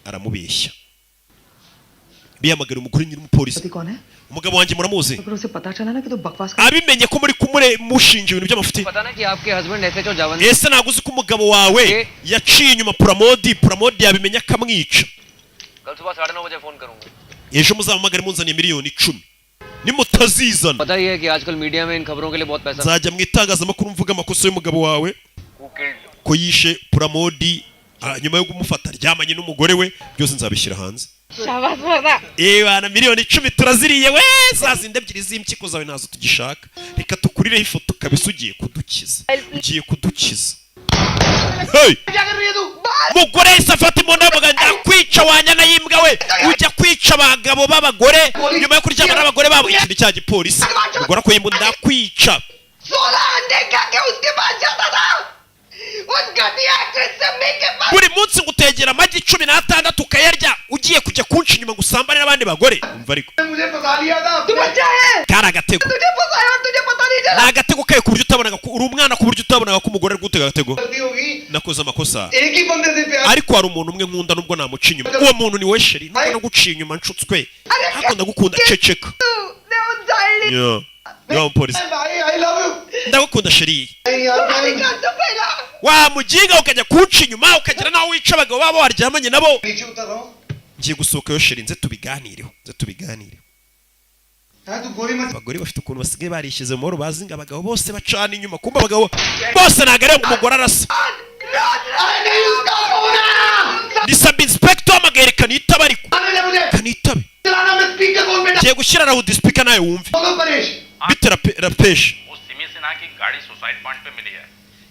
aramubeshya bihamagara umugore nyiri umupolisi कौन है umugabo wanjye muramuzi अगर उसे पता चला ना कि तो बकवास abimenye ko muri kumure mushinja ibintu by'amafuti पता ना कि आपके हस्बैंड एसएचओ जावन ese ntabwo uzi ko umugabo wawe yaciye inyuma Pramodi yabimenya akamwica कल सुबह 9:30 बजे फोन करूंगा ejo muzahamagare munzaniye miliyoni 10 nimutazizana पता ही है कि आजकल मीडिया में इन खबरों के लिए बहुत पैसा nzajya mu itangazamakuru mvuga amakosa y'umugabo wawe ko yishe Pramodi nyuma yo kumufata ryamanye n'umugore we byose nzabishyira hanze शाबाश मर्दा bana miliyoni 10 turaziriye we zazinde ebyiri z'impyiko zawe nazo tugishaka reka tukurireho ifoto kabisa ugiye kudukiza hey mugore yise afata imbunda y'umugabo ndakwica wanyana y'imbwa we ujya kwica abagabo b'abagore nyuma yo kuryama n'abagore babo ikindi cya gipolisi mugore ko y'imbunda ndakwica buri munsi ngutegera amagi 16 ukayarya ugiye kujya kunca inyuma ngo usambane n'abandi bagore umva ariko kari agatego ni agatego kayo ku buryo utabonaga uri umwana ku buryo utabonaga ko umugore ari gutega agatego nakoze amakosa ariko hari umuntu umwe nkunda nubwo namuca inyuma uwo muntu ni we sheri nubwo naguciye inyuma nshutswe hakunda gukunda ceceka yo polisi ndagukunda sheri wa muginga ukajya kunca inyuma ukagera naho wica abagabo babo waryamanye nabo ngiye gusohoka yo sheri nze tubiganireho abagore bafite ukuntu basigaye barishyize mu mahoro bazi ngo abagabo bose bacana inyuma kumva abagabo bose ntabwo ari umugore arasa ni sub inspector w'amagare kanitaba ariko kanitabe ngiye gushyira loude speaker nawe wumve bite rapeshe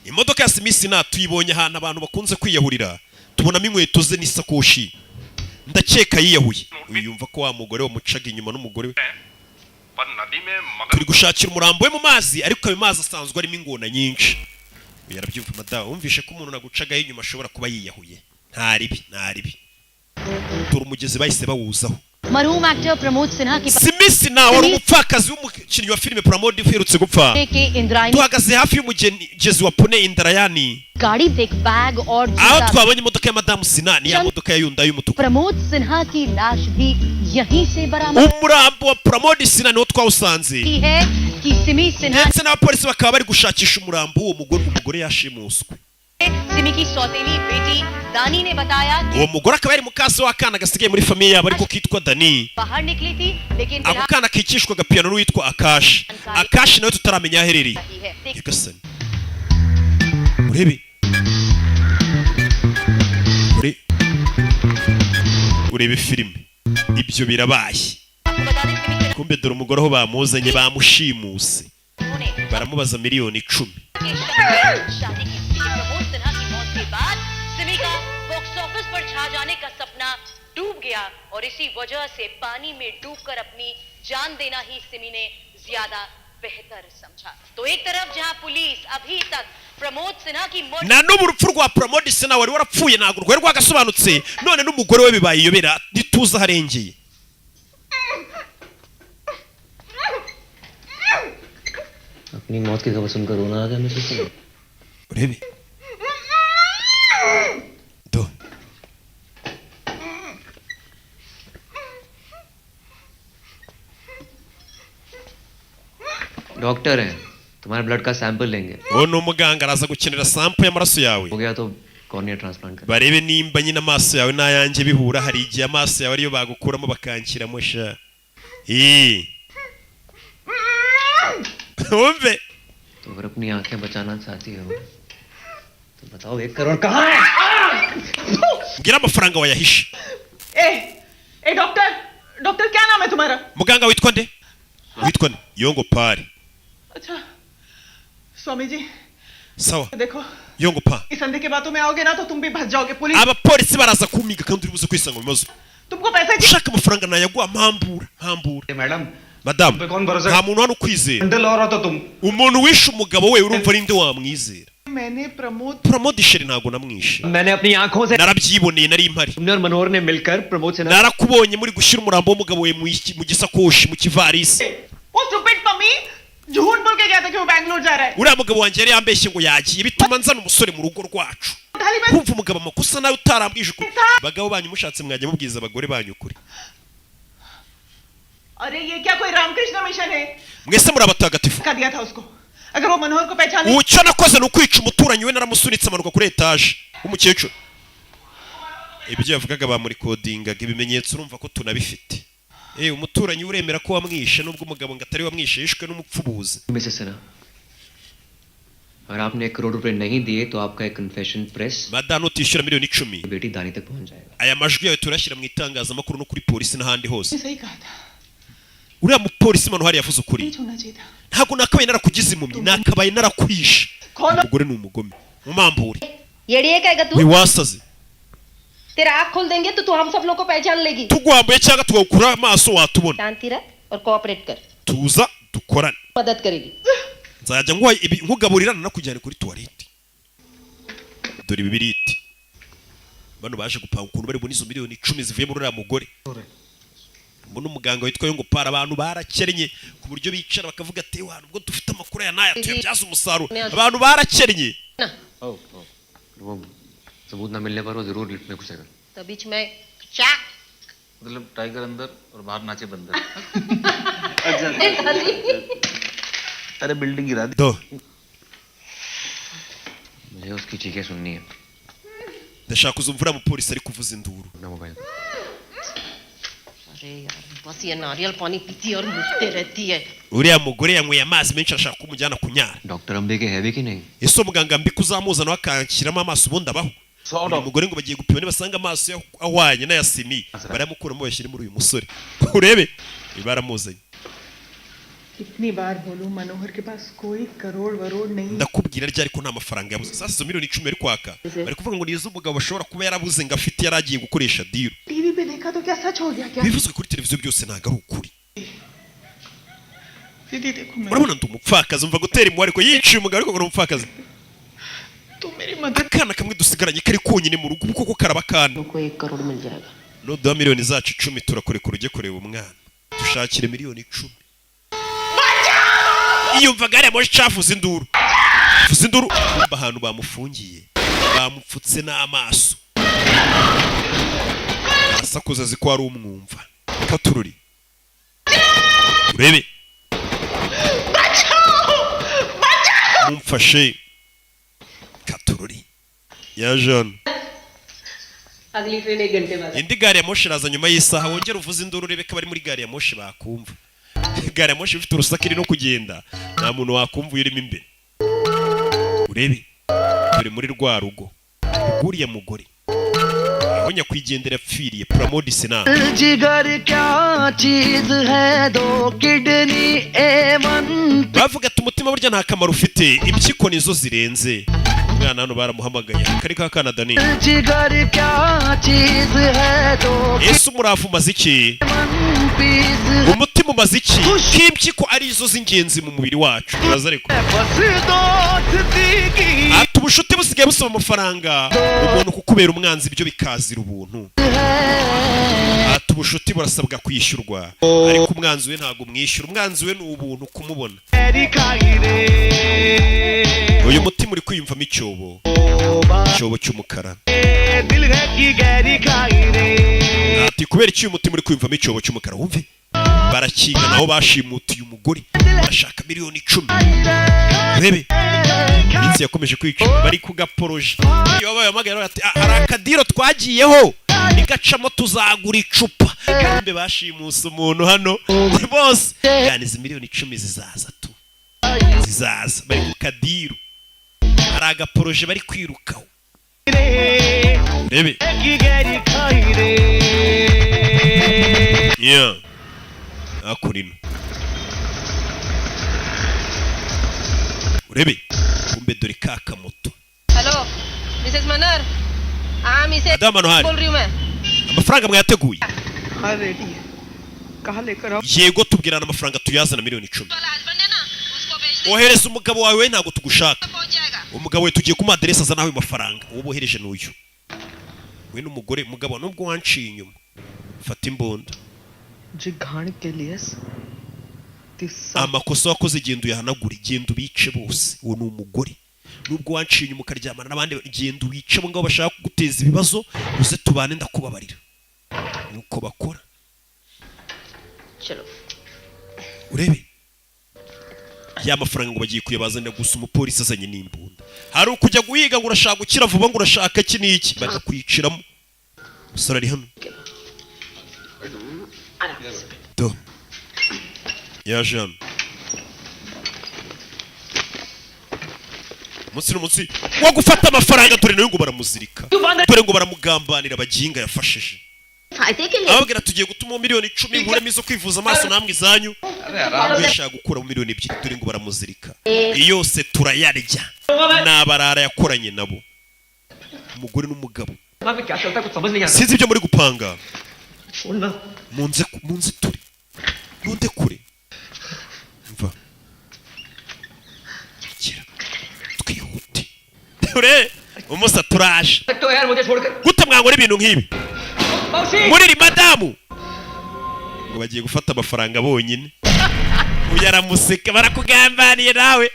imodoka ya Simi Sina tuyibonye ahantu abantu bakunze kwiyahurira tubonamo inkweto ze n'isakoshi ndakeka yiyahuye uyumva ko wa mugore wamucaga inyuma n'umugore we turi gushakira umurambo we mu mazi ariko ayo mazi asanzwe arimo ingona nyinshi yarabyumva madawa wumvishe ko umuntu nagucagaho inyuma ashobora kuba yiyahuye ntaribi turi umugezi bahise bawuzaho मरहूम एक्टर प्रमोद सिन्हा की Simi Sina wari umupfakazi w'umukinnyi wa filime Pramodi uherutse gupfa tuhagaze hafi y'umugezi wa Pune Indrayani गाड़ी देख बैग और aho twabonye imodoka ya madamu Sina ni ya modoka ya Hyundai y'umutuku Pramod सिन्हा की लाश भी यहीं से बरामद umurambo wa Pramodi Sina niwo twawusanze है कि सिमी Sinha ndetse n'abapolisi bakaba bari gushakisha umurambo w'uwo umugore yashimuswe Simi की सौतेली बेटी दानी ने बताया uwo mugore akaba yari mukase w'akana gasigaye muri famiye yabo ariko kitwa Dani बाहर निकली थी लेकिन ako kana kicishwaga piano n'uwitwa Akashi nawe tutaramenya aherereye yagasani urebe filime ibyo birabaye kumbe dore umugore aho bamuzanye bamushimuse baramubaza miliyoni 10 पर छा जाने का सपना डूब गया और इसी वजह से पानी में डूबकर अपनी जान देना ही सिमी ने ज्यादा बेहतर समझा। तो एक तरफ जहां पुलिस अभी तक प्रमोद सिन्हा की na n'ubu urupfu rwa Pramod Sena wari warapfuye ntabwo rwari rwagasobanutse none n'umugore we bibaye iyobera ntituza harengeye अपनी मौत की खबर सुनकर रोना आ गया मुझे से urebe do डॉक्टर है तुम्हारे ब्लड का सैंपल लेंगे uwo ni umuganga araza gukenera sample y'amaraso yawe हो गया तो कॉर्निया ट्रांसप्लांट कर barebe nimba nyine amaso yawe n'ayanjye bihura hari igihe amaso yawe ariyo bagukuramo bakanshyiramo sha wumve तो अगर अपनी आंखें बचाना चाहती हो तो बताओ 1 करोड़ कहाँ है ngira amafaranga wayahishe ए डॉक्टर डॉक्टर क्या नाम है तुम्हारा muganga witwa nde Yongo Pari अच्छा स्वामी जी sawa देखो Yongo Pa इस अंधे के बातों में आओगे ना तो तुम भी फंस जाओगे police abapolisi baraza kumiga kandi uri buze kwisanga mu bibazo तुमको पैसे ushaka amafaranga nayaguha mpambura madam madamu कौन भरोसा nta muntu hano ukwizera अंडर ला रहा था तुम umuntu wishe umugabo we urumva ari nde wamwizera मैंने Pramod Sher ntago namwishe मैंने अपनी आंखों से narabyiboneye nari impari तुमने और मनोहर ने मिलकर प्रमोद Sinha narakubonye muri gushyira umurambo w'umugabo we mu gisakoshi mu kivarisi वो स्टूपिड मम्मी झूठ बोल के गया था कि वो बैंगलोर जा रहा है uriya mugabo wanjye yari yambeshye ngo yagiye bituma nzana umusore mu rugo rwacu kumva umugabo amakosa nawe utarambwije ukuri bagabo banyu mushatse mwajya mubwiza abagore banyu ukuri अरे ये क्या कोई रामकृष्ण मिशन है mwese muri abatagatifu का दिया था उसको अगर वो मनोहर को पहचान icyo nakoze ni ukwica umuturanyi we naramusunitse amanuka kuri etaje w'umukecuru ibyo yavugaga bamurikodingaga ibimenyetso urumva ko tunabifite umuturanyi uremera ko wamwishe nubwo umugabo ngo atari wamwishe yishwe n'umupfubuzi Mrs Sinha अगर आपने 1 करोड़ रुपए नहीं दिए तो आपका एक confession press madame utishyura miliyoni 10 बेटी दानी तक पहुंच जाएगा aya majwi yawe turashyira mu itangazamakuru no kuri polisi n'ahandi hose सही कहा था uriya mupolisi mano hari yavuze ukuri नहीं छूना चाहिए था ntabwo nakabaye narakugize impumyi nakabaye narakwishe umugore ni umugome mumambure येड़िए कहेगा तू wiwasaze तेरा आँख खोल देंगे तो तू हम सब लोग को पहचान लेगी tugwambuye cyangwa tugakura amaso watubona शांति रख और कोऑपरेट कर tuza dukorane मदद करेगी nzajya nkugaburirana nakujyana kuri toilette dore ibibiriti bano baje gupanga ukuntu bari bunizo miliyoni 10 zivuye muri uriya mugore mbona umuganga witwa Yongo Para abantu barakennye ku buryo bicara bakavuga ati wa nubwo dufite amakuru ya naya tuyabyaza umusaruro abantu barakennye वो सबूत ना मिलने पर वो जरूर लिफ्ट में घुसेगा तो बीच में चाक मतलब टाइगर अंदर और बाहर नाचे बंदर अरे बिल्डिंग गिरा दी do मुझे उसकी चीखें सुननी है ndashaka kuzumvura mu polisi ari kuvuza induru ना मोबाइल अरे यार बस ये नारियल पानी पीती और मुझते रहती है uriya mugore yanyweye amazi menshi ashaka kumujyana kunyara doctor Ambe के है भी कि नहीं ese umuganga mbi kuzamuzana wakanshyiramo amaso ubundi abaho uyu mugore ngo bagiye gupima nibasanga amaso ahwanye n'aya simi baramukuramo bashyire muri uyu musore urebe baramuzanye कितनी बार बोलूं मनोहर के पास कोई करोड़ वरोड़ नहीं ndakubwira ryari ko nta mafaranga yabuze sasa izo miliyoni 10 ari kwaka bari kuvuga ngo nizo umugabo bashobora kuba yarabuze ngo afite yaragiye gukoresha deal TV पे देखा तो क्या सच हो गया क्या bivuzwe kuri televiziyo byose ntago ari ukuri दीदी देखो मैं urabona ndi umupfakazi umva gutera impuhwe ariko yiciye umugabo ariko ngo ni umupfakazi तुम मेरी मदद akana kamwe dusigaranye kari konyine mu rugo kuko karaba kana को 1 करोड़ मिल जाएगा nuduha miliyoni zacu 10 turakurekura ujye kureba umwana dushakire miliyoni 10 iyumvaga ari amoje cafuza induru fuza induru ahantu bamufungiye bamupfutse n'amaso asakuza ziko ari umwumva katururi urebe mumfashe katururi ya Jean अगली ट्रेन 1 घंटे बाद indi gari ya moshi iraza nyuma y'isaha wongera uvuze induru urebe ko bari muri gari ya moshi bakumva gari ya moshi ifite urusaku iri no kugenda nta muntu wakumva urimo imbere urebe turi muri rwa rugo uriya mugore aho nyakwigendera yapfiriye Pramod Sena bavuga ati umutima burya nta kamaro ufite, impyiko nizo zirenze. Umwana hano baramuhamagaye kari ka kana Dani. Yesu murafu umaze iki? Umutima umaze iki? K'impyiko arizo z'ingenzi mu mubiri wacu. Uraza ariko ati ubushuti busigaye busaba amafaranga, umuntu kukubera umwanzi ibyo bikazira ubuntu. Ati ubushuti burasabwa kwishyurwa, ariko umwanzi we ntago umwishyura. Umwanzi we ni ubuntu kumubona. Uyu mutima uri kwiyumvamo icyobo cy'umukara. Ati kubera iki uyu mutima uri kwiyumvamo icyobo cy'umukara? Wumve barakinga naho bashimutiye umugore bashaka miliyoni 10. Rebe inzi yakomeje kwica bari kugaporoje. Iyo bayamagara ati hari akadiro twagiyeho igacamo tuzagura icupa. Mbe bashimuse umuntu hano bose yani izi miliyoni 10 zizaza tu. Zizaza bari ku kadiro. Hari agaporoje bari kwirukaho. Rebe yeah akurino urebe kumbe dore kaka moto. Hello Mrs मनर हाँ मिसेस बोल रही हूँ मैं. Amafaranga mwayateguye? हाँ रेडी है. कहाँ लेकर आओ? Yego tubwirana amafaranga tuyazana miliyoni 10. Ohereza umugabo wawe ntago tugushaka. Umugabo we tugiye kuma address azana aho amafaranga. Uwo bohereje n'uyu. We n'umugore mugabo nubwo wanciye inyuma. Fata imbunda. जी घाण के लिए amakosa wakoze genda uyahanagura, genda ubice bose. Uwo ni umugore nubwo wanciye inyuma ukaryamana n'abandi, genda ubice bo ngabo bashaka kuguteza ibibazo, uze tubane ndakubabarira. Nuko bakora. चलो urebe ya mafaranga ngo bagiye kuyabazanira gusa umupolisi azanye n'imbunda. Hari ukujya guhiga ngo urashaka gukira vuba ngo urashaka iki n'iki bakakwiciramo. Musore ari hano do yaje hano munsi wo gufata amafaranga, dore nayo ngo baramuzirika, dore ngo baramugambanira baginga yafashije. Ababwira tugiye gutuma miliyoni 10 nguremo izo kwivuza amaso namwe izanyu. Yashaka gukura mu miliyoni 2, dore ngo baramuzirika. Yose turayarya n'abarara yakoranye nabo, umugore n'umugabo. Sinzi ibyo muri gupanga. Munze turi nunde kure mva kira twihute dore umusa turaje gute mwangora ibintu nk'ibi muri madamu ngo bagiye gufata amafaranga bonyine. Uyaramuseka barakugambaniye nawe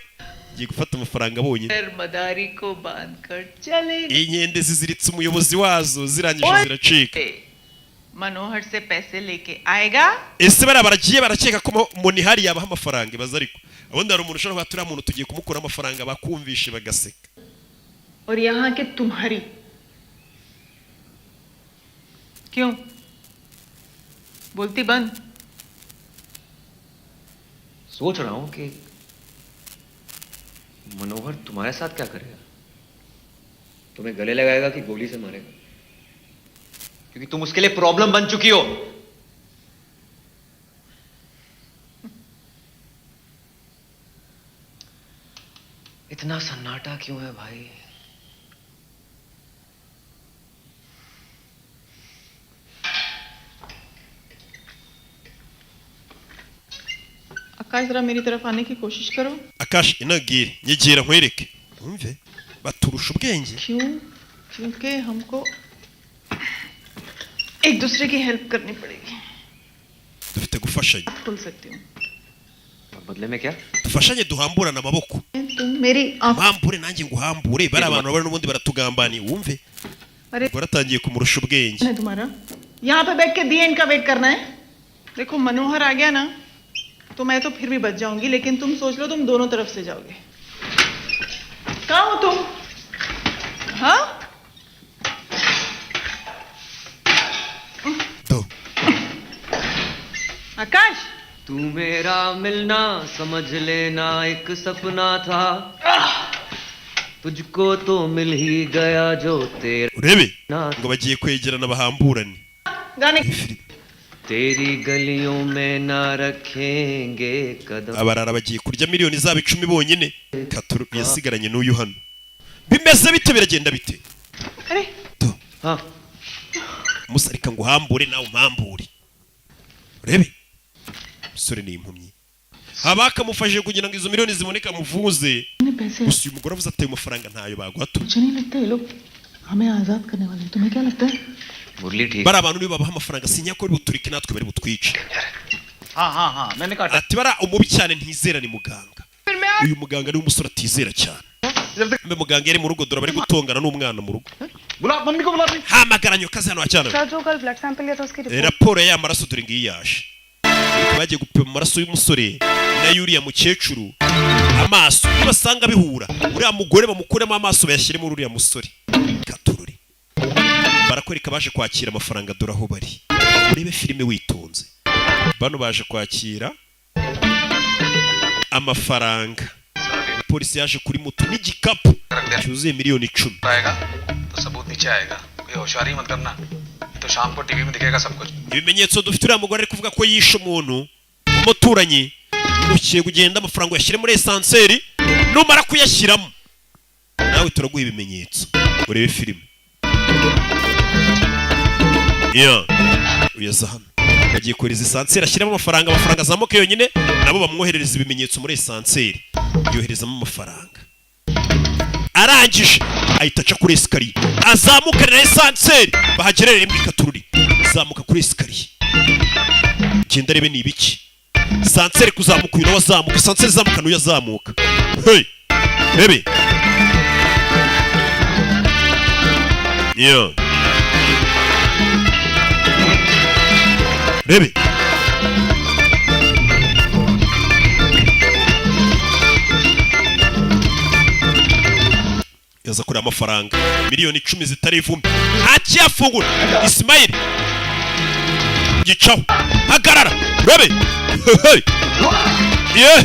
giye gufata amafaranga bonyine. मदारी को बांधकर चले. Inkende ziziritse umuyobozi wazo zirangije ziracika. मनोहर से पैसे लेके आएगा. Ese baragiye barakeka ko moni hari yabaha amafaranga baza, ariko ubundi hari umuntu ushobora kuba muntu tugiye kumukura amafaranga bakumvishe bagaseka. और यहाँ के तुम्हारी क्यों बोलती बंद? सोच रहा हूं कि मनोहर तुम्हारे साथ क्या करेगा. तुम्हें गले लगाएगा कि गोली से मारेगा, क्योंकि तुम उसके लिए प्रॉब्लम बन चुकी हो. इतना सन्नाटा क्यों है भाई? आकाश जरा मेरी तरफ आने की कोशिश करो. Akash inagire nyegera nkwereke umve baturusha ubwenge. क्यों? क्योंकि हमको एक दूसरे की हेल्प करनी पड़ेगी. Dufite gufashanya. खुल सकती हूँ. बदले में क्या? Dufashanye duhamburana amaboko. तुम मेरी Mpambure nanjye nguhambure. Bari abantu bari n'ubundi baratugambaniye wumve. Baratangiye kumurusha ubwenge. है तुम्हारा. यहाँ पे बैठ के दी एंड का वेट करना है. देखो मनोहर आ गया ना तो मैं तो फिर भी बच जाऊंगी, लेकिन तुम सोच लो तुम दोनों तरफ से जाओगे. कहाँ हो तुम? हाँ? आकाश तू मेरा मिलना समझ लेना एक सपना था, तुझको तो मिल ही गया जो तेरा. Urebe ngo bagiye kwegerana bahamburane. गाने तेरी गलियों में ना रखेंगे कदम abarara bagiye kurya miliyoni zabo 10 bonyine Katuru yasigaranye n'uyu hano bimeze bite biragenda bite अरे musarika ngo hambure nawe umpambure urebe musore ni impumyi abakamufashije kugira ngo izo miliyoni ziboneka muvuze gusa uyu mugore avuze ateye amafaranga ntayo bagwatura मुझे नहीं लगता ये लोग हमें आजाद करने वाले हैं तुम्हें क्या लगता है मुरली ठीक bara abantu nibabaha amafaranga sinya ko buturike natwe bari butwice हाँ मैंने काटा ati bara umubi cyane ntizera ni muganga uyu muganga ni umusore atizera cyane mbe muganga yari mu rugo dora bari gutongana n'umwana mu rugo बुला मम्मी को बुला hamagaranye kazi hano cyane sir जो कल blood sample लिया था उसकी report raporo ya maraso dore ngiyi yaje bagiye gupima amaraso y'umusore na yuriya mukecuru amaso nibasanga bihura uriya mugore bamukuremo amaso bayashyire muri uriya musore Katururi barakwereka baje kwakira amafaranga dore aho bari urebe filime witonze bano baje kwakira amafaranga polisi yaje kuri moto n'igikapu cyuzuye miliyoni 10 तो सबूत नीचे आएगा कोई होशियारी मत करना तो शाम को टीवी में दिखेगा सब कुछ ibimenyetso dufite uriya mugore ari kuvuga ko yishe umuntu umuturanyi ugiye kugenda amafaranga yashyire muri esanseri numara kuyashyiramo nawe turaguha ibimenyetso urebe filime uyaza hano bagiye kohereza esanseri ashyiramo amafaranga azamuka yonyine nabo bamwoherereza ibimenyetso muri esanseri yoherezamo amafaranga arangije ahita aca kuri esikariye azamuka na esanseri bahagerereye muri Katururi azamuka kuri esikariye genda rebe ni ibiki esanseri kuzamuka uyu nawe azamuka esanseri izamuka n'uyu azamuka hey rebe rebe yaza kuri amafaranga miliyoni 10 zitari ivumbi akiyafungura Ismail gicaho hagarara rebe ye